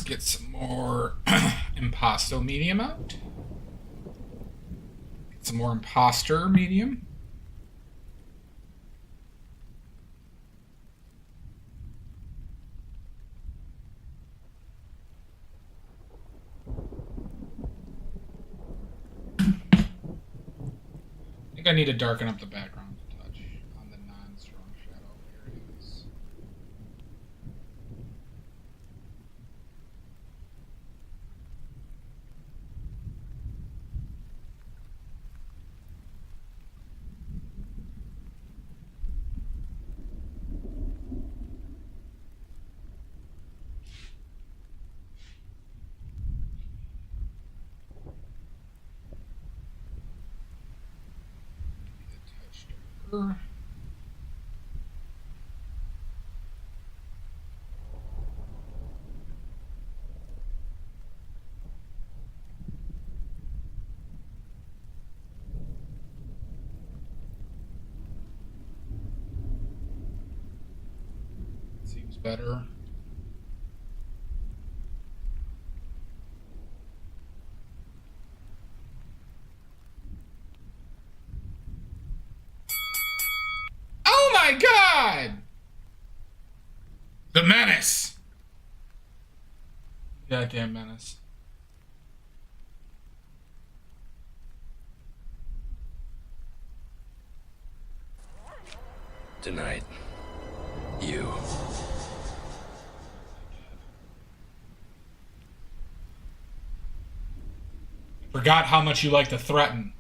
get some more impasto medium out. Get some more imposter medium. I think I need to darken up the background a touch on the non-strong shadow areas. A touch darker. Seems better. Oh my god! The menace! Goddamn menace. Tonight, you. Forgot how much you like to threaten.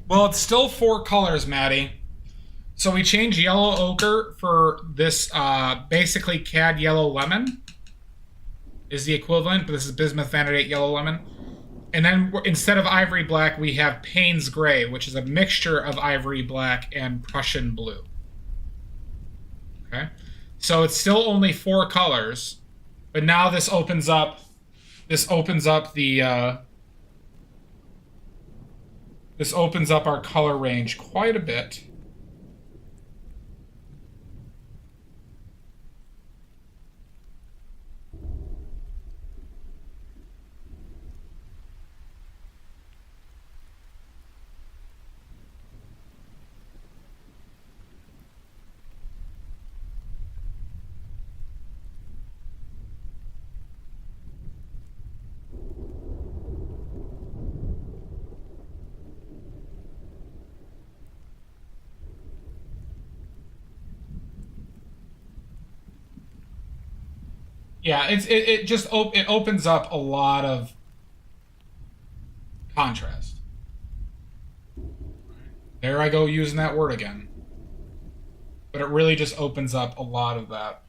Well, it's still 4 colors, Maddie. So we changed yellow ochre for this basically cad yellow lemon is the equivalent, but this is bismuth vanadate yellow lemon. And then instead of ivory black, we have Payne's gray, which is a mixture of ivory black and Prussian blue. Okay, so it's still only 4 colors, but now this opens up. This opens up the. This opens up our color range quite a bit. Yeah, it opens up a lot of contrast. There I go using that word again. But it really just opens up a lot of that.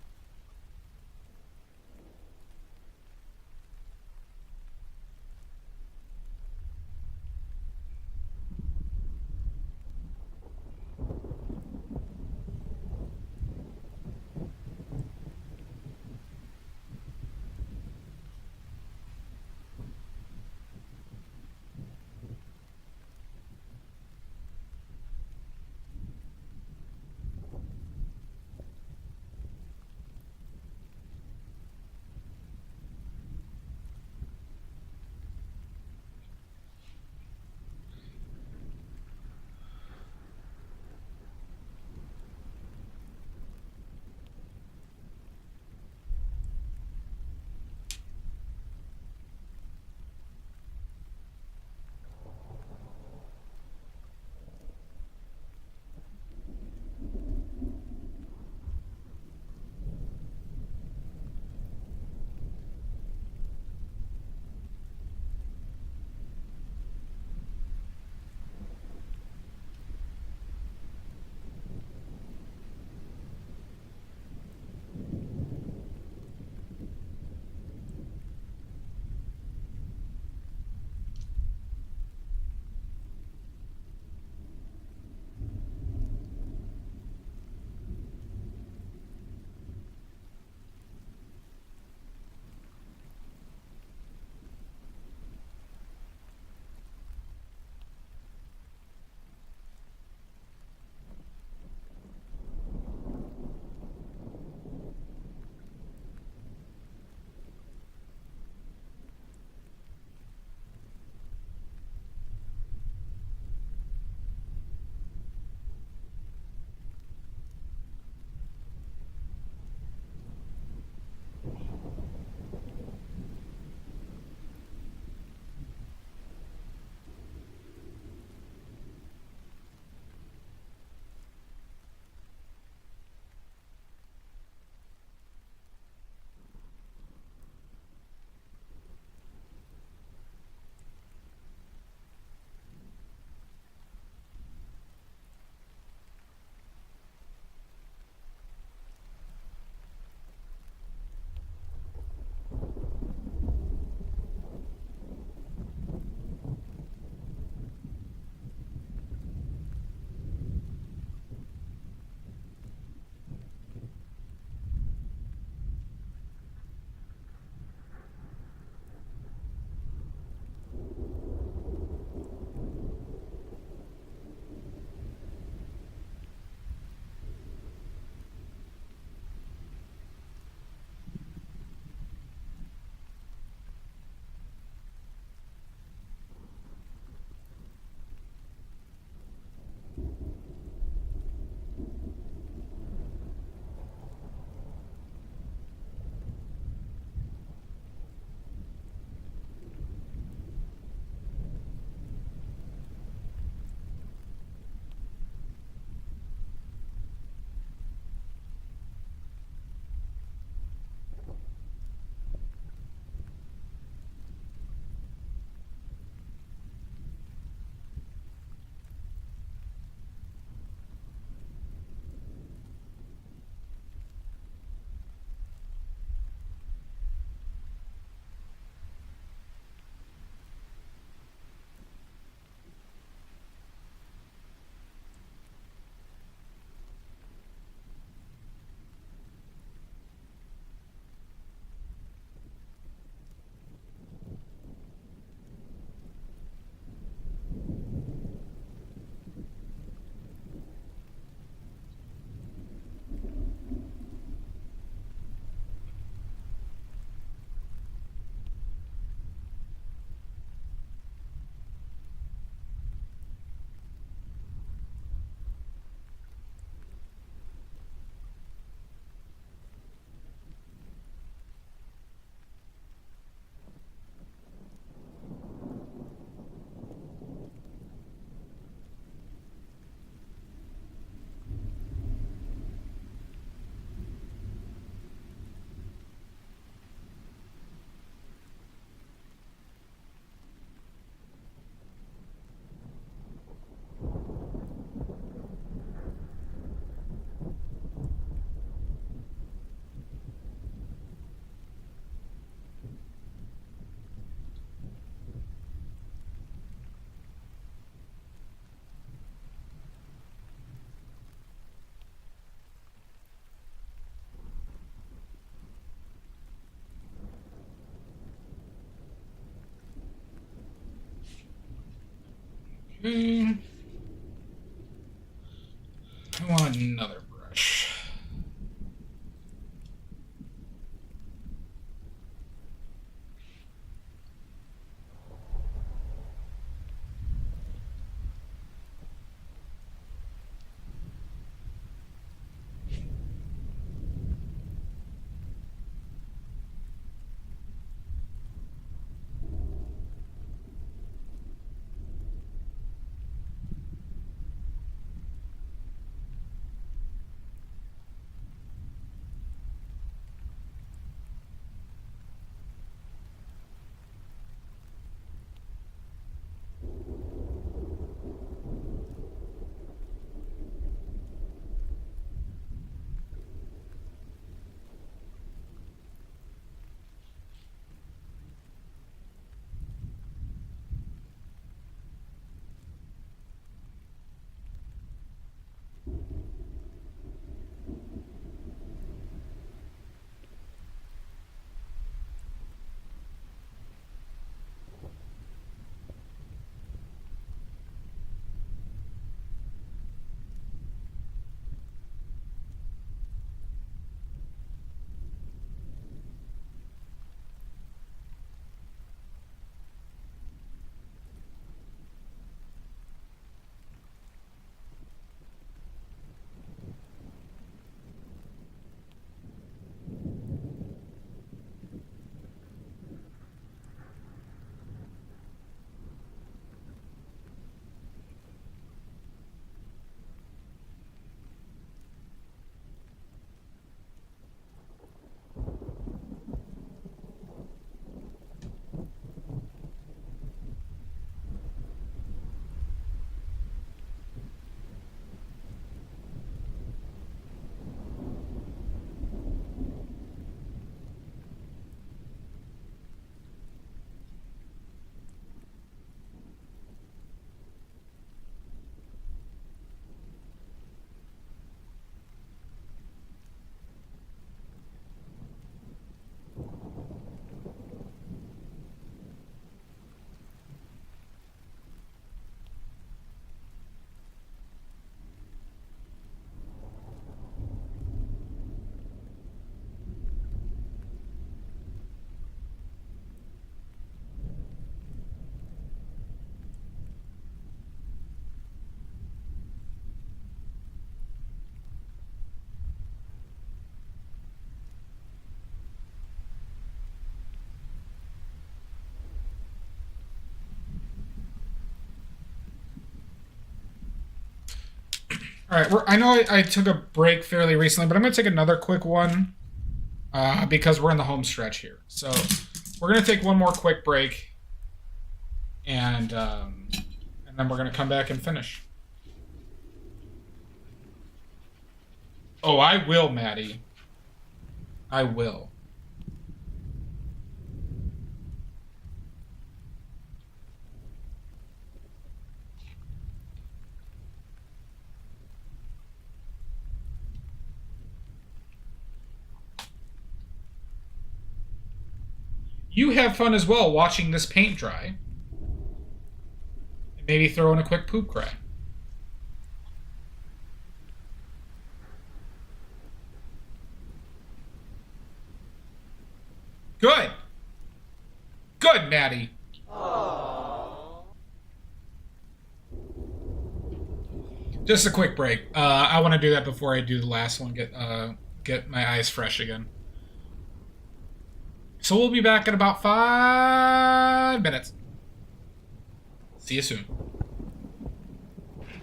Okay. I want another brush. All right, I know I took a break fairly recently, but I'm going to take another quick one because we're in the home stretch here. So we're going to take one more quick break, and then we're going to come back and finish. Oh, I will, Maddie. I will. You have fun as well watching this paint dry. And maybe throw in a quick poop cry. Good. Good, Maddie. Aww. Just a quick break. I want to do that before I do the last one. Get my eyes fresh again. So we'll be back in about 5 minutes. See you soon.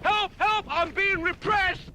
Help! Help! I'm being repressed!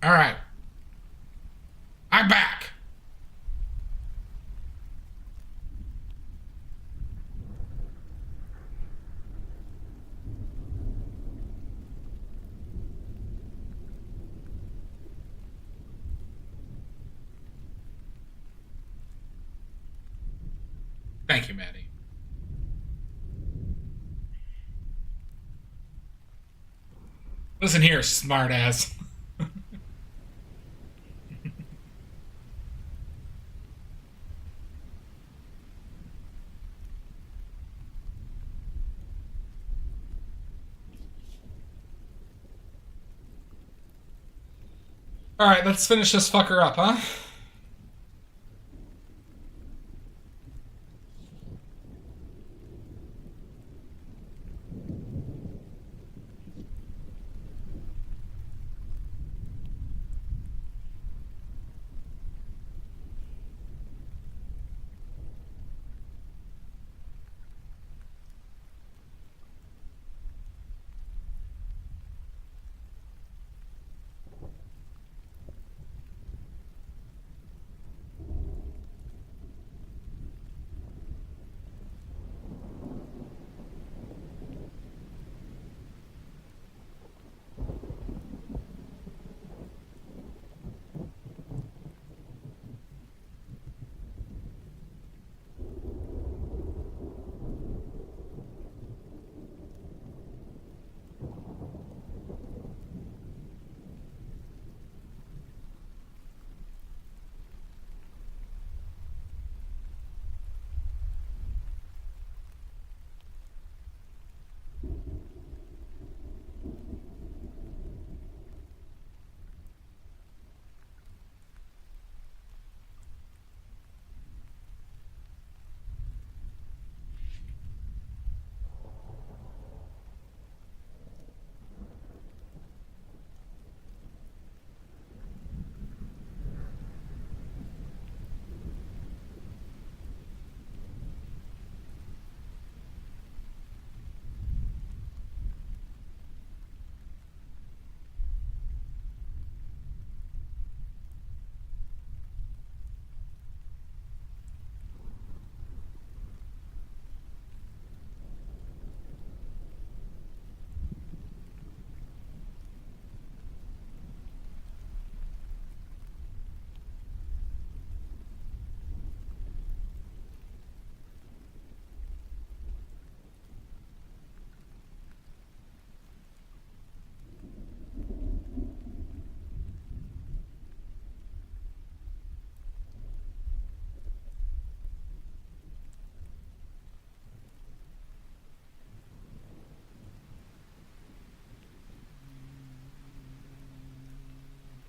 All right. I'm back. Thank you, Maddie. Listen here, smartass. All right, let's finish this fucker up, huh?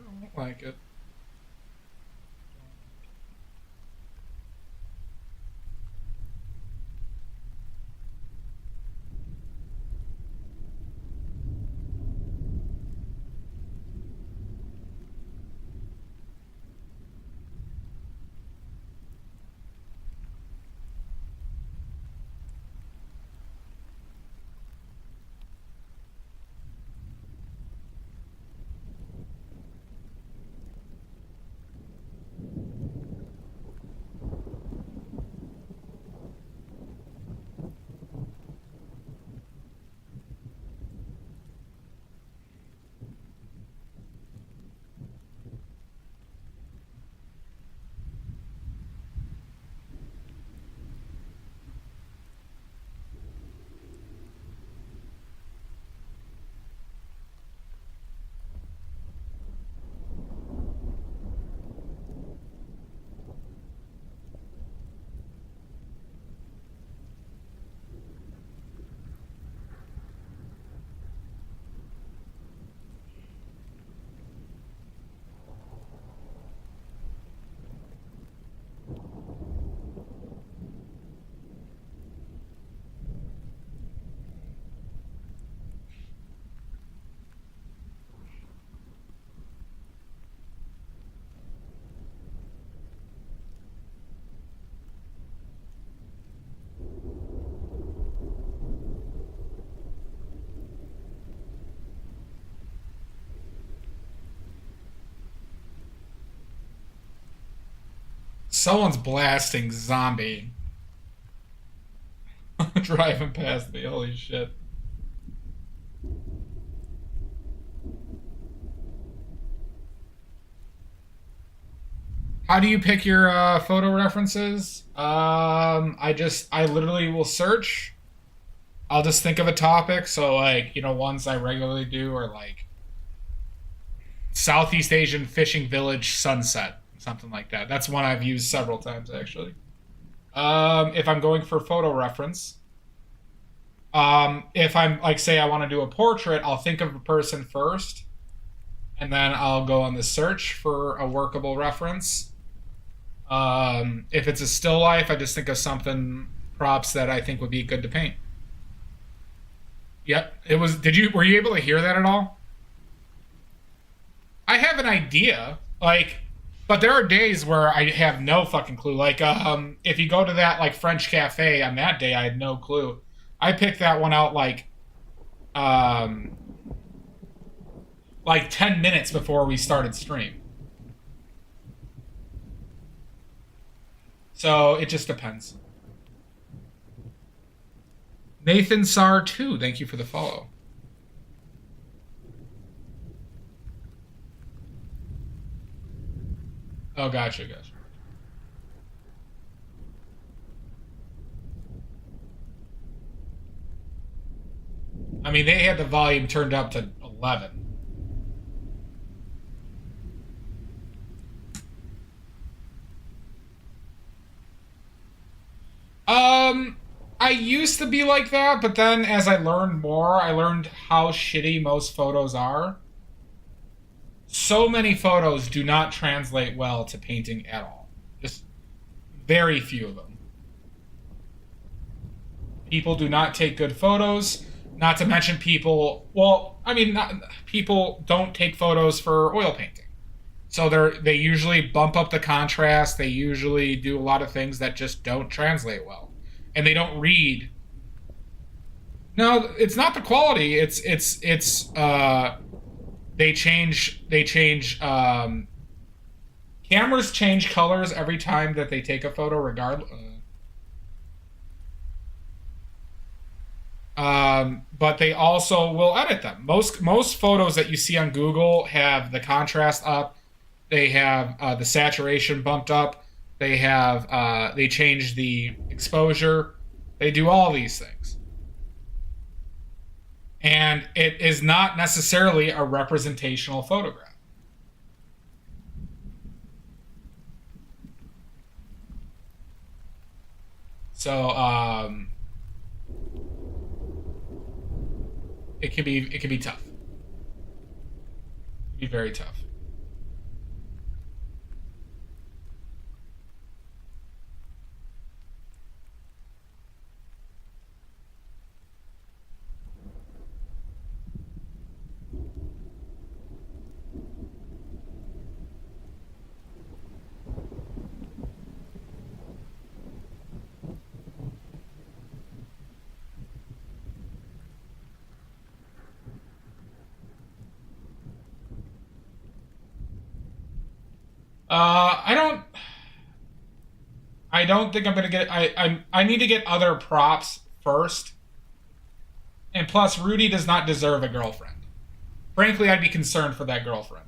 I don't like it. Someone's blasting Zombie. Driving past me, holy shit. How do you pick your photo references? I literally will search. I'll just think of a topic. So, like, ones I regularly do are like Southeast Asian fishing village sunset, something like that. That's one I've used several times, actually. If I'm going for photo reference, if I'm like, say, I want to do a portrait, I'll think of a person first, and then I'll go on the search for a workable reference. If it's a still life, I just think of something props that I think would be good to paint. Yep, it was. Were you able to hear that at all? I have an idea, like, but there are days where I have no fucking clue. Like, if you go to that like French cafe on that day, I had no clue. I picked that one out like 10 minutes before we started stream. So it just depends. Nathan Sar 2, thank you for the follow. Oh, gotcha. I mean, they had the volume turned up to 11. I used to be like that, but then as I learned more, I learned how shitty most photos are. So many photos do not translate well to painting at all. Just very few of them. People do not take good photos. Not to mention people, people don't take photos for oil painting. So they usually bump up the contrast. They usually do a lot of things that just don't translate well. And they don't read. No, it's not the quality. They change cameras change colors every time that they take a photo regardless. But they also will edit them. Most photos that you see on Google have the contrast up. They have the saturation bumped up. They change the exposure. They do all these things. And it is not necessarily a representational photograph. So it can be tough. It can be very tough. I don't. I don't think I'm gonna get. I need to get other props first, and plus, Rudy does not deserve a girlfriend. Frankly, I'd be concerned for that girlfriend.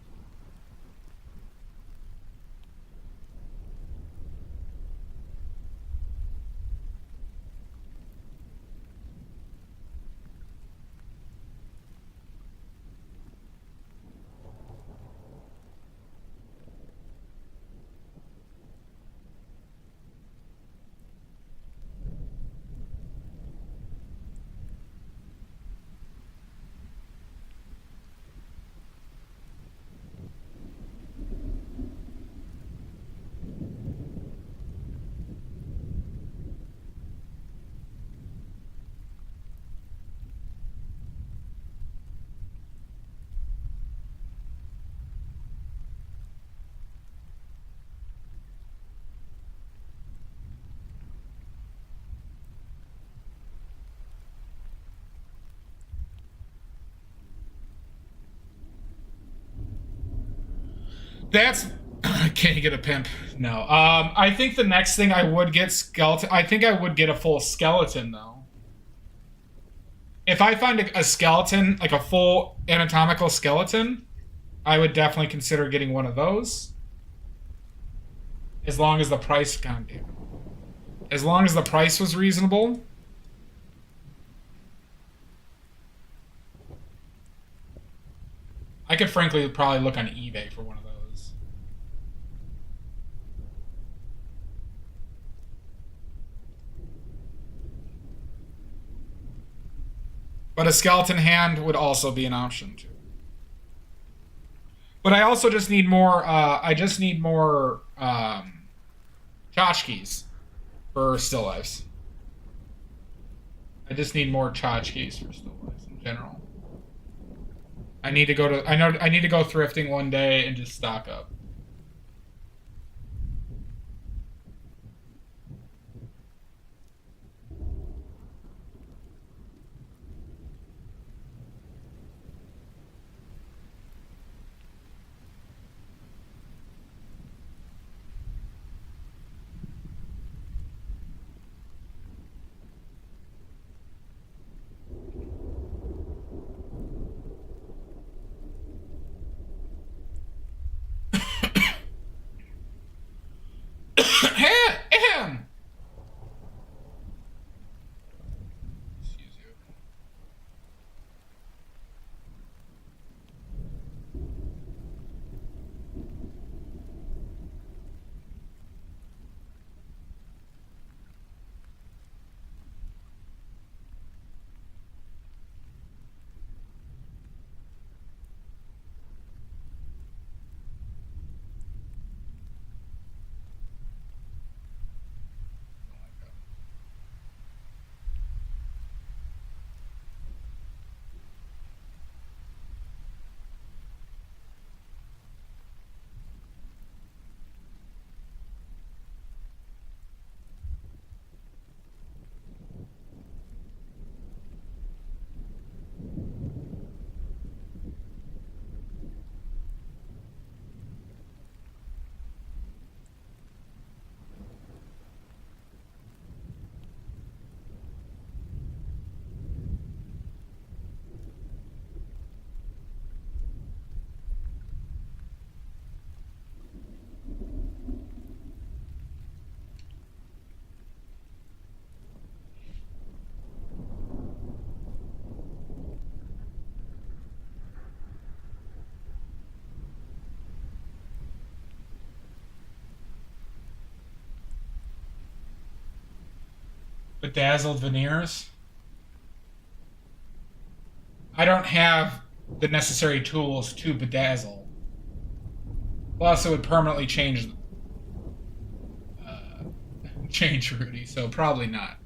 That's Can you get a pimp? No. I think the next thing I would get skeleton. I think I would get a full skeleton though. If I find a skeleton, like a full anatomical skeleton, I would definitely consider getting one of those. As long as the price, goddamn. As long as the price was reasonable. I could frankly probably look on eBay for one of those. But a skeleton hand would also be an option too. But I also just need more. I just need more tchotchkes for still lives. I just need more tchotchkes for still lives in general. I need to go to. I need to go thrifting one day and just stock up. Ahem. Excuse you. Bedazzled veneers. I don't have the necessary tools to bedazzle. Plus, it would permanently change Rudy, so probably not.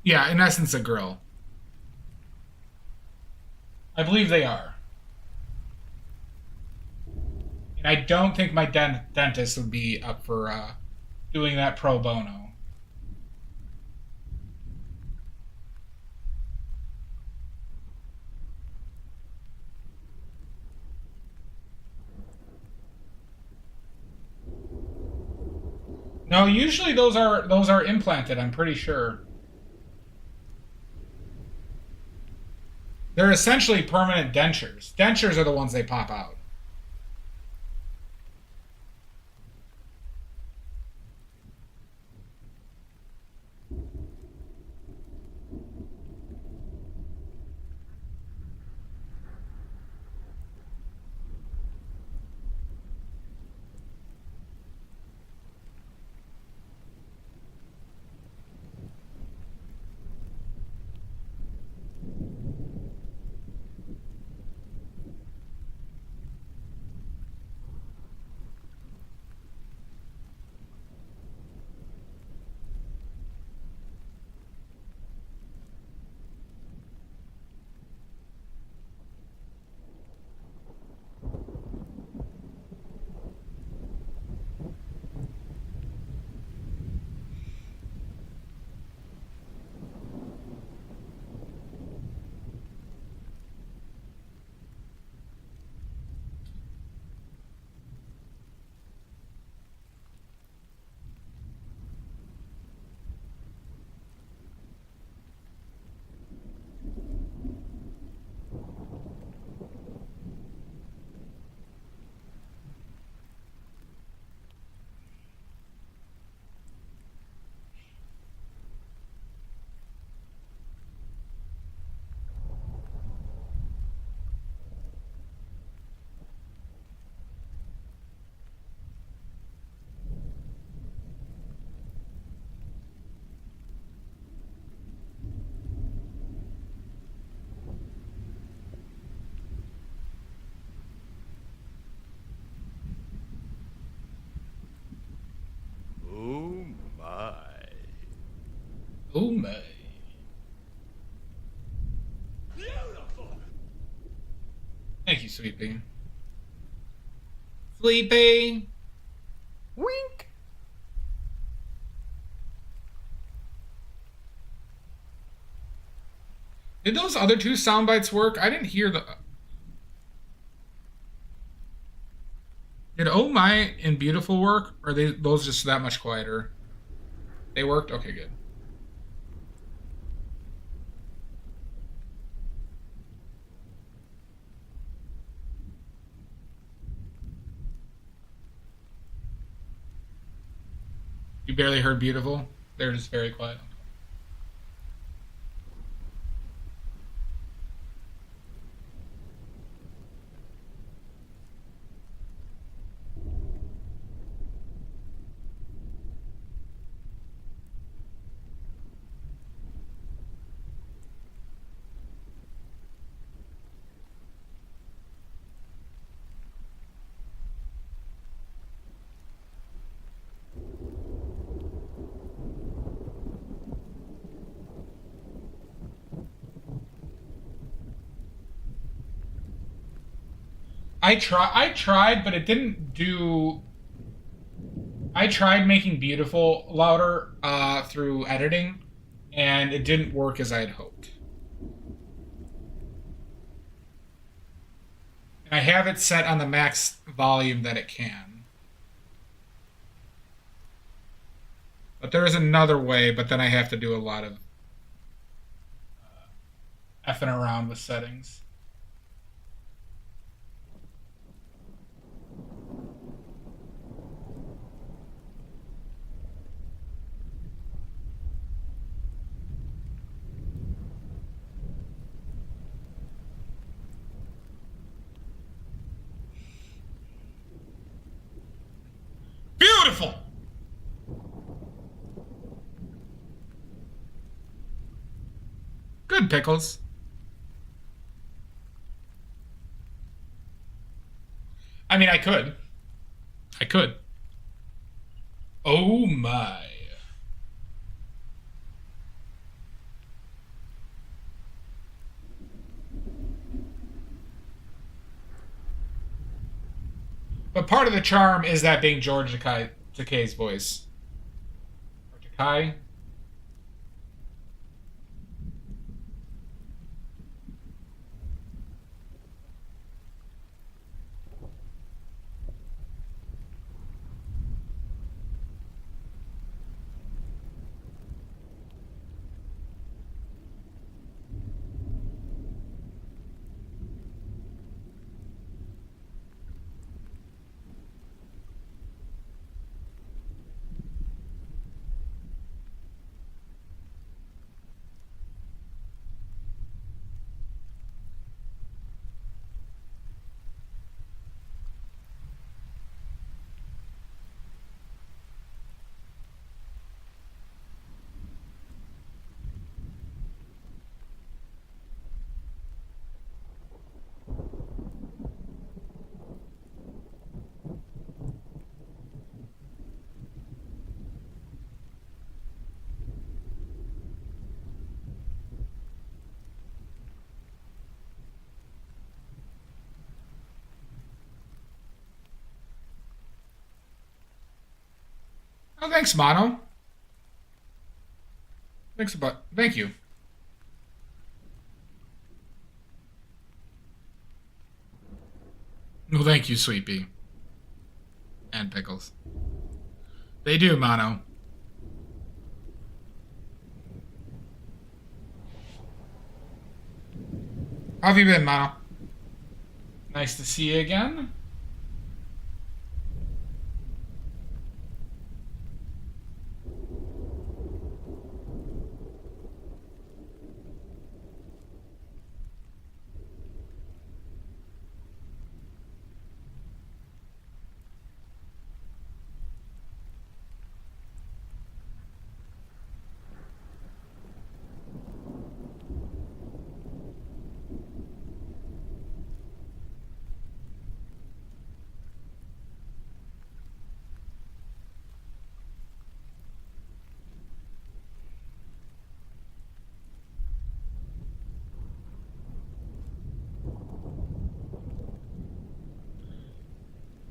Yeah, in essence, a grill. I believe they are. And I don't think my dentist would be up for doing that pro bono. No, usually those are implanted, I'm pretty sure. They're essentially permanent dentures. Dentures are the ones they pop out. Oh my. Beautiful. Thank you, Sweepy. Sleepy. Wink. Did those other two sound bites work? I didn't hear the. Did Oh My and Beautiful work? Or are they those just that much quieter? They worked? Okay, good. You barely heard Beautiful? They're just very quiet. I tried, but it didn't do. I tried making Beautiful louder through editing, and it didn't work as I had hoped. And I have it set on the max volume that it can. But there is another way, but then I have to do a lot of effing around with settings. Beautiful! Good, Pickles. I mean, I could. I could. Oh my. But part of the charm is that being George Takei's voice. Or Takai? Oh, thanks, Mono. Thank you. Well, thank you, Sweet and Pickles. They do, Mono. How have you been, Mono? Nice to see you again.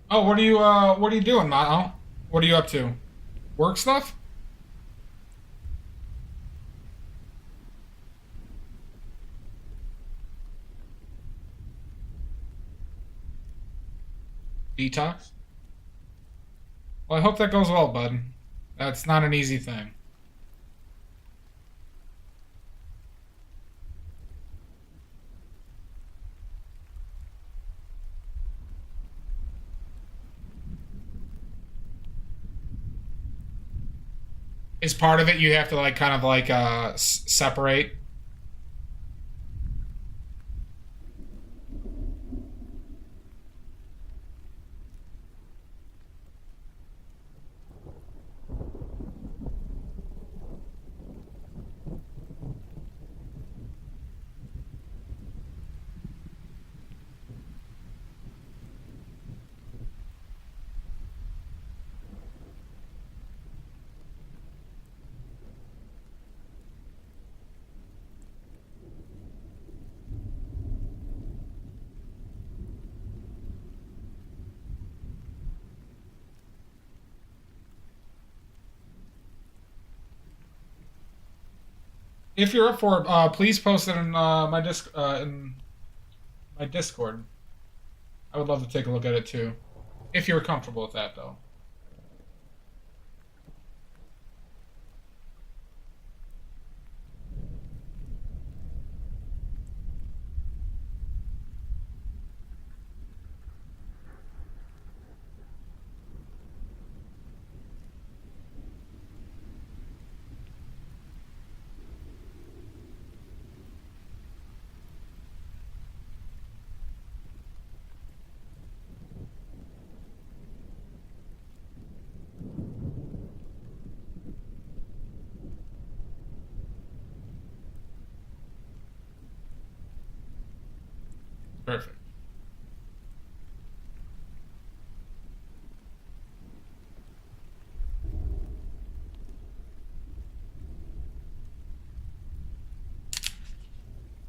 Oh, what are you doing, Matt? What are you up to? Work stuff? Detox? Well, I hope that goes well, bud. That's not an easy thing. Is part of it you have to like kind of like separate? If you're up for it, please post it in my Discord. I would love to take a look at it too. If you're comfortable with that, though. Perfect.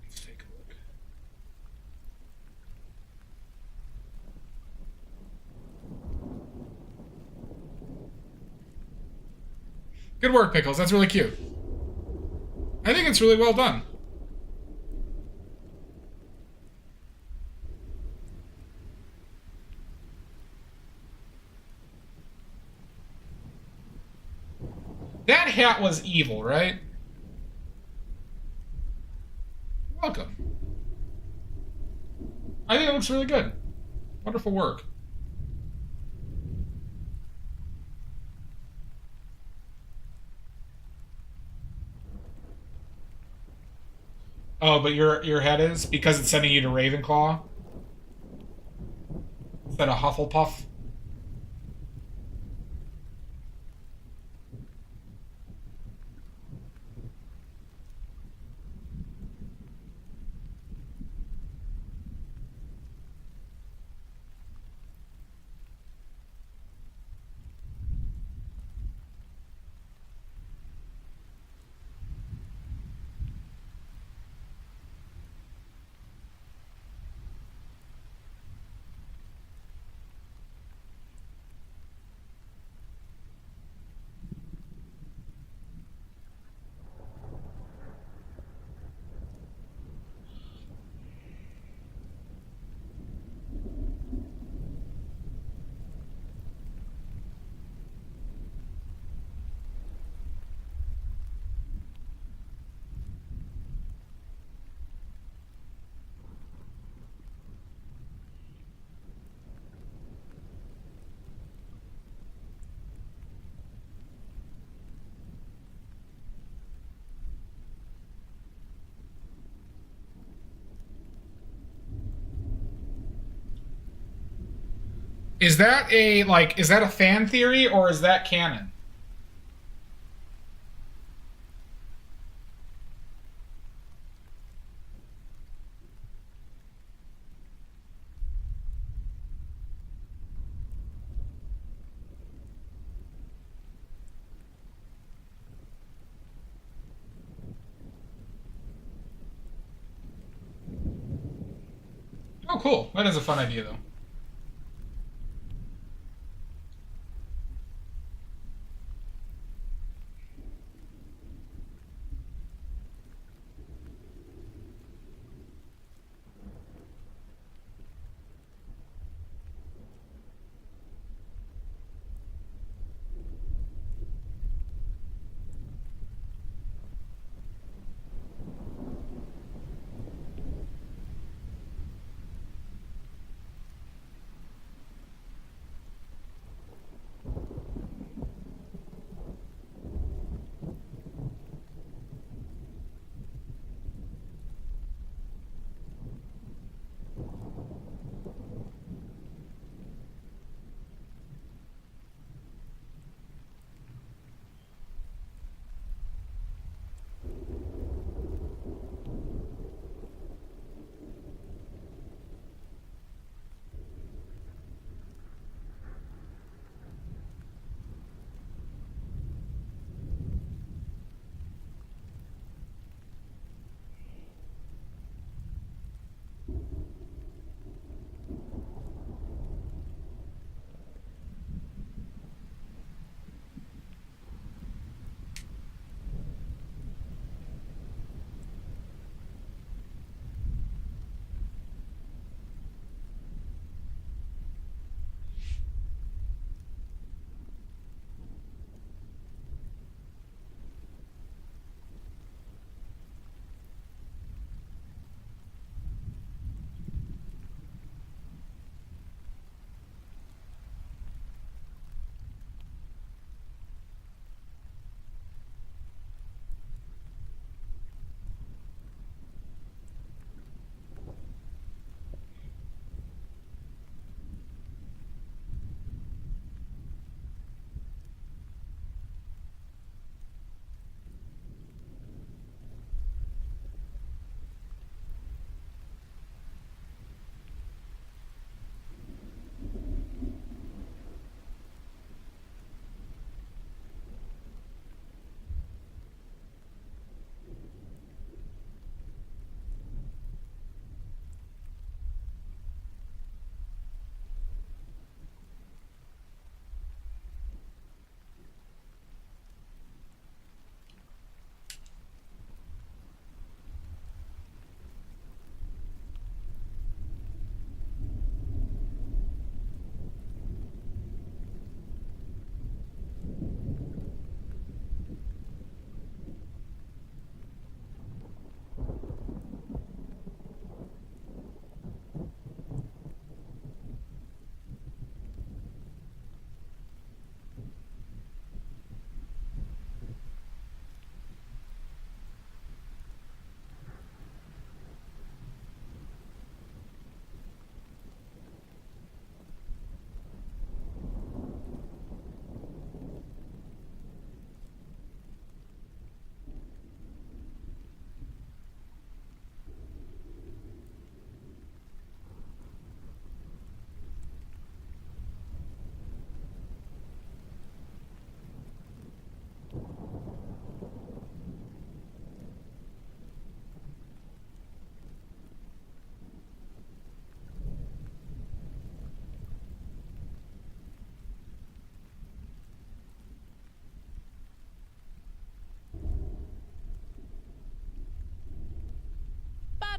Let's take a look. Good work, Pickles. That's really cute. I think it's really well done. That hat was evil, right? Welcome. I think it looks really good. Wonderful work. Oh, but your head is because it's sending you to Ravenclaw instead of Hufflepuff. Is that a fan theory or is that canon? Oh, cool. That is a fun idea, though.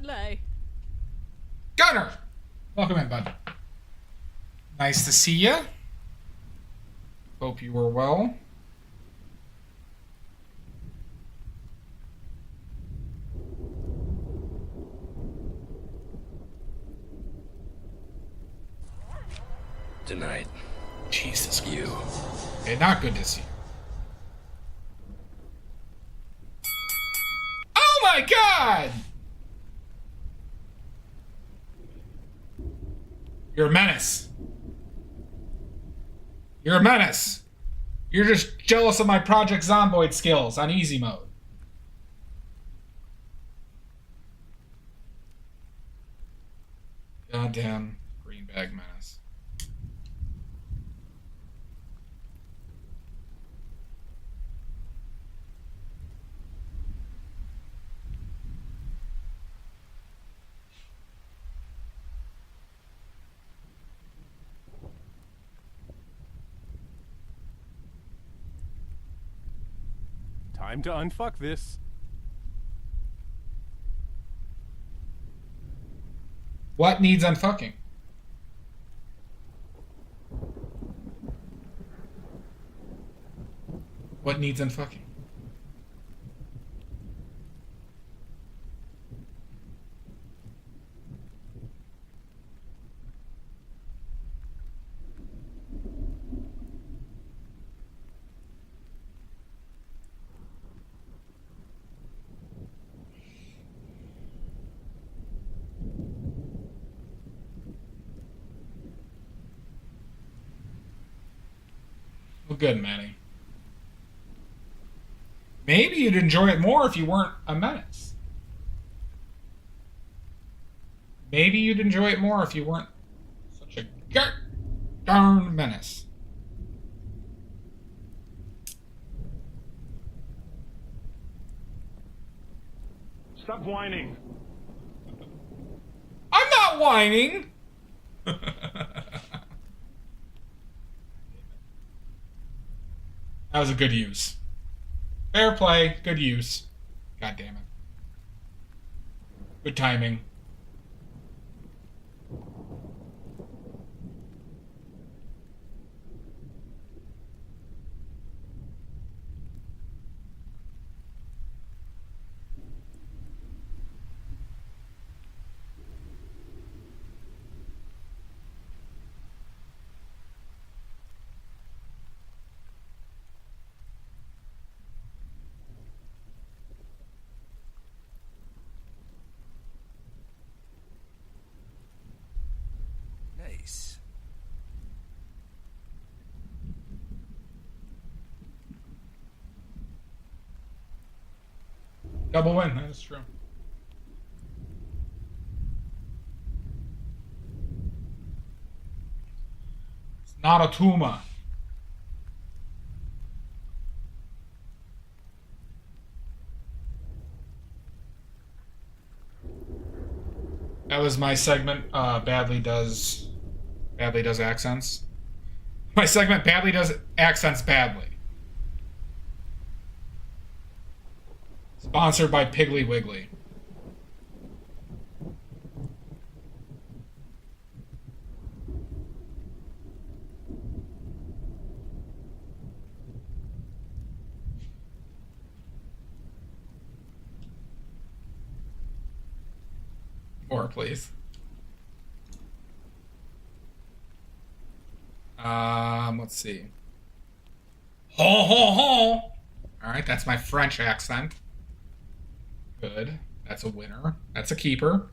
Lay. Gunner! Welcome in, bud. Nice to see you. Hope you were well. Tonight, Jesus Christ. you. Okay, not good to see. Oh my god! You're a menace. You're a menace. You're just jealous of my Project Zomboid skills on easy mode. Goddamn greenbag menace. Time to unfuck this. What needs unfucking? What needs unfucking? Well, good, Manny. Maybe you'd enjoy it more if you weren't a menace. Maybe you'd enjoy it more if you weren't such a darn menace. Stop whining. I'm not whining! That was a good use. Fair play, good use. God damn it. Good timing. Nice. Double win, that is true. It's not a Tuma. That was my segment, badly does accents. My segment badly does accents badly. Sponsored by Piggly Wiggly. More, please. Let's see. Ho ho ho! All right, that's my French accent. Good. That's a winner. That's a keeper.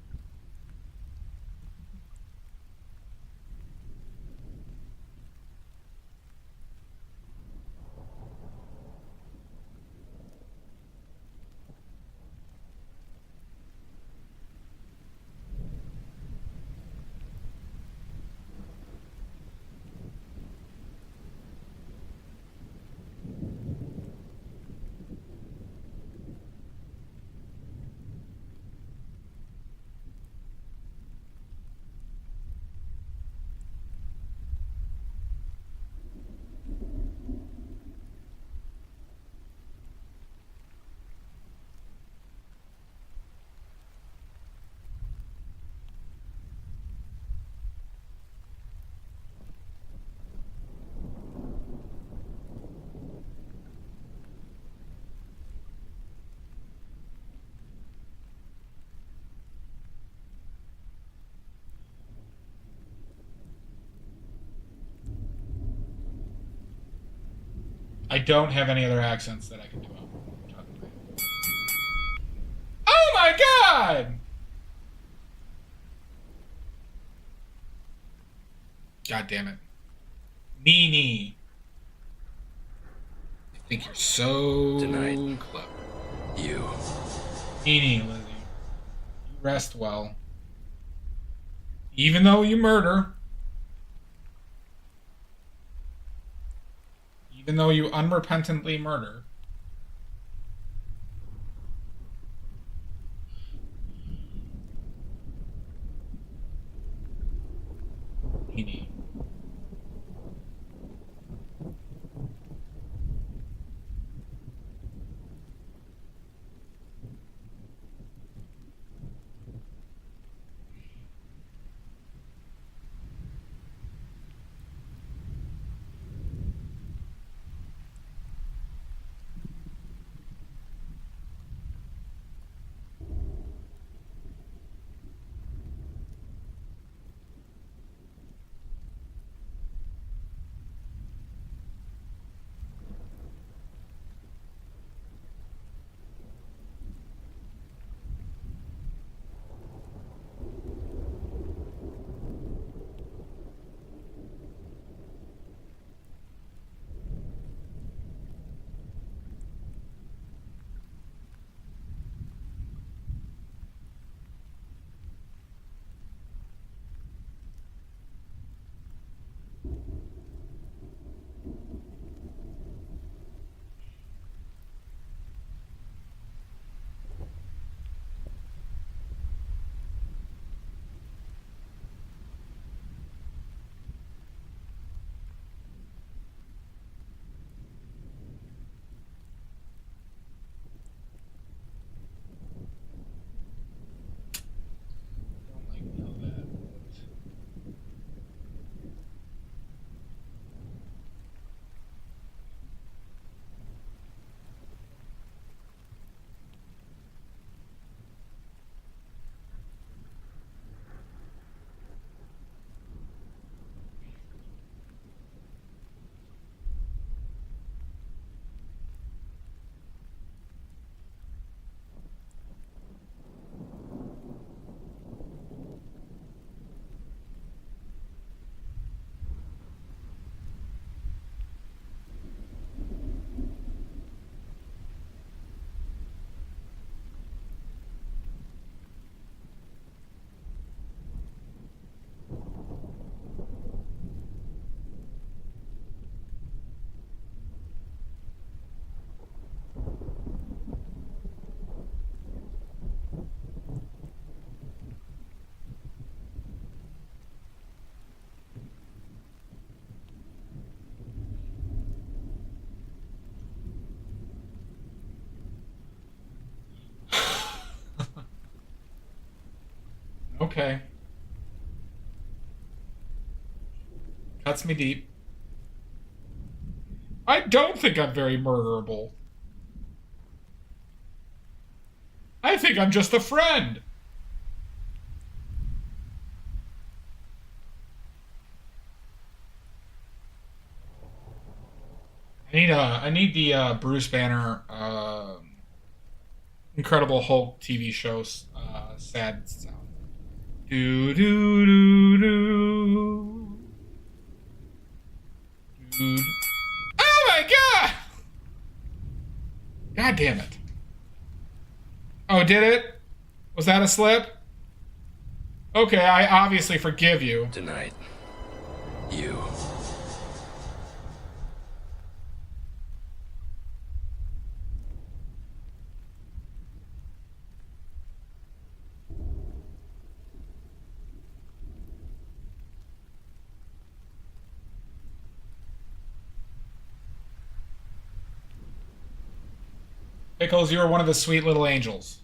I don't have any other accents that I can do. Oh my god! God damn it. Nini. I think you're so Tonight. clever. You. Nini, Lizzie. You rest well. Even though you murder. Even though you unrepentantly murder. Nini. Don't like know that. Okay. Cuts me deep. I don't think I'm very murderable. I think I'm just a friend. I need the Bruce Banner Incredible Hulk TV show sad sound. Do do do do. Dude. Oh my god! God damn it. Oh, did it? Was that a slip? Okay, I obviously forgive you. Tonight. You. Pickles, you are one of the sweet little angels.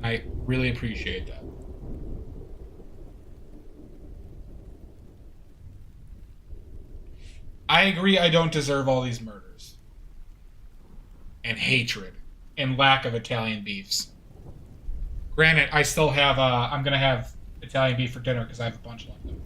I really appreciate that. I agree I don't deserve all these murders. And hatred. And lack of Italian beefs. Granted, I still have, I'm gonna have Italian beef for dinner because I have a bunch left of it.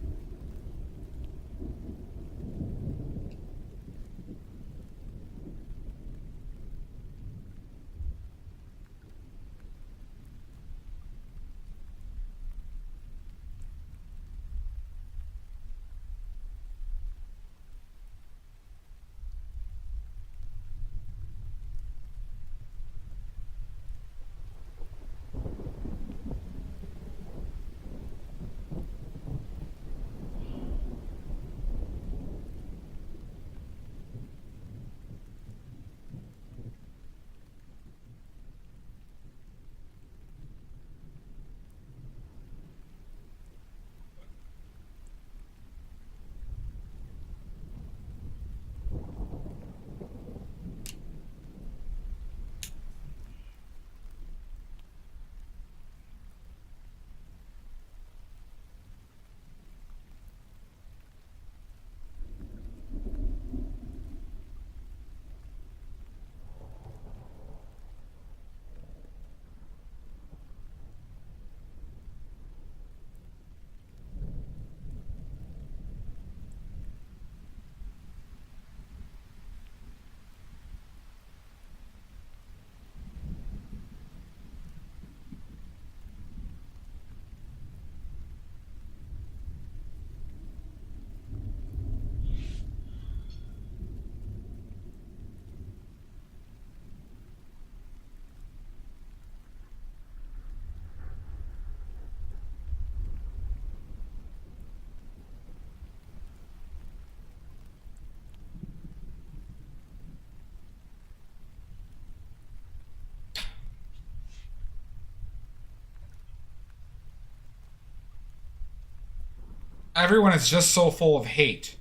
Everyone is just so full of hate.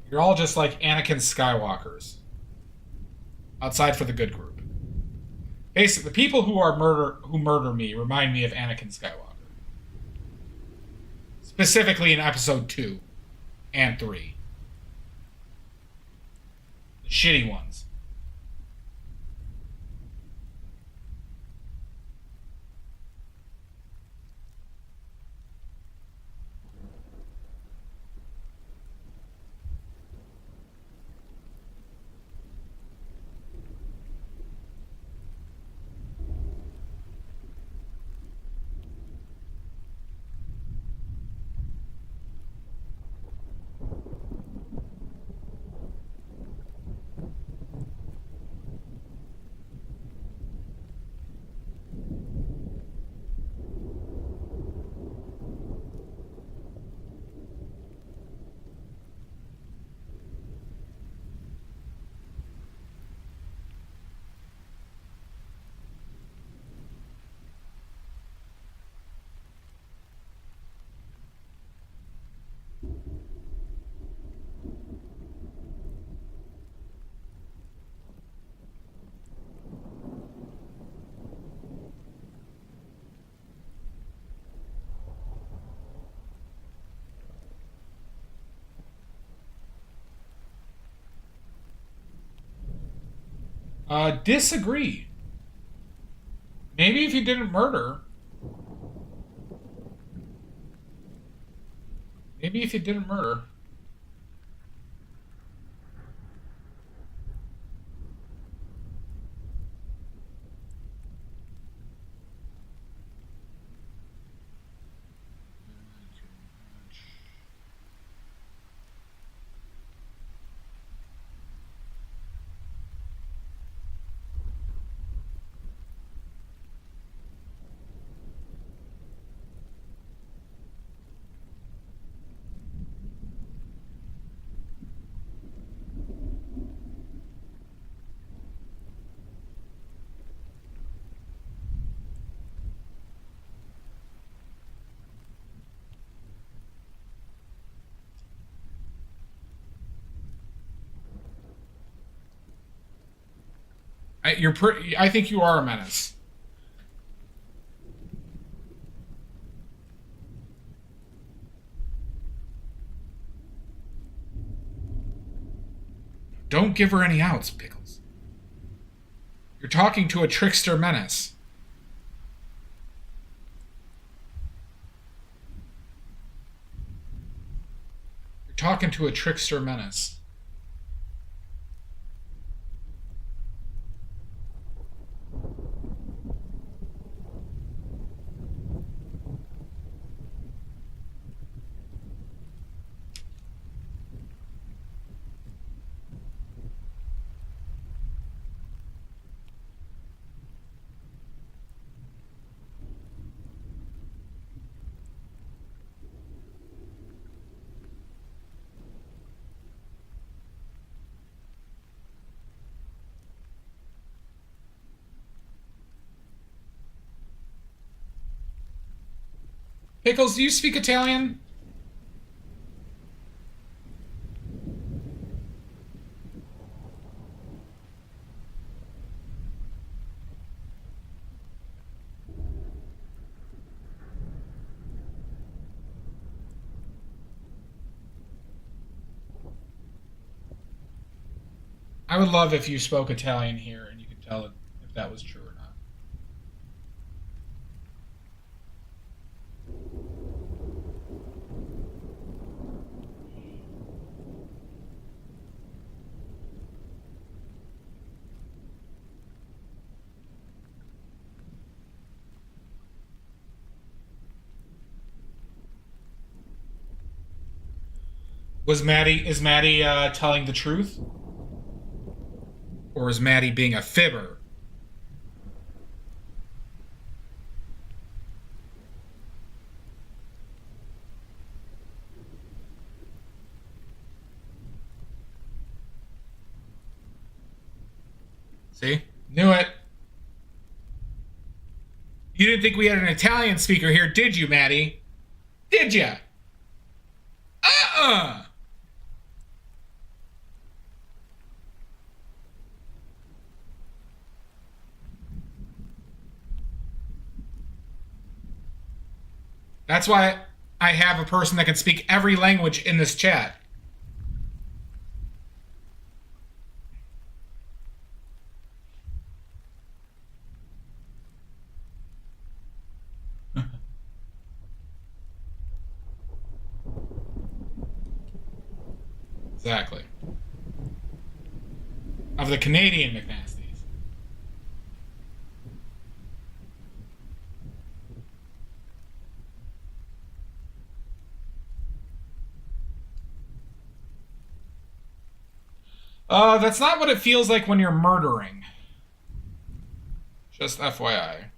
You're all just like Anakin Skywalkers. Outside for the good group. Basically, the people who murder me remind me of Anakin Skywalker. Specifically in episode 2 and 3. The shitty ones. Disagree. Maybe if you didn't murder. Maybe if you didn't murder. I think you are a menace. Don't give her any outs, Pickles. You're talking to a trickster menace. You're talking to a trickster menace. Pickles, do you speak Italian? I would love if you spoke Italian here and you could tell if that was true or not. Is Maddie telling the truth? Or is Maddie being a fibber? See? Knew it. You didn't think we had an Italian speaker here, did you, Maddie? Did ya? That's why I have a person that can speak every language in this chat. Exactly. Of the Canadian McNasties. That's not what it feels like when you're murdering. Just FYI.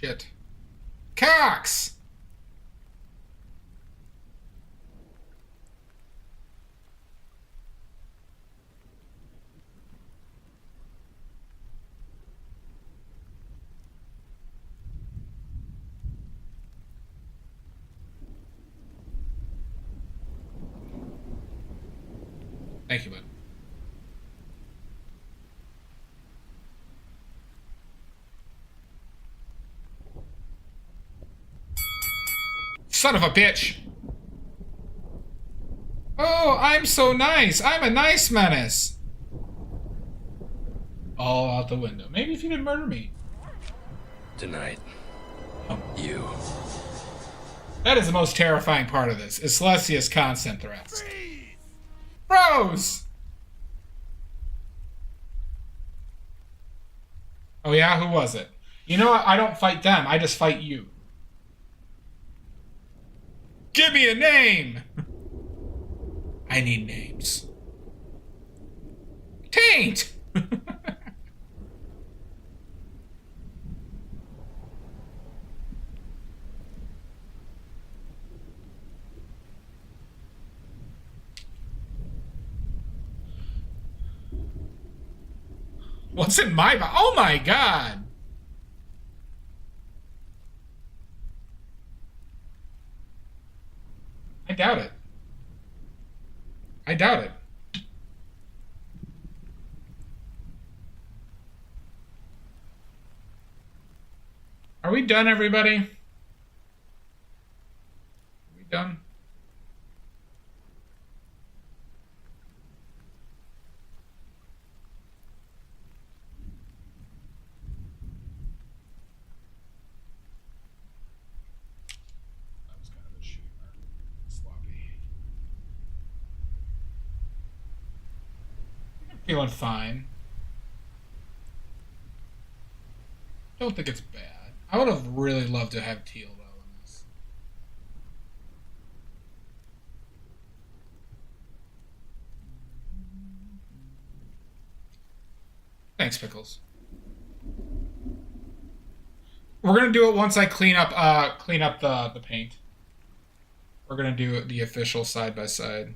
Shit. Cox! Thank you, bud. Son of a bitch! Oh, I'm so nice. I'm a nice menace. All out the window. Maybe if you didn't murder me. Tonight. Oh. You. That is the most terrifying part of this, is Celestia's constant threats. Bros! Oh yeah, who was it? You know what? I don't fight them, I just fight you. Give me a name! I need names. Taint! What's in my box? Oh my god! I doubt it. I doubt it. Are we done, everybody? Are we done? That was kind of a shitty mark. Sloppy. I'm feeling fine. Don't think it's bad. I would have really loved to have teal though in this. Thanks, Pickles. We're gonna do it once I clean up the paint. We're gonna do the official side by side.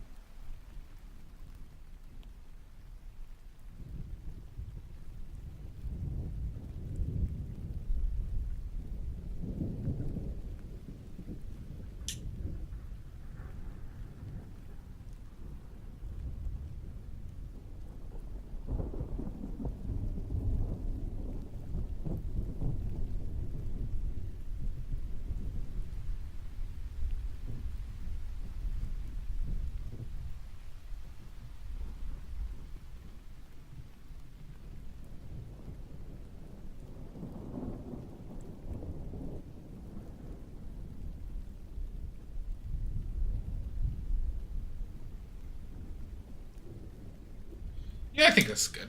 Yeah, I think this is good.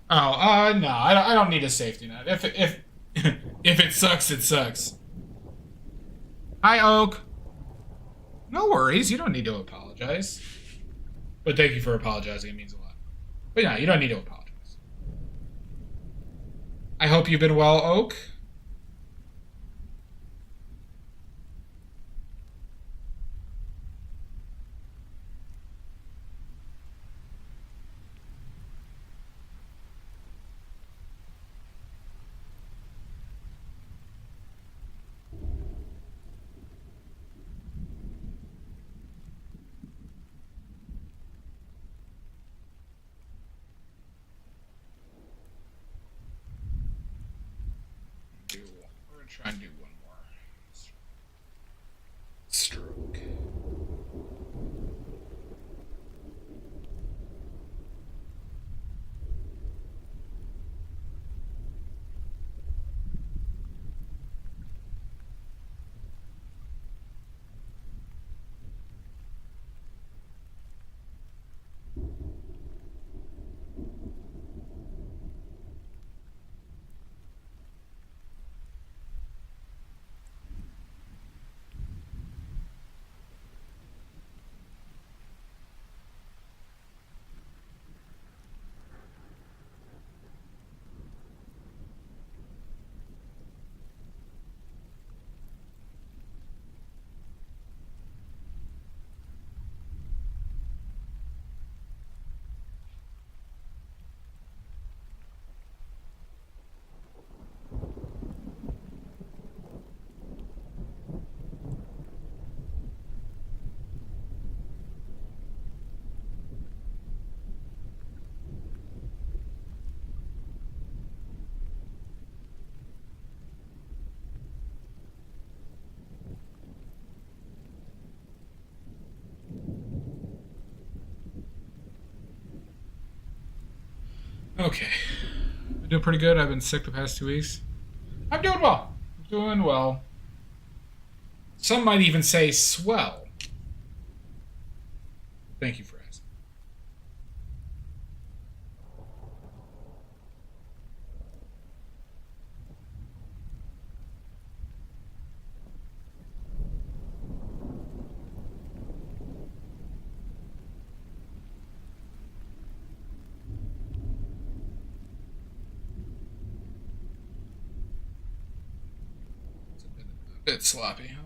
Oh, no, I don't need a safety net. If if it sucks, it sucks. Hi, Oak. No worries, you don't need to apologize. But thank you for apologizing, it means a lot. But yeah, you don't need to apologize. I hope you've been well, Oak. We're gonna try and do one more stroke. Okay. I'm doing pretty good. I've been sick the past 2 weeks. I'm doing well. I'm doing well. Some might even say swell. Thank you for asking. It's a bit sloppy, huh?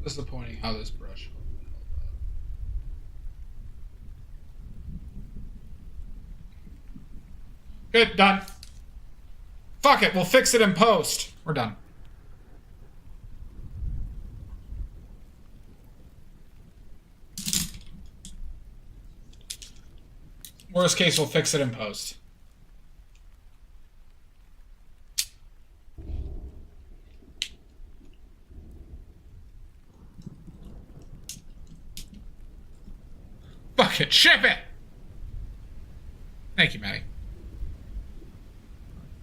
Disappointing how this brush held up. Good, done. Fuck it, we'll fix it in post. We're done. Worst case, we'll fix it in post. Fuck it, ship it! Thank you, Maddie.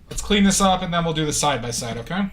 Let's clean this up and then we'll do the side by side, okay?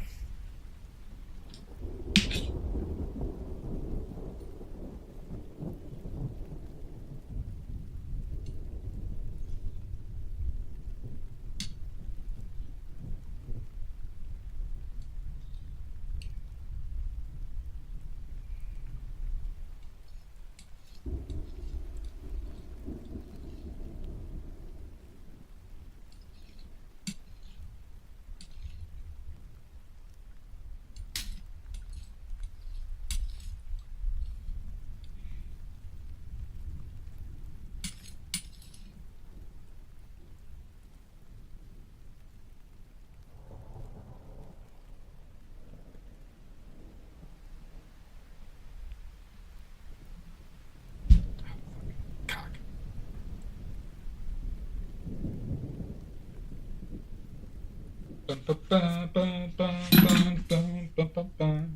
Cock. Bum, bum, bum, bum, bum, bum, bum, bum, bum, bum.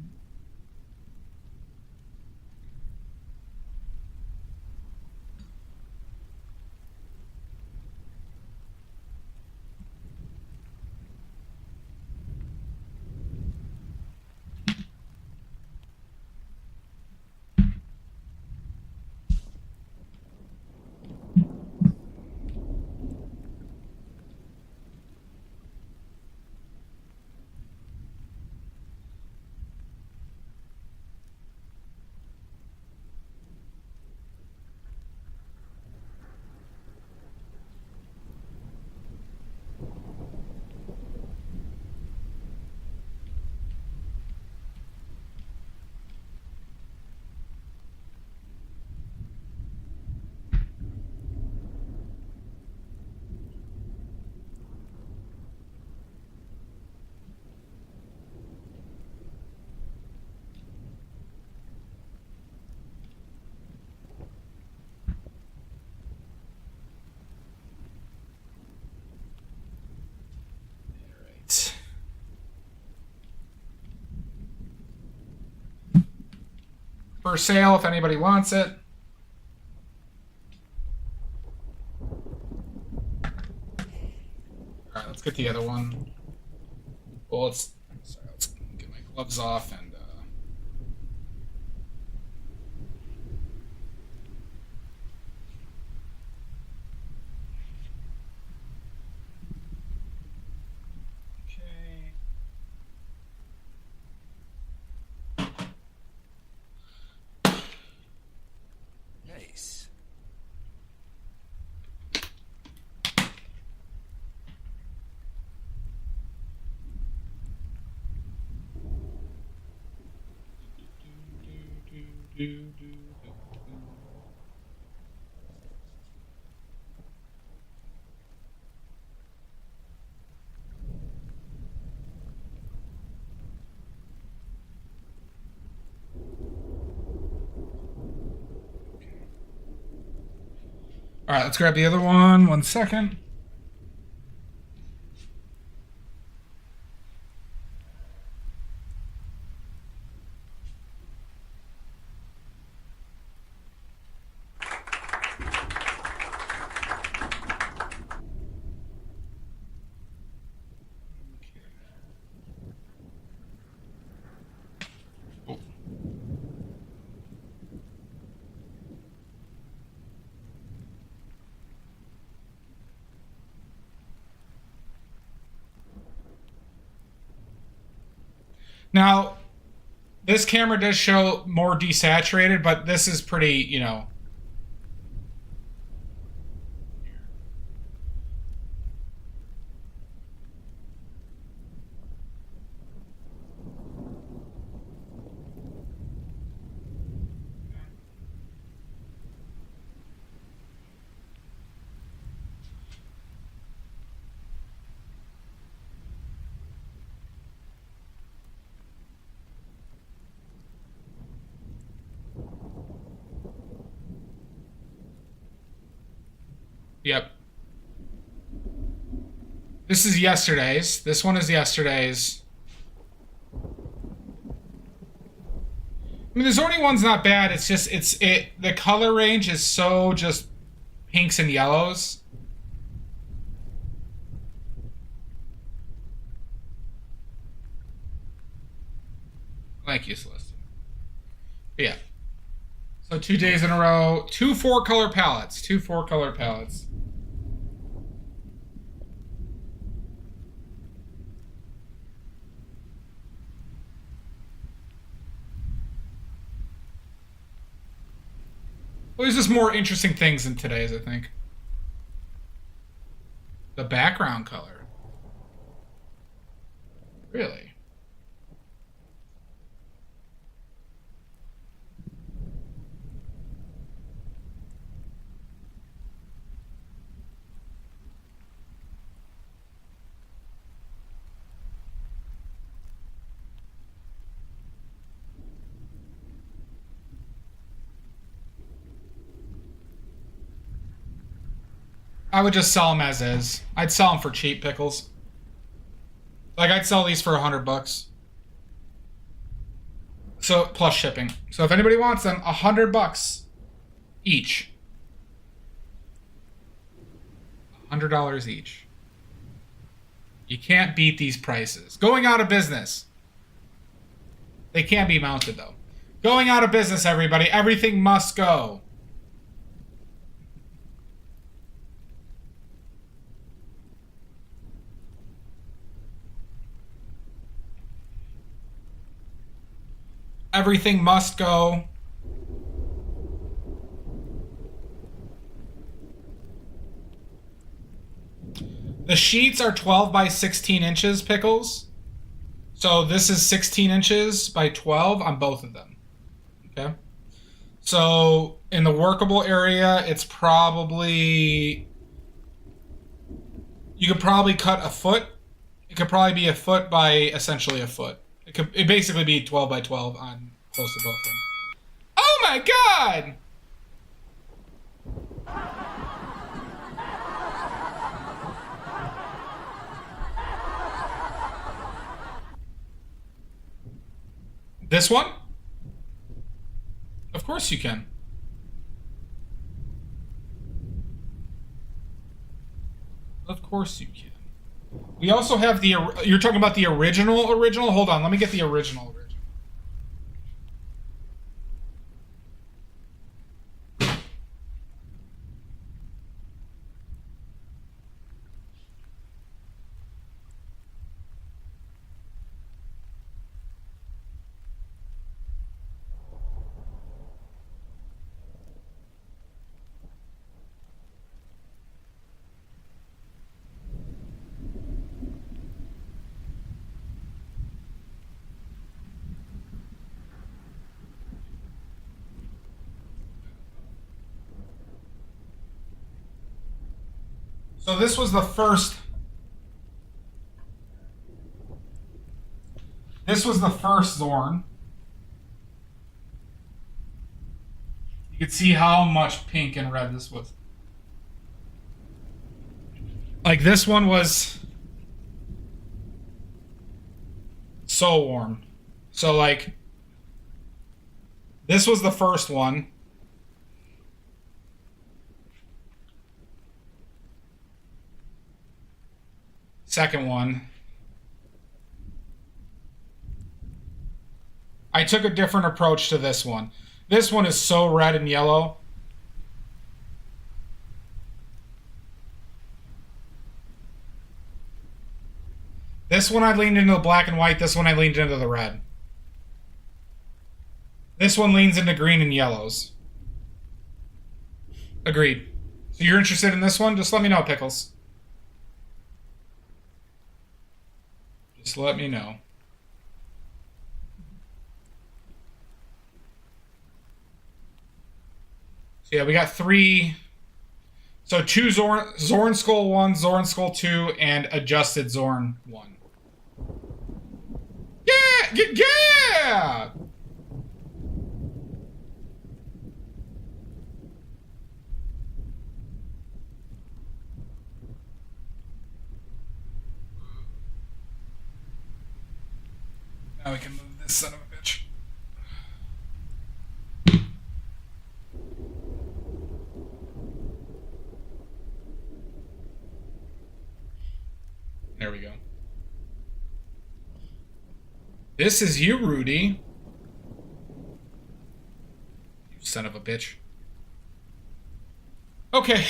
Alright. For sale if anybody wants it. Alright, let's get the other one. Well, let's get my gloves off and okay. Nice. All right, let's grab the other one. 1 second. Now, this camera does show more desaturated, but this is pretty, you know. Yep. This is yesterday's. This one is yesterday's. I mean, the Zorni one's not bad. It's just, the color range is so just pinks and yellows. Thank you, Celeste. But yeah. So 2 days in a row. 2 4-color palettes. 2 4-color palettes. Well, there's just more interesting things in today's, I think. The background color. Really? I would just sell them as is. I'd sell them for cheap pickles. Like, I'd sell these for $100. So, plus shipping. So if anybody wants them, $100 each. $100 each. You can't beat these prices. Going out of business. They can't be mounted, though. Going out of business, everybody. Everything must go. Everything must go. The sheets are 12 by 16 inches, Pickles. So this is 16 inches by 12 on both of them. Okay. So in the workable area, it's probably... You could probably cut a foot. It could probably be a foot by essentially a foot. It basically be 12 by 12 on close to both of them. Oh my god! This one? Of course you can. Of course you can. We also have the... You're talking about the original? Hold on, let me get the original. So this was the first... This was the first Zorn. You could see how much pink and red this was. Like, this one was so warm. So, like, this was the first one. Second one. I took a different approach to this one. This one is so red and yellow. This one I leaned into the black and white. This one I leaned into the red. This one leans into green and yellows. Agreed. So you're interested in this one? Just let me know, Pickles. Just let me know. So yeah, we got 3. So 2 Zorn Skull 1, Zorn Skull 2, and adjusted Zorn 1. Yeah! Yeah! Now we can move this son of a bitch. There we go. This is you, Rudy. You son of a bitch. Okay.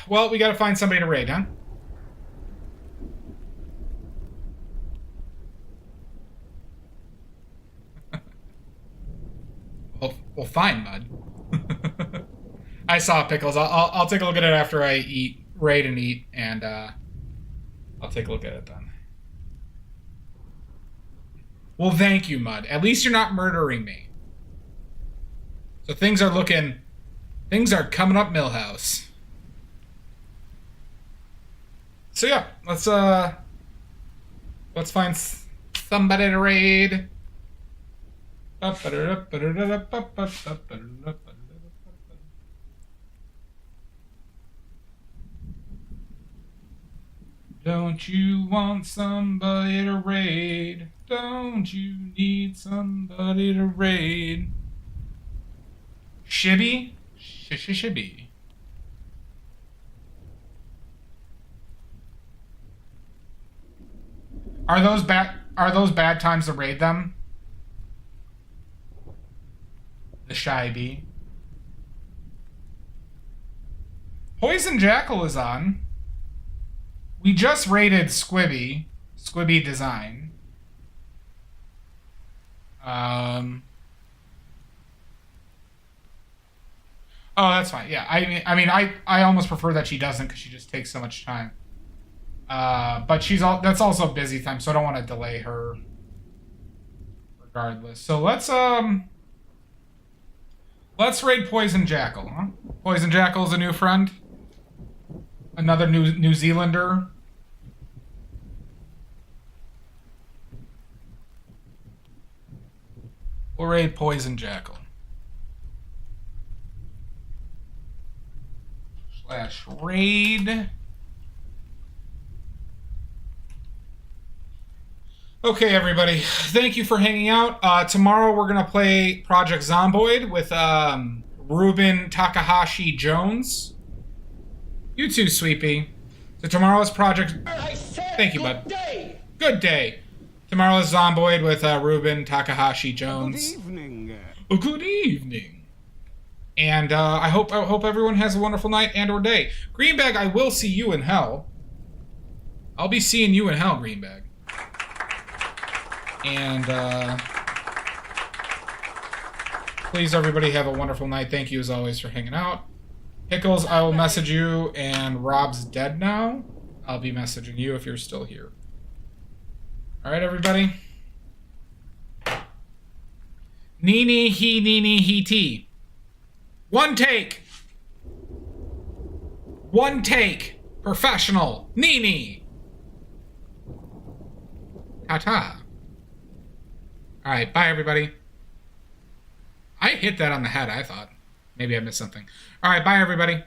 Well, we gotta find somebody to raid, huh? Well, fine, Mud. I saw Pickles. I'll take a look at it after I eat, raid and eat, and I'll take a look at it then. Well, thank you, Mud. At least you're not murdering me. So things are coming up Millhouse. So yeah, let's find somebody to raid. Don't you want somebody to raid? Don't you need somebody to raid? Shibby? Shibby. Are those bad times to raid them? The shy bee. Poison Jackal is on. We just raided Squibby Design. Oh, that's fine. Yeah, I almost prefer that she doesn't because she just takes so much time. But that's also busy time, so I don't want to delay her. Regardless, so let's raid Poison Jackal. Huh? Poison Jackal is a new friend. Another New Zealander. We'll raid Poison Jackal. /raid. Okay, everybody. Thank you for hanging out. Tomorrow we're going to play Project Zomboid with Ruben Takahashi Jones. You too, Sweepy. So tomorrow's Project... Thank you, bud. Good day. Tomorrow's Zomboid with Ruben Takahashi Jones. Good evening. Oh, good evening. And I hope everyone has a wonderful night and or day. Greenbag, I will see you in hell. I'll be seeing you in hell, Greenbag. And please, everybody, have a wonderful night. Thank you, as always, for hanging out. Pickles, I will message you, and Rob's dead now. I'll be messaging you if you're still here. All right, everybody. Nini, he, tea. One take. One take. Professional. Nini. Ta-ta. All right, bye, everybody. I hit that on the head, I thought. Maybe I missed something. All right, bye, everybody.